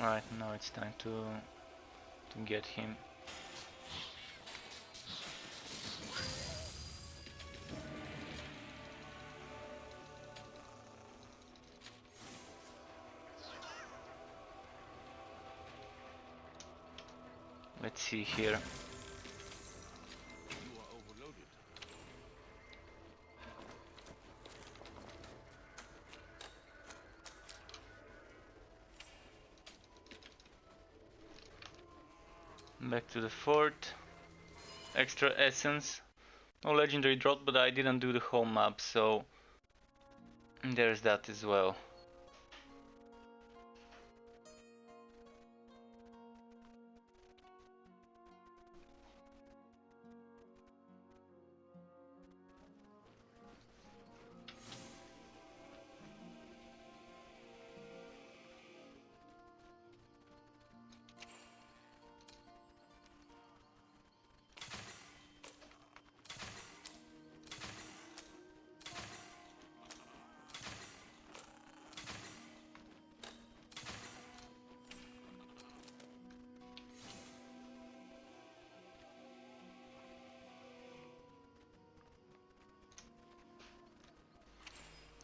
Alright, now it's time to get him. Let's see here. You are overloaded. Back to the fort. Extra essence. No legendary drop, but I didn't do the whole map, so there's that as well.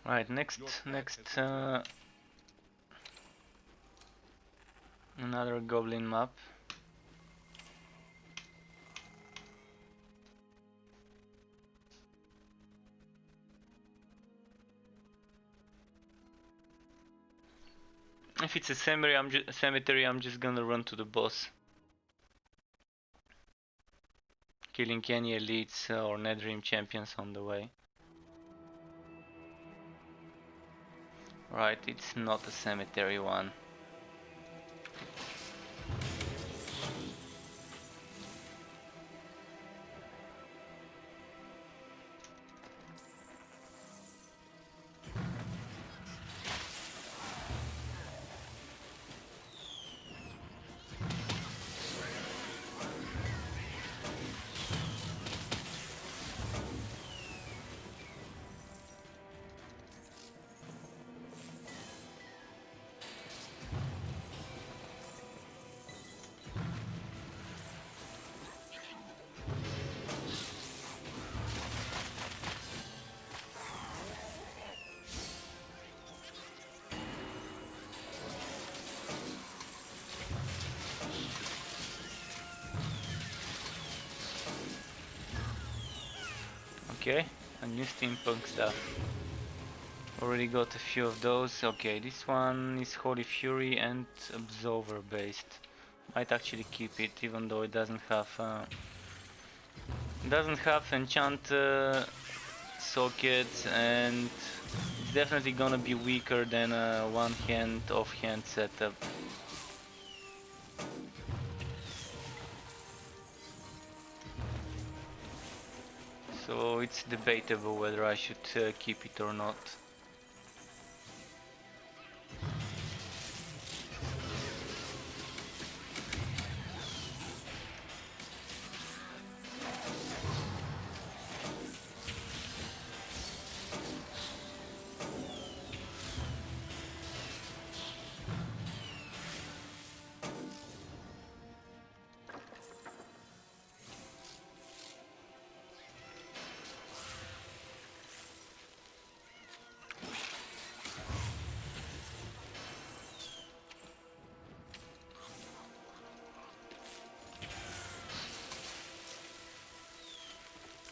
Right, next, another goblin map. If it's a cemetery, I'm just gonna run to the boss, killing any elites or Netherrealm champions on the way. Right, it's not a cemetery one. Okay, a new steampunk stuff. Already got a few of those. Okay, this one is Holy Fury and Absolver based. Might actually keep it, even though it doesn't have enchant sockets, and it's definitely gonna be weaker than a one-hand off-hand setup. So it's debatable whether I should keep it or not.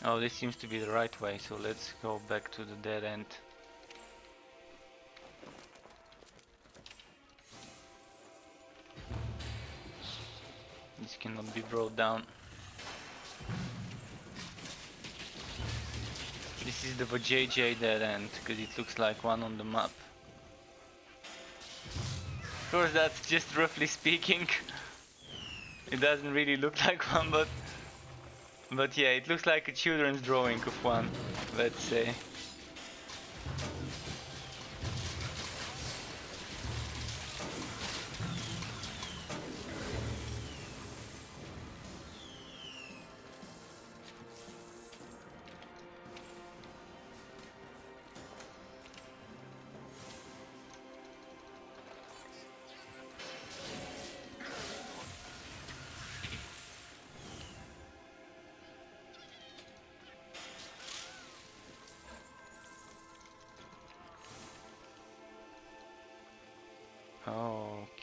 Oh, this seems to be the right way, so let's go back to the dead end. This cannot be brought down. This is the JJ dead end, because it looks like one on the map. Of course, that's just roughly speaking. It doesn't really look like one, but yeah, it looks like a children's drawing of one, let's say.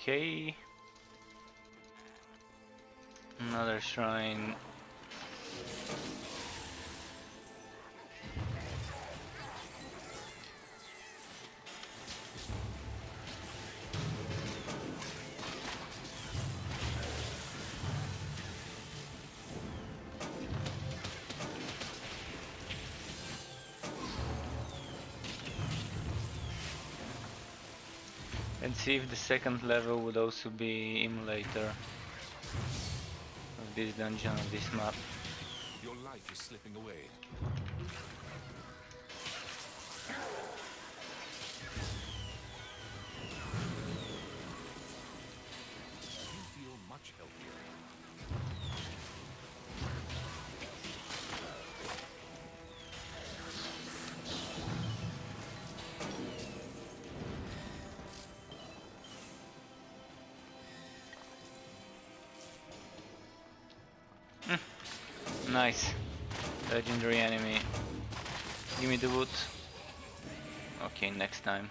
Okay. Another shrine. And see if the second level would also be emulator of this dungeon, of this map. Your life is slipping away. You feel much healthier. Nice. Legendary enemy. Give me the wood. Okay, next time.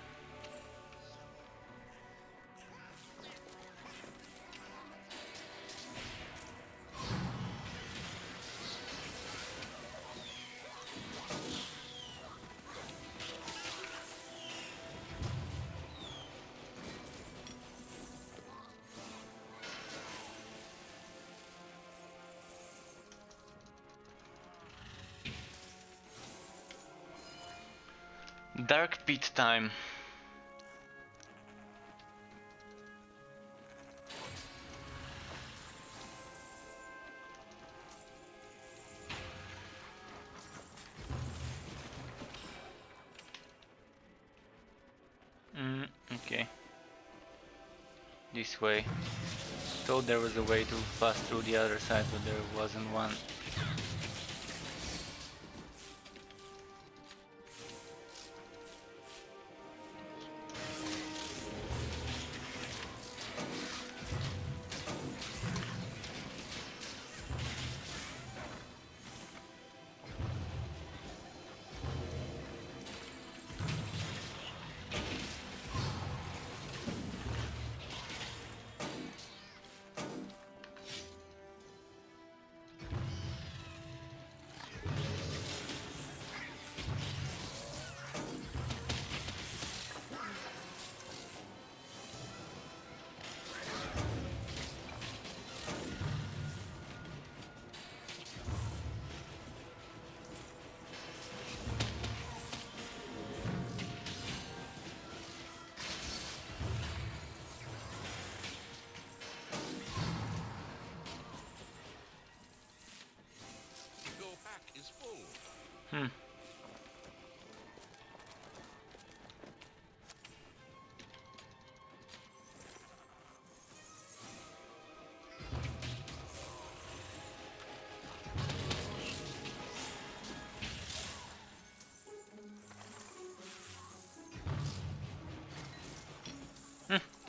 Dark pit time. Okay. This way. Thought there was a way to pass through the other side, but there wasn't one. Your pack is full.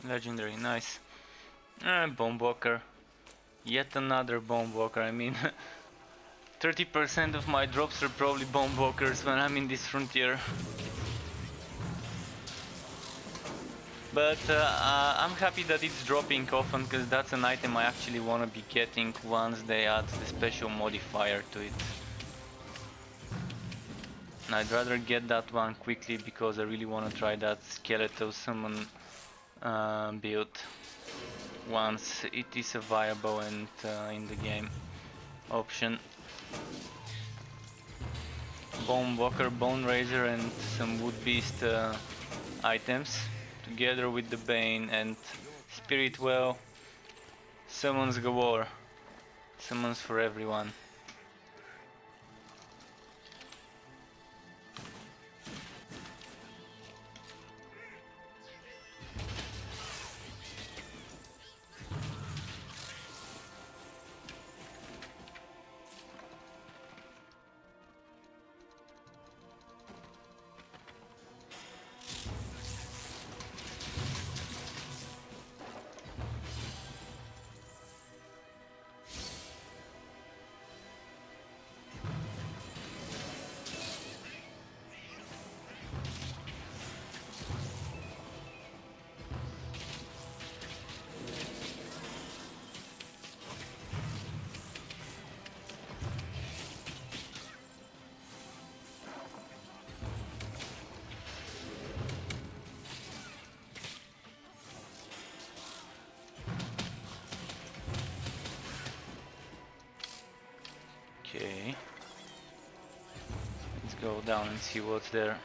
Legendary, nice. Bomb walker. Yet another bomb walker. I mean, 30% of my drops are probably bomb walkers when I'm in this frontier. But I'm happy that it's dropping often, because that's an item I actually want to be getting once they add the special modifier to it. And I'd rather get that one quickly because I really want to try that skeletal summon build once it is a viable and in the game option. Bone Walker, Bone Razor and some Wood Beast items together with the Bane and Spirit Well. Summons galore. Summons for everyone. go down and see what's there.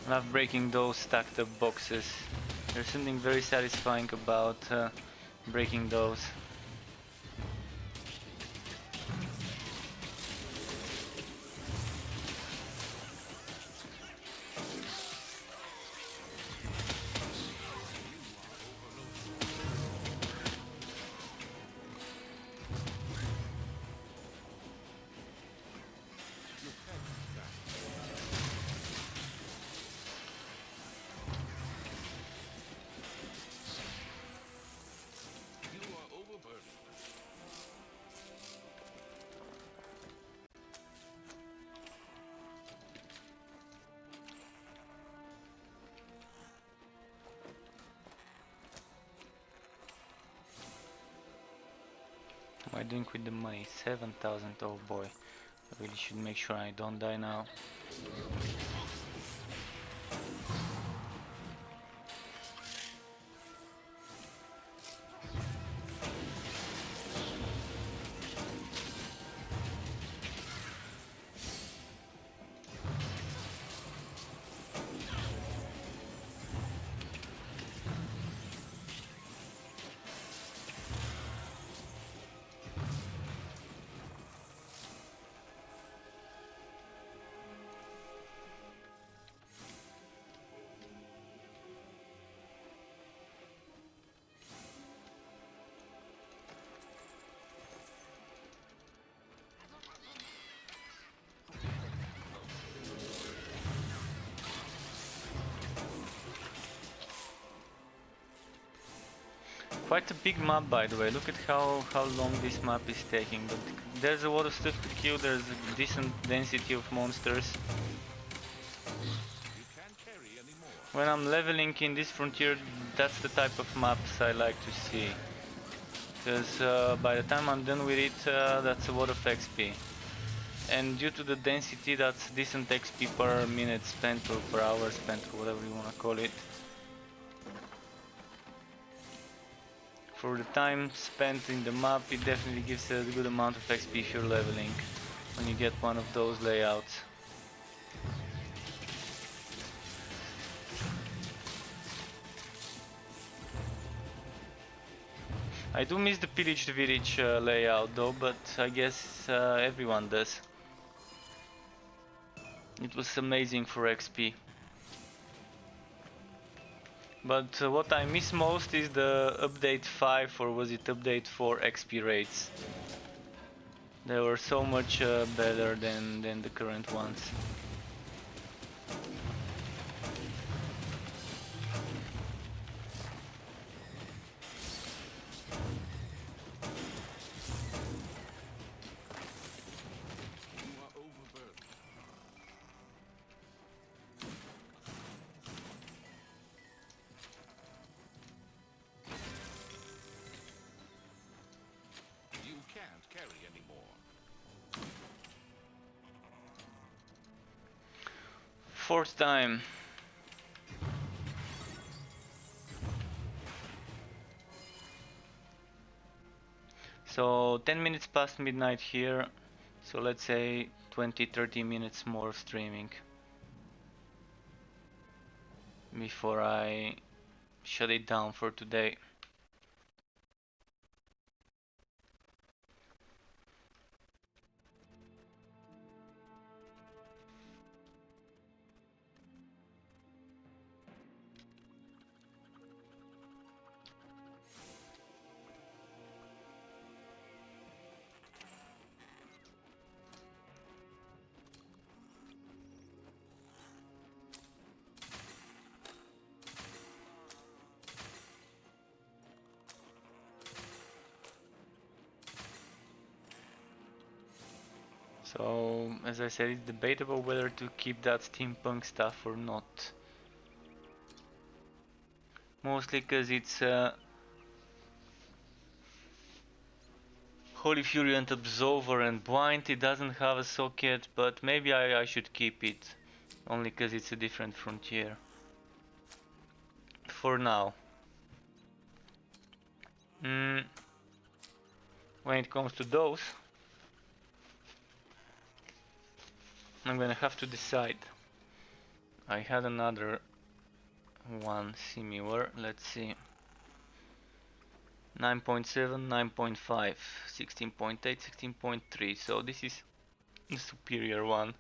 Love breaking those stacked up boxes. There's something very satisfying about breaking those. You are overburdened. What am I doing with the money? 7,000, oh boy. I really should make sure I don't die now. Quite a big map, by the way. Look at how long this map is taking. But there's a lot of stuff to kill. There's a decent density of monsters. You can't carry anymore. When I'm leveling in this frontier, that's the type of maps I like to see. Because by the time I'm done with it, that's a lot of XP. And due to the density, that's decent XP per minute spent or per hour spent or whatever you want to call it. For the time spent in the map, it definitely gives a good amount of XP if you're leveling when you get one of those layouts. I do miss the pillaged village layout though, but I guess everyone does. It was amazing for XP. But what I miss most is the update 5, or was it update 4 XP rates. They were so much better than the current ones. You are overburdened. You can't carry anymore. Fourth time. So 10 minutes past midnight here. So let's say 20-30 minutes more of streaming before I shut it down for today. So, as I said, it's debatable whether to keep that steampunk stuff or not. Mostly because it's Holy Fury and Absolver and Blind. It doesn't have a socket, but maybe I should keep it. Only because it's a different frontier. For now. When it comes to those, I'm gonna have to decide. I had another one similar, let's see. 9.7, 9.5, 16.8, 16.3, so this is the superior one.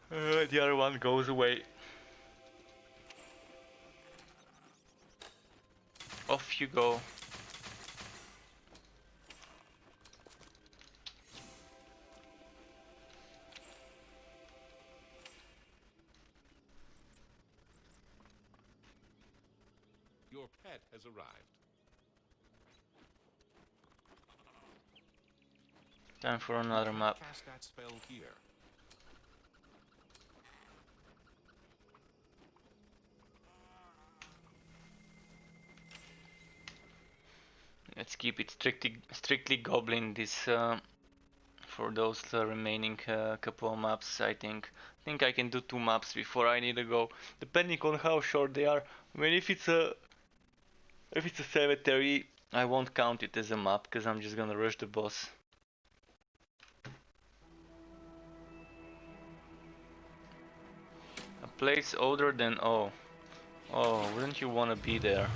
The other one goes away. Off you go. Your pet has arrived. Time for another map. Cast that spell here. Let's keep it strictly goblin this for those remaining couple of maps. I think I can do 2 maps before I need to go, depending on how short they are. I mean, if it's a cemetery, I won't count it as a map because I'm just gonna rush the boss. A place older than O. Oh, wouldn't you wanna be there?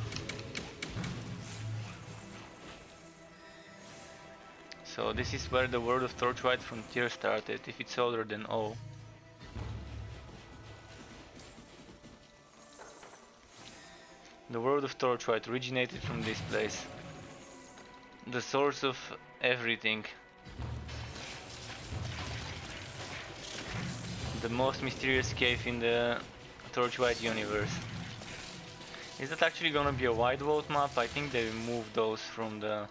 So this is where the world of Torchlight Frontiers started, if it's older than O. The world of Torchlight originated from this place. The source of everything. The most mysterious cave in the Torchlight universe. Is that actually gonna be a wide world map? I think they removed those from the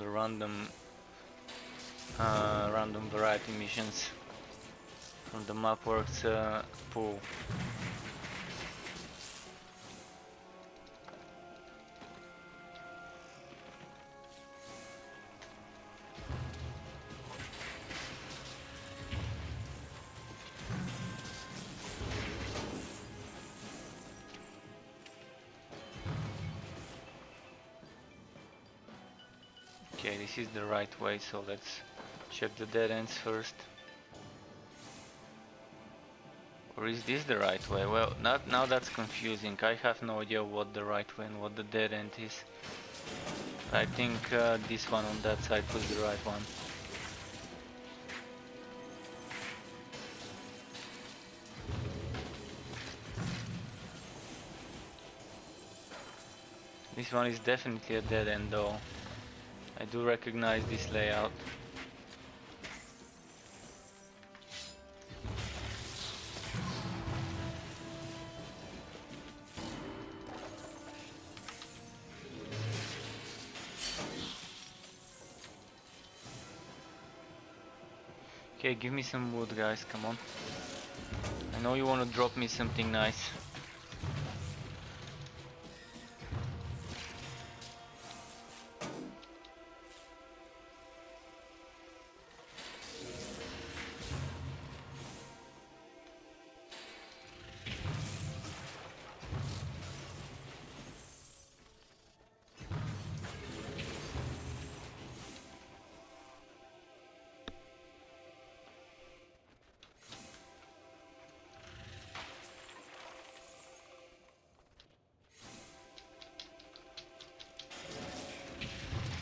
random variety missions from the Mapworks pool. Okay, this is the right way, so let's check the dead ends first. Or is this the right way? Well, now that's confusing. I have no idea what the right way and what the dead end is. I think this one on that side was the right one. This one is definitely a dead end though. I do recognize this layout. Okay, give me some wood, guys, come on. I know you want to drop me something nice.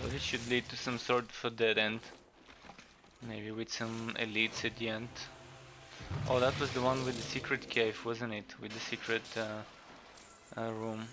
So this should lead to some sort of a dead end. Maybe with some elites at the end. Oh, that was the one with the secret cave, wasn't it? With the secret room.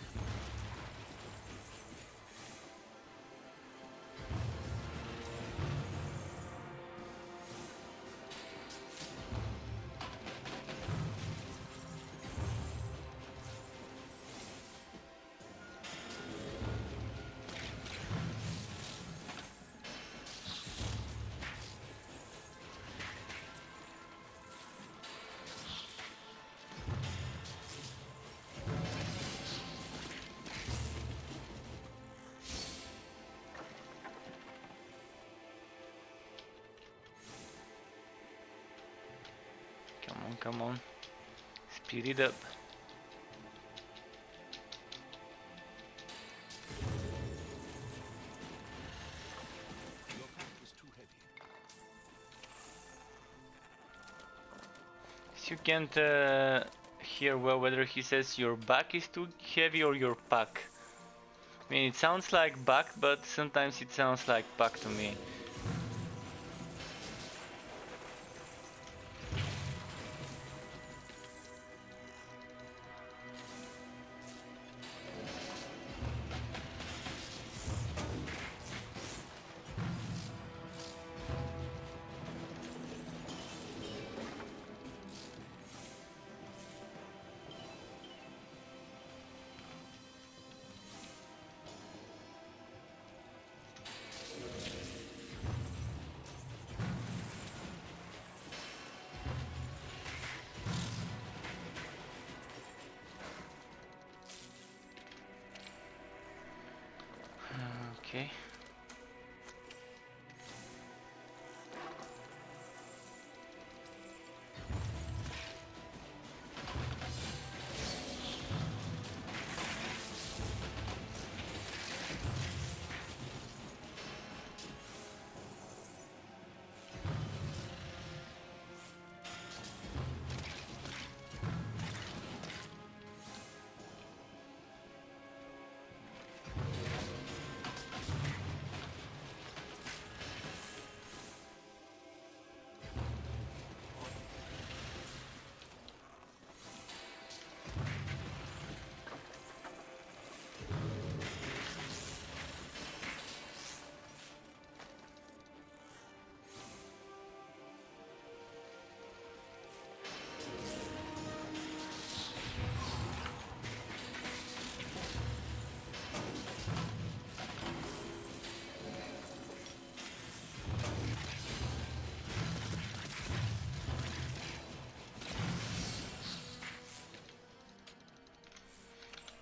come on. Speed it up. Your pack is too heavy. You can't hear well whether he says your back is too heavy or your pack. I mean, it sounds like back, but sometimes it sounds like pack to me. Okay.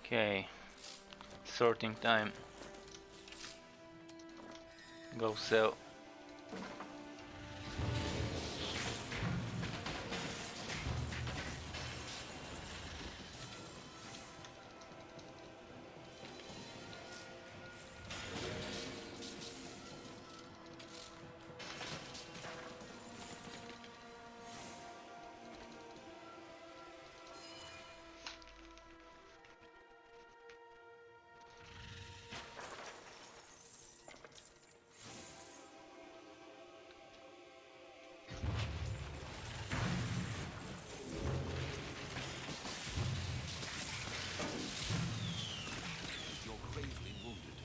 Okay. Sorting time. Go sell. You're gravely wounded.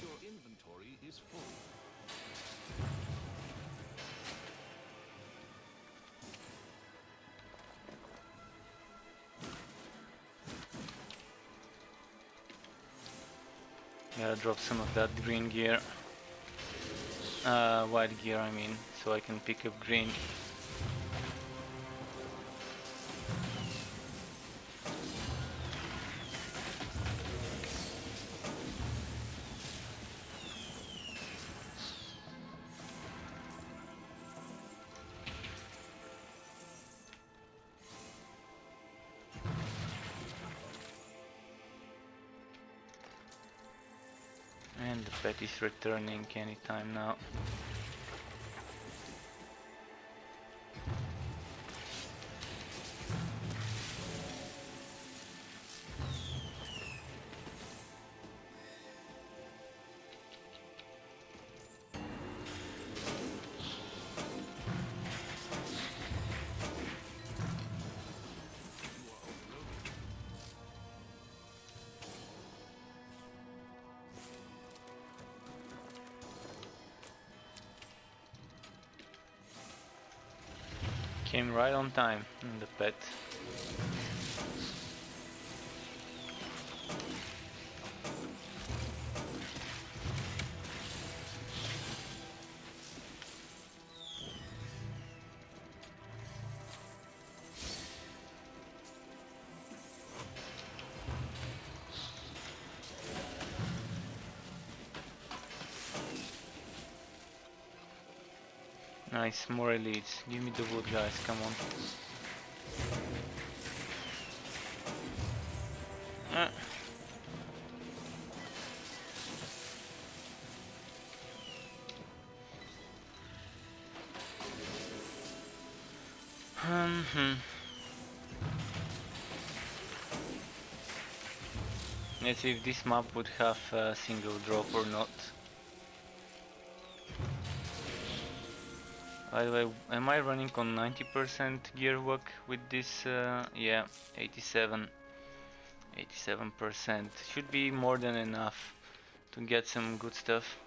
Your inventory is full. Gotta drop some of that green gear. White gear, I mean, so I can pick up green. And the pet is returning anytime now. Came right on time, the pet. Nice, more elites. Give me the wood, guys, come on. Uh. Let's see if this map would have a single drop or not. By the way, am I running on 90% gear work with this? Yeah, 87%. Should be more than enough to get some good stuff.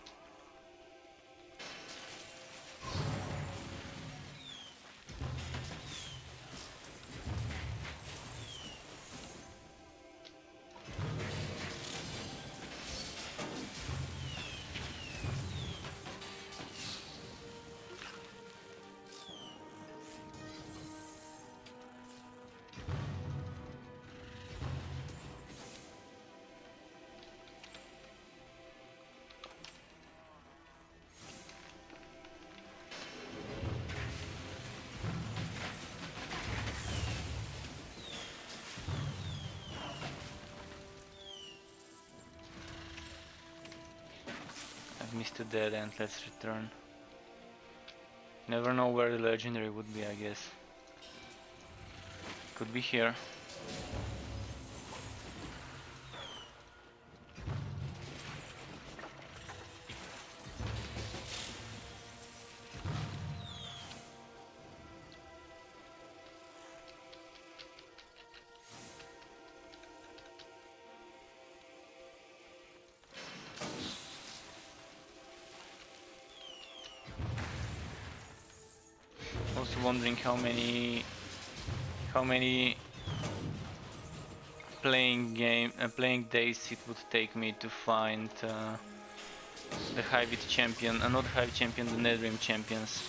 I've missed a dead end, let's return. Never know where the legendary would be, I guess. Could be here. Also wondering how many playing days it would take me to find the Hive champion, not Hive champion, the Netherrealm champions.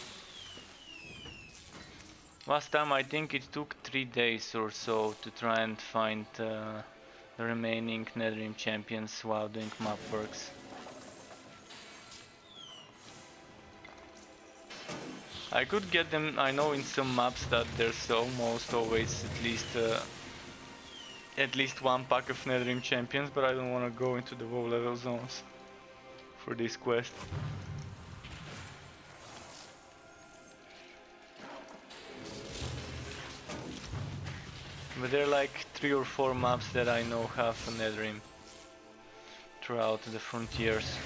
Last time I think it took 3 days or so to try and find the remaining Netherrealm champions while doing map works. I could get them, I know in some maps that there's almost always at least one pack of Netherrealm champions, but I don't want to go into the low level zones for this quest. But there are like 3 or 4 maps that I know have a Netherrealm throughout the frontiers.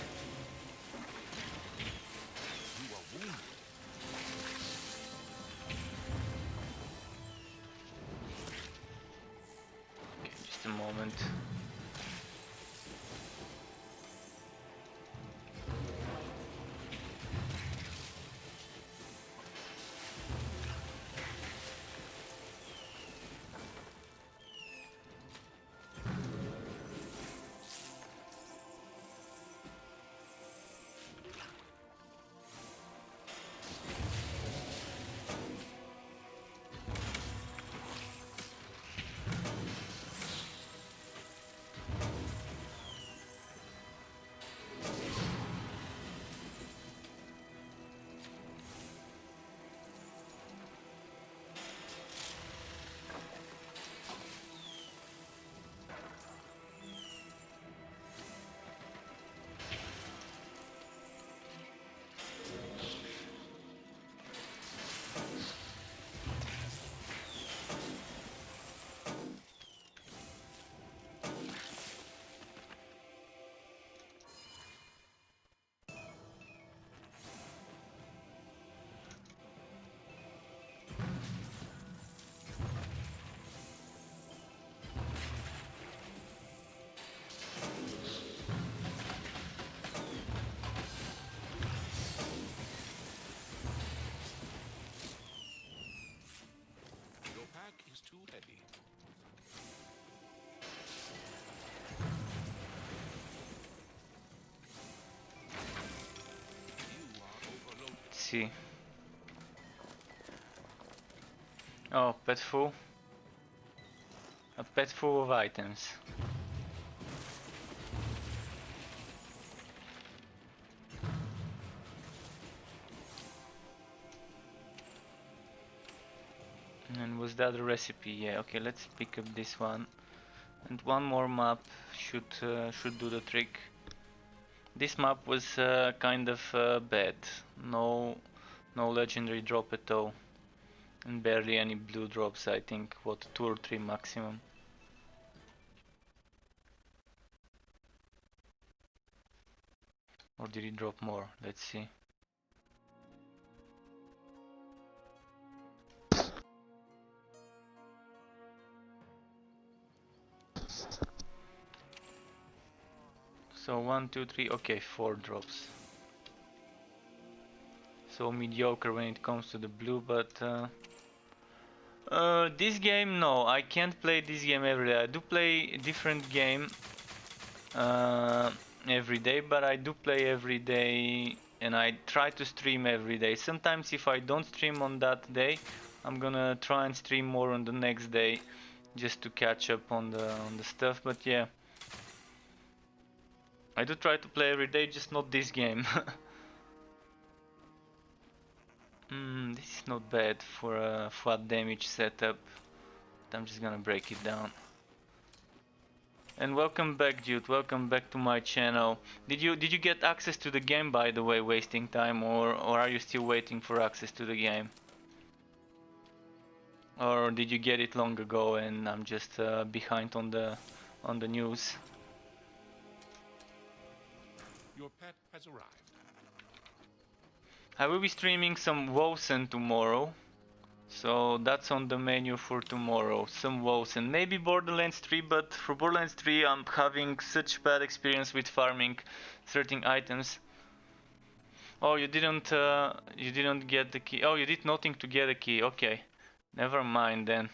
Okay, just a moment. Your pack is too heavy. You are overloaded. Let's see. Oh, pet full. A pet full of items. And was that a recipe? Yeah, okay, let's pick up this one. And one more map should do the trick. This map was kind of bad. No legendary drop at all. And barely any blue drops, I think, what, 2 or 3 maximum. Or did he drop more? Let's see. So 1, 2, 3, okay, 4 drops. So mediocre when it comes to the blue, but this game, no, I can't play this game every day. I do play a different game every day, but I do play every day and I try to stream every day. Sometimes if I don't stream on that day, I'm gonna try and stream more on the next day just to catch up on the stuff, but yeah. I do try to play every day, just not this game. This is not bad for a flat damage setup. But I'm just gonna break it down. And welcome back, dude. Welcome back to my channel. Did you get access to the game, by the way, wasting time, or are you still waiting for access to the game? Or did you get it long ago and I'm just behind on the news? Your pet has arrived. I will be streaming some Wosen tomorrow. So that's on the menu for tomorrow, some WoWs and maybe Borderlands 3, but for Borderlands 3 I'm having such bad experience with farming certain items. Oh, you didn't get the key. Oh, you did nothing to get a key. Okay, never mind then.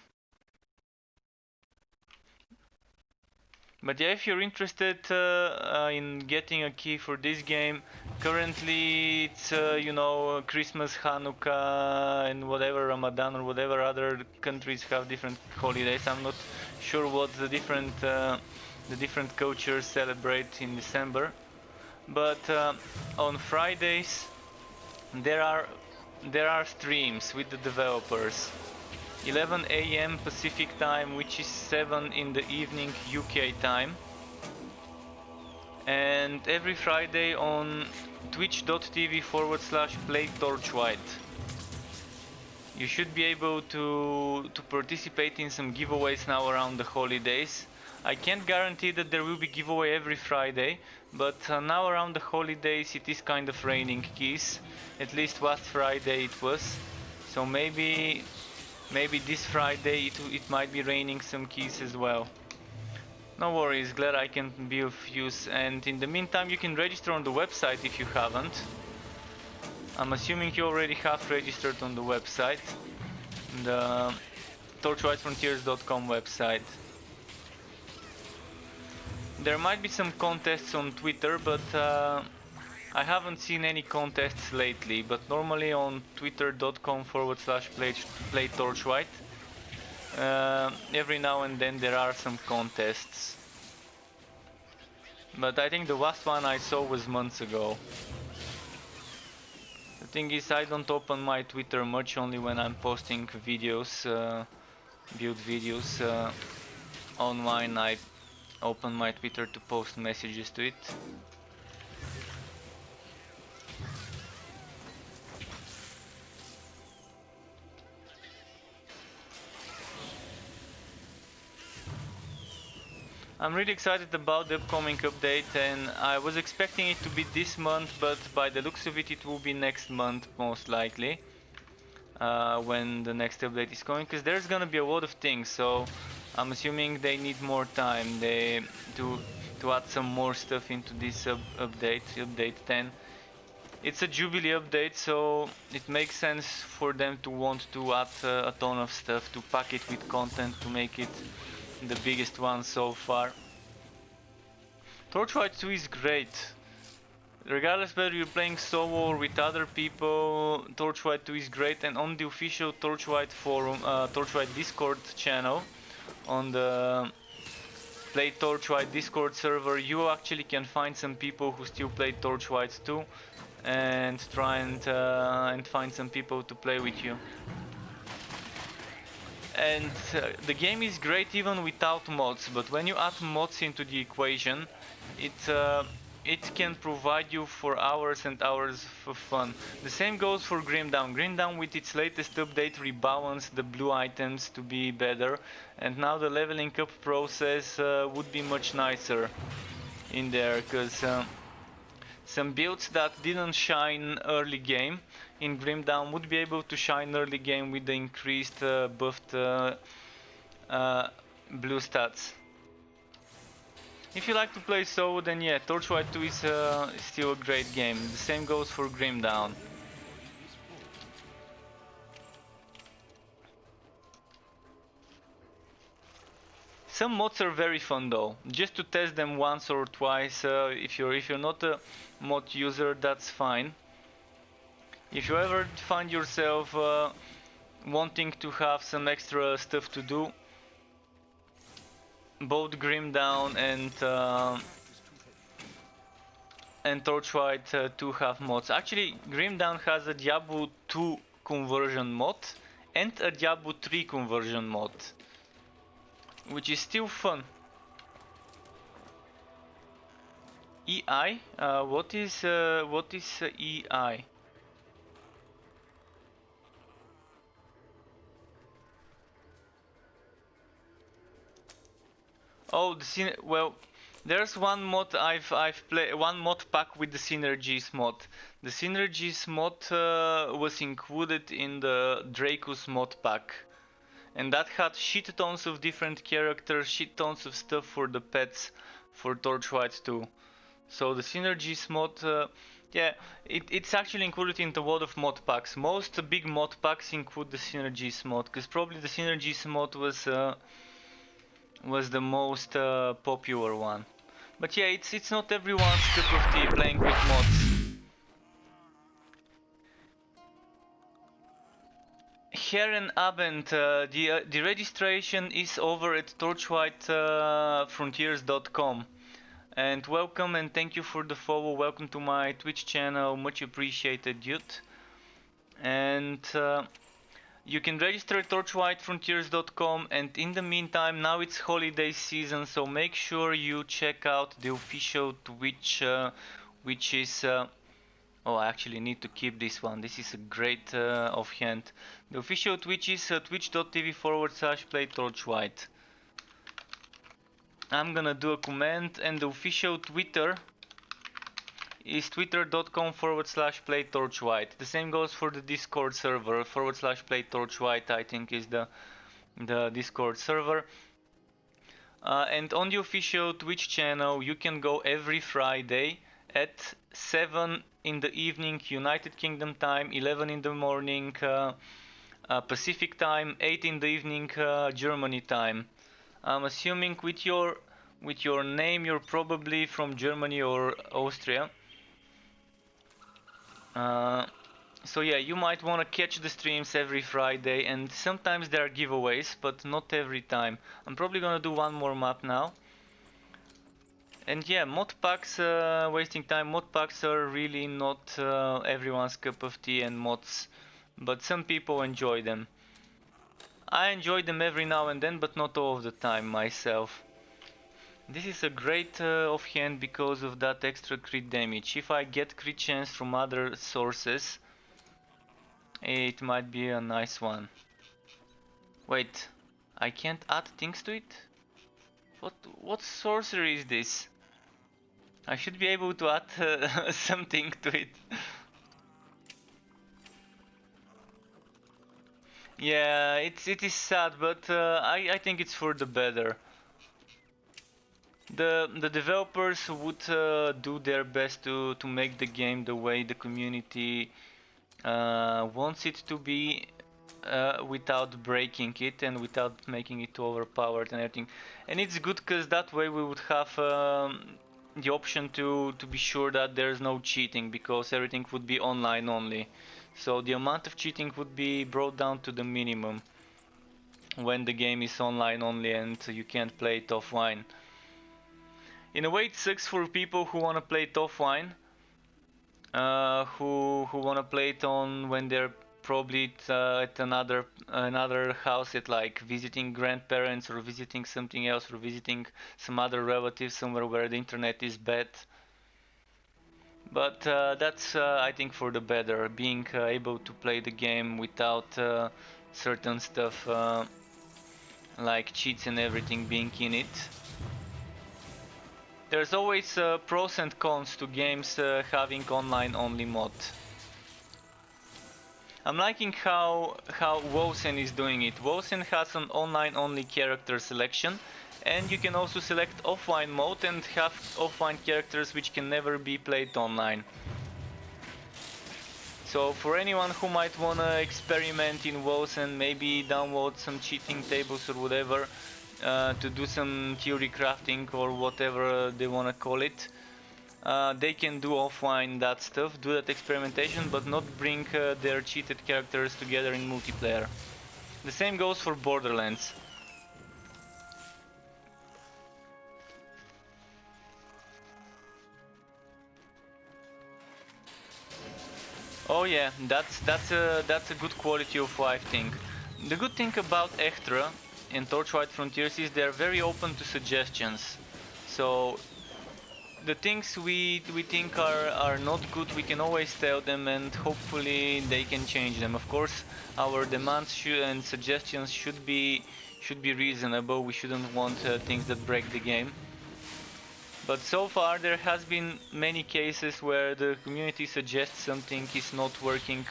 But yeah, if you're interested in getting a key for this game, currently it's you know, Christmas, Hanukkah, and whatever, Ramadan or whatever other countries have different holidays. I'm not sure what the different cultures celebrate in December, but on Fridays there are streams with the developers. 11 AM Pacific time, which is 7 in the evening UK time, and every Friday on twitch.tv/playtorchlight. You should be able to participate in some giveaways now around the holidays. I can't guarantee that there will be giveaway every Friday, but now around the holidays it is kind of raining keys. At least last Friday it was, so maybe this Friday it might be raining some keys as well. No worries, glad I can be of use, and in the meantime you can register on the website if you haven't. I'm assuming you already have registered on the website, the torchlightfrontiers.com website. There might be some contests on Twitter, but I haven't seen any contests lately, but normally on twitter.com/playtorchlight every now and then there are some contests. But I think the last one I saw was months ago. The thing is, I don't open my Twitter much, only when I'm posting videos, build videos online. I open my Twitter to post messages to it. I'm really excited about the upcoming update, and I was expecting it to be this month, but by the looks of it, it will be next month most likely, when the next update is coming, because there's gonna be a lot of things, so I'm assuming they need more time to add some more stuff into this update 10. It's a Jubilee update, so it makes sense for them to want to add a ton of stuff, to pack it with content, to make it the biggest one so far. Torchlight 2 is great. Regardless whether you're playing solo or with other people, Torchlight 2 is great, and on the official Torchlight forum, Torchlight Discord channel, on the Play Torchlight Discord server, you actually can find some people who still play Torchlight 2 and try and find some people to play with you. And the game is great even without mods, but when you add mods into the equation, it can provide you for hours and hours of fun. The same goes for Grim Dawn. Grim Dawn with its latest update rebalanced the blue items to be better, and now the leveling up process would be much nicer in there, because some builds that didn't shine early game in Grim Dawn would be able to shine early game with the increased buffed blue stats. If you like to play solo, then yeah, Torchlight 2 is still a great game. The same goes for Grim Dawn. Some mods are very fun though. Just to test them once or twice. If you're not a mod user, that's fine. If you ever find yourself wanting to have some extra stuff to do, both Grim Dawn and Torchlight 2 have mods. Actually, Grim Dawn has a Diablo 2 conversion mod and a Diablo 3 conversion mod, which is still fun. EI? What is EI? Oh, well, there's one mod I've played, one mod pack with the Synergies mod. The Synergies mod was included in the Dracus mod pack, and that had shit tons of different characters, shit tons of stuff for the pets for Torchlight 2. So the Synergies mod, yeah, it's actually included in the world of mod packs. Most big mod packs include the Synergies mod, because probably the Synergies mod was the most popular one. But yeah, it's not everyone's cup of tea playing with mods. Herren Abend, the registration is over at torchlightfrontiers.com. And welcome and thank you for the follow. Welcome to my Twitch channel, much appreciated, dude. And you can register at torchlightfrontiers.com, and in the meantime, now it's holiday season, so make sure you check out the official Twitch, which is... oh, I actually need to keep this one. This is a great offhand. The official Twitch is twitch.tv/playtorchlight. I'm gonna do a comment, and the official Twitter is twitter.com/playtorchlight. The same goes for the Discord server, /playtorchlight, I think is the Discord server. And on the official Twitch channel, you can go every Friday at 7 in the evening United Kingdom time, 11 in the morning Pacific time, 8 in the evening Germany time. I'm assuming with your name you're probably from Germany or Austria. So yeah, you might want to catch the streams every Friday, and sometimes there are giveaways, but not every time. I'm probably gonna do one more map now. And yeah, mod packs, wasting time. Mod packs are really not everyone's cup of tea and mods, but some people enjoy them. I enjoy them every now and then, but not all of the time myself. This is a great offhand because of that extra crit damage. If I get crit chance from other sources, it might be a nice one. Wait, I can't add things to it? What sorcery is this? I should be able to add something to it. Yeah, it is sad, but I think it's for the better. The developers would do their best to make the game the way the community wants it to be, without breaking it and without making it overpowered and everything. And it's good because that way we would have the option to be sure that there's no cheating, because everything would be online only. So the amount of cheating would be brought down to the minimum when the game is online only and you can't play it offline. In a way, it sucks for people who want to play it offline, who want to play it on when they're probably at another house, at like visiting grandparents or visiting something else or visiting some other relatives somewhere where the internet is bad. But that's I think for the better, being able to play the game without certain stuff like cheats and everything being in it. There's always pros and cons to games having online only mod. I'm liking how Wosen is doing it. Wosen has an online only character selection, and you can also select offline mode and have offline characters which can never be played online. So for anyone who might wanna experiment in Wosen, maybe download some cheating tables or whatever, to do some theory crafting or whatever they wanna call it, they can do offline that stuff, do that experimentation, but not bring their cheated characters together in multiplayer. The same goes for Borderlands. Oh yeah, that's a good quality of life thing. The good thing about Echtra and Torchlight Frontiers is they're very open to suggestions. So the things we think are not good, we can always tell them, and hopefully they can change them. Of course, our demands and suggestions should be reasonable. We shouldn't want things that break the game. But so far there has been many cases where the community suggests something is not working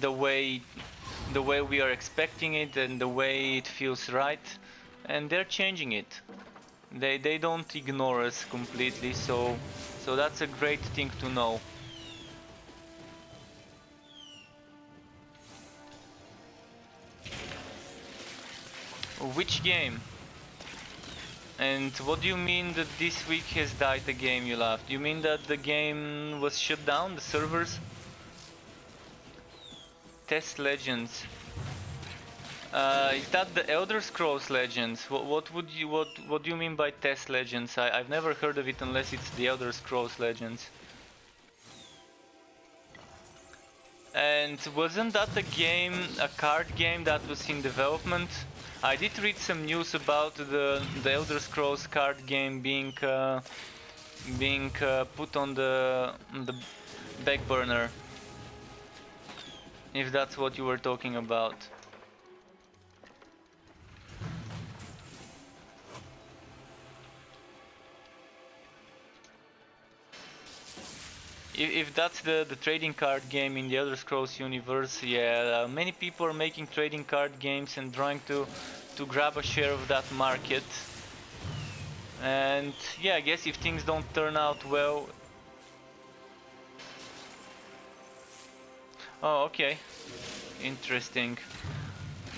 the way we are expecting it and the way it feels right, and they're changing it. They don't ignore us completely, so that's a great thing to know. Which game? And what do you mean that this week has died the game you loved? You mean that the game was shut down, the servers? Test Legends. Is that the Elder Scrolls Legends? What do you mean by Test Legends? I've never heard of it unless it's the Elder Scrolls Legends. And wasn't that a card game that was in development? I did read some news about the Elder Scrolls card game being put on the back burner. If that's what you were talking about. If that's the trading card game in the Elder Scrolls universe, yeah, many people are making trading card games and trying to grab a share of that market. And yeah, I guess if things don't turn out well... Oh, okay. Interesting.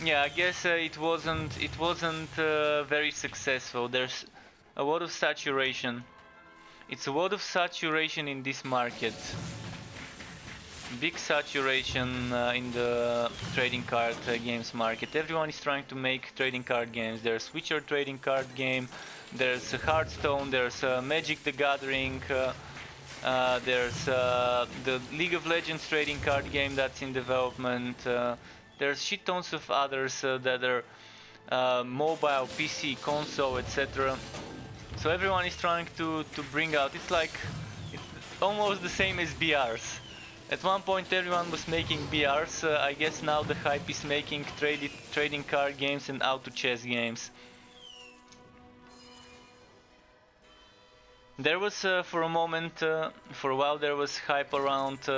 Yeah, I guess it wasn't very successful. There's a lot of saturation. It's a lot of saturation in this market. Big saturation in the trading card games market. Everyone is trying to make trading card games. There's Witcher trading card game, there's Hearthstone, there's Magic the Gathering, there's the League of Legends trading card game that's in development. There's shit tons of others that are mobile, PC, console, etc. So everyone is trying to bring out. It's almost the same as BRs. At one point everyone was making BRs. I guess now the hype is making trading card games and auto chess games. There was for a moment, for a while, there was hype around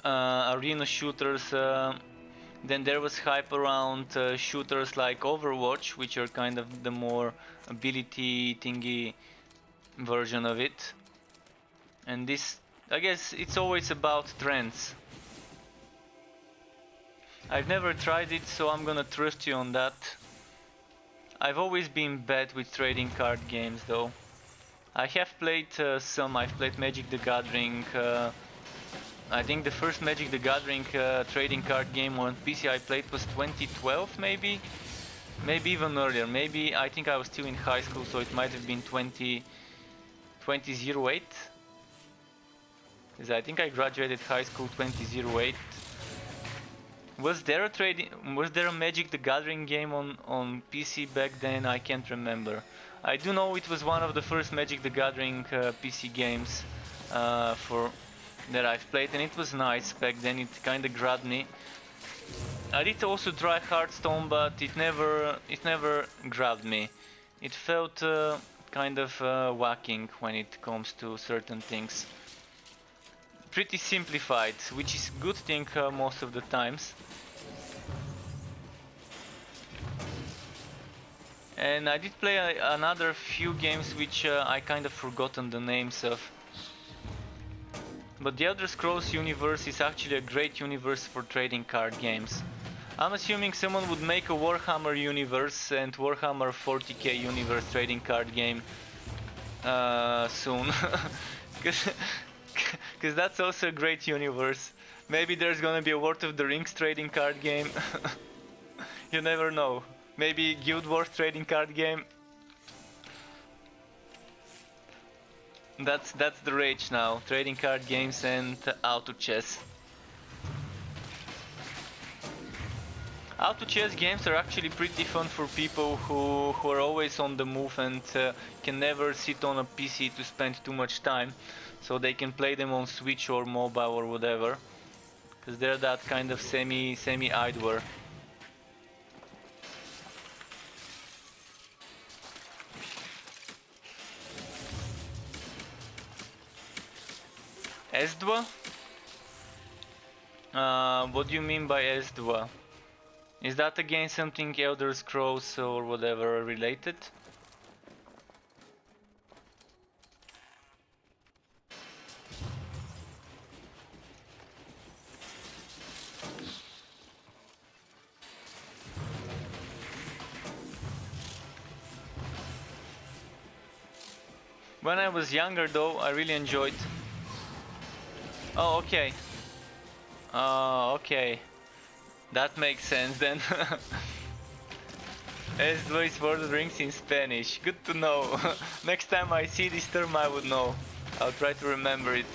arena shooters. Then there was hype around shooters like Overwatch, which are kind of the more ability thingy version of it. And this, I guess it's always about trends. I've never tried it, so I'm gonna trust you on that. I've always been bad with trading card games though. I have played some. I've played Magic the Gathering. I think the first Magic the Gathering trading card game on PC I played was 2012 maybe? Maybe even earlier. Maybe, I think I was still in high school, so it might have been 2008. 'Cause I think I graduated high school 2008. Was there a Magic the Gathering game on PC back then? I can't remember. I do know it was one of the first Magic the Gathering PC games for that I've played, and it was nice back then. It kind of grabbed me. I did also try Hearthstone, but it never grabbed me. It felt kind of whacking when it comes to certain things. Pretty simplified, which is a good thing most of the times. And I did play another few games which I kind of forgotten the names of. But the Elder Scrolls universe is actually a great universe for trading card games. I'm assuming someone would make a Warhammer universe and Warhammer 40k universe trading card game soon. Because that's also a great universe. Maybe there's gonna be a Lord of the Rings trading card game. You never know. Maybe Guild Wars trading card game. That's the rage now. Trading card games and auto chess. Auto chess games are actually pretty fun for people who are always on the move and can never sit on a PC to spend too much time. So they can play them on Switch or mobile or whatever. Because they're that kind of semi-idler. S2? What do you mean by S2? Is that again something Elder Scrolls or whatever related? When I was younger though, I really enjoyed... Oh, okay. Okay. That makes sense then. As voice Lord of the Rings in Spanish. Good to know. Next time I see this term I would know. I'll try to remember it.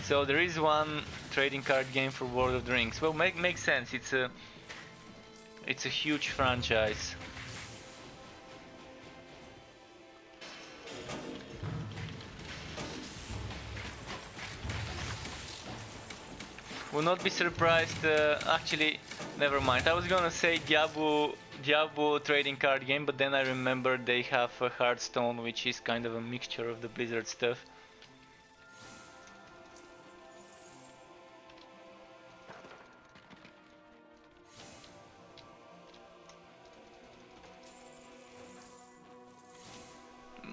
So there is one trading card game for Lord of the Rings. Well, makes sense. It's a huge franchise. Will not be surprised. Actually, never mind. I was gonna say Diablo trading card game, but then I remembered they have a Hearthstone, which is kind of a mixture of the Blizzard stuff.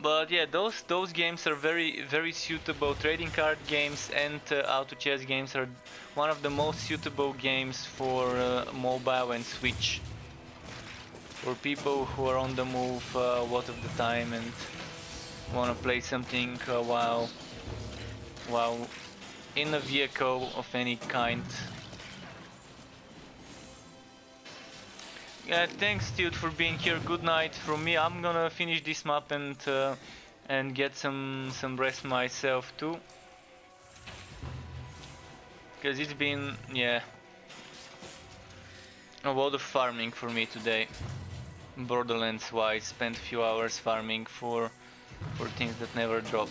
But yeah, those games are very suitable. Trading card games and auto chess games are one of the most suitable games for mobile and Switch. For people who are on the move a lot of the time and want to play something while in a vehicle of any kind. Yeah, thanks dude for being here. Good night from me. I'm gonna finish this map and get some rest myself too. Cause it's been, yeah, a lot of farming for me today. Borderlands wise, spent a few hours farming for things that never drop.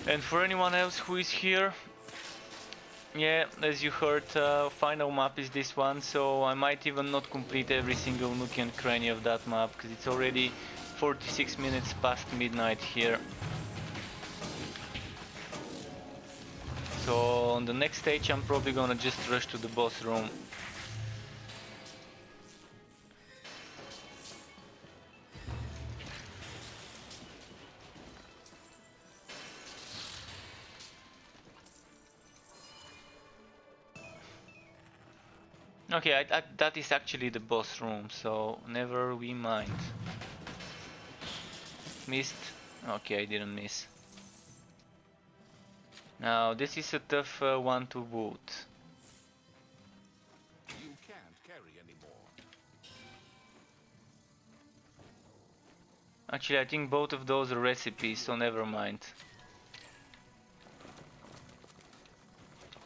And for anyone else who is here, yeah, as you heard, final map is this one, so I might even not complete every single nook and cranny of that map, because it's already 46 minutes past midnight here. So on the next stage I'm probably gonna just rush to the boss room. Okay, that is actually the boss room, so never we mind. Missed? Okay, I didn't miss. Now this is a tough one to boot. You can't carry any Actually, I think both of those are recipes, so never mind.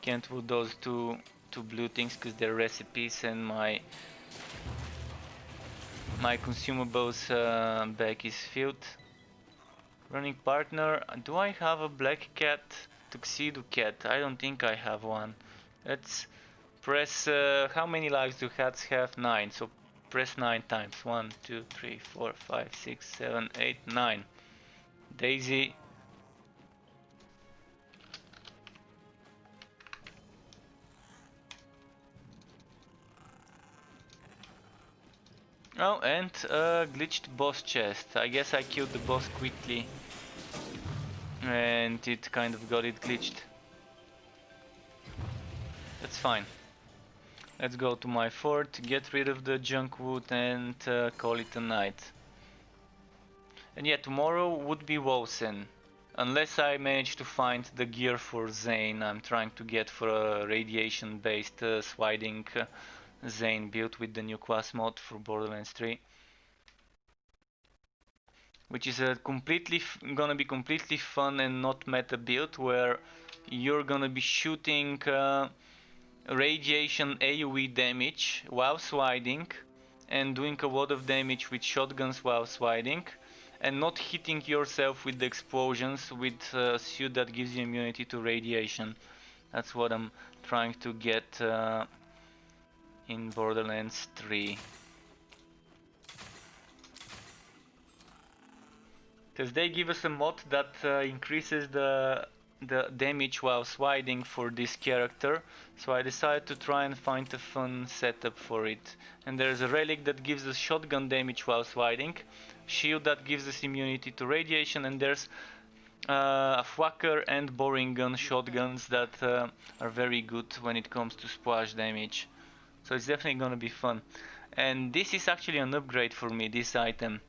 Can't put those two blue things because they're recipes, and my consumables bag is filled. Running partner. Do I have a black cat? Tuxedo cat. I don't think I have one. Let's press. How many lives do cats have? 9. So press 9 times. 1, 2, 3, 4, 5, 6, 7, 8, 9. Daisy. Oh, and a glitched boss chest. I guess I killed the boss quickly and it kind of got it glitched. That's fine. Let's go to my fort, get rid of the junk wood and call it a night. And yeah, tomorrow would be Wosen. Unless I manage to find the gear for Zane I'm trying to get for a radiation based swiding Zane build with the new class mod for Borderlands 3. Which is a gonna be completely fun and not meta build where you're gonna be shooting radiation AoE damage while swiding and doing a lot of damage with shotguns while swiding and not hitting yourself with the explosions with a suit that gives you immunity to radiation. That's what I'm trying to get in Borderlands 3. Because they give us a mod that increases the damage while swiding for this character, so I decided to try and find a fun setup for it. And there's a relic that gives us shotgun damage while swiding, shield that gives us immunity to radiation, and there's a Fwacker and boring gun shotguns that are very good when it comes to splash damage. So it's definitely gonna be fun. And this is actually an upgrade for me, this item.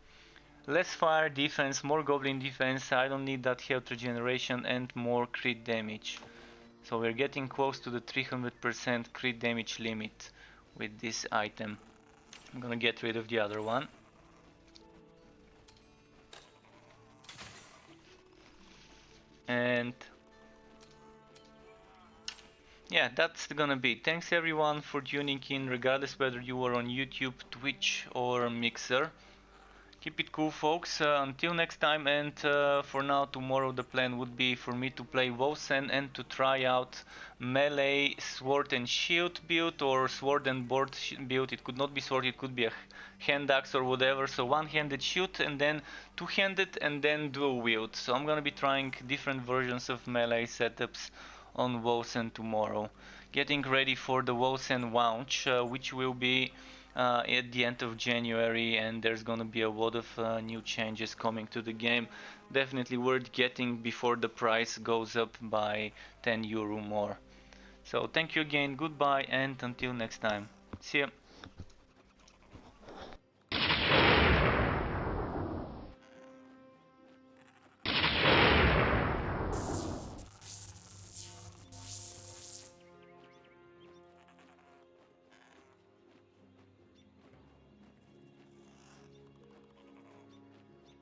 Less fire defense, more goblin defense, I don't need that health regeneration and more crit damage. So we're getting close to the 300% crit damage limit with this item. I'm gonna get rid of the other one. And yeah, that's gonna be it. Thanks everyone for tuning in, regardless whether you are on YouTube, Twitch or Mixer. Keep it cool, folks. Until next time, and for now, tomorrow the plan would be for me to play Wosen and to try out melee sword and shield build or sword and board build. It could not be sword, it could be a hand axe or whatever. So one-handed shoot and then two-handed and then dual wield. So I'm gonna be trying different versions of melee setups on Wosen tomorrow. Getting ready for the Wosen launch, which will be at the end of January, and there's gonna be a lot of new changes coming to the game. Definitely worth getting before the price goes up by 10 euro more. So thank you again, goodbye, and until next time. See ya.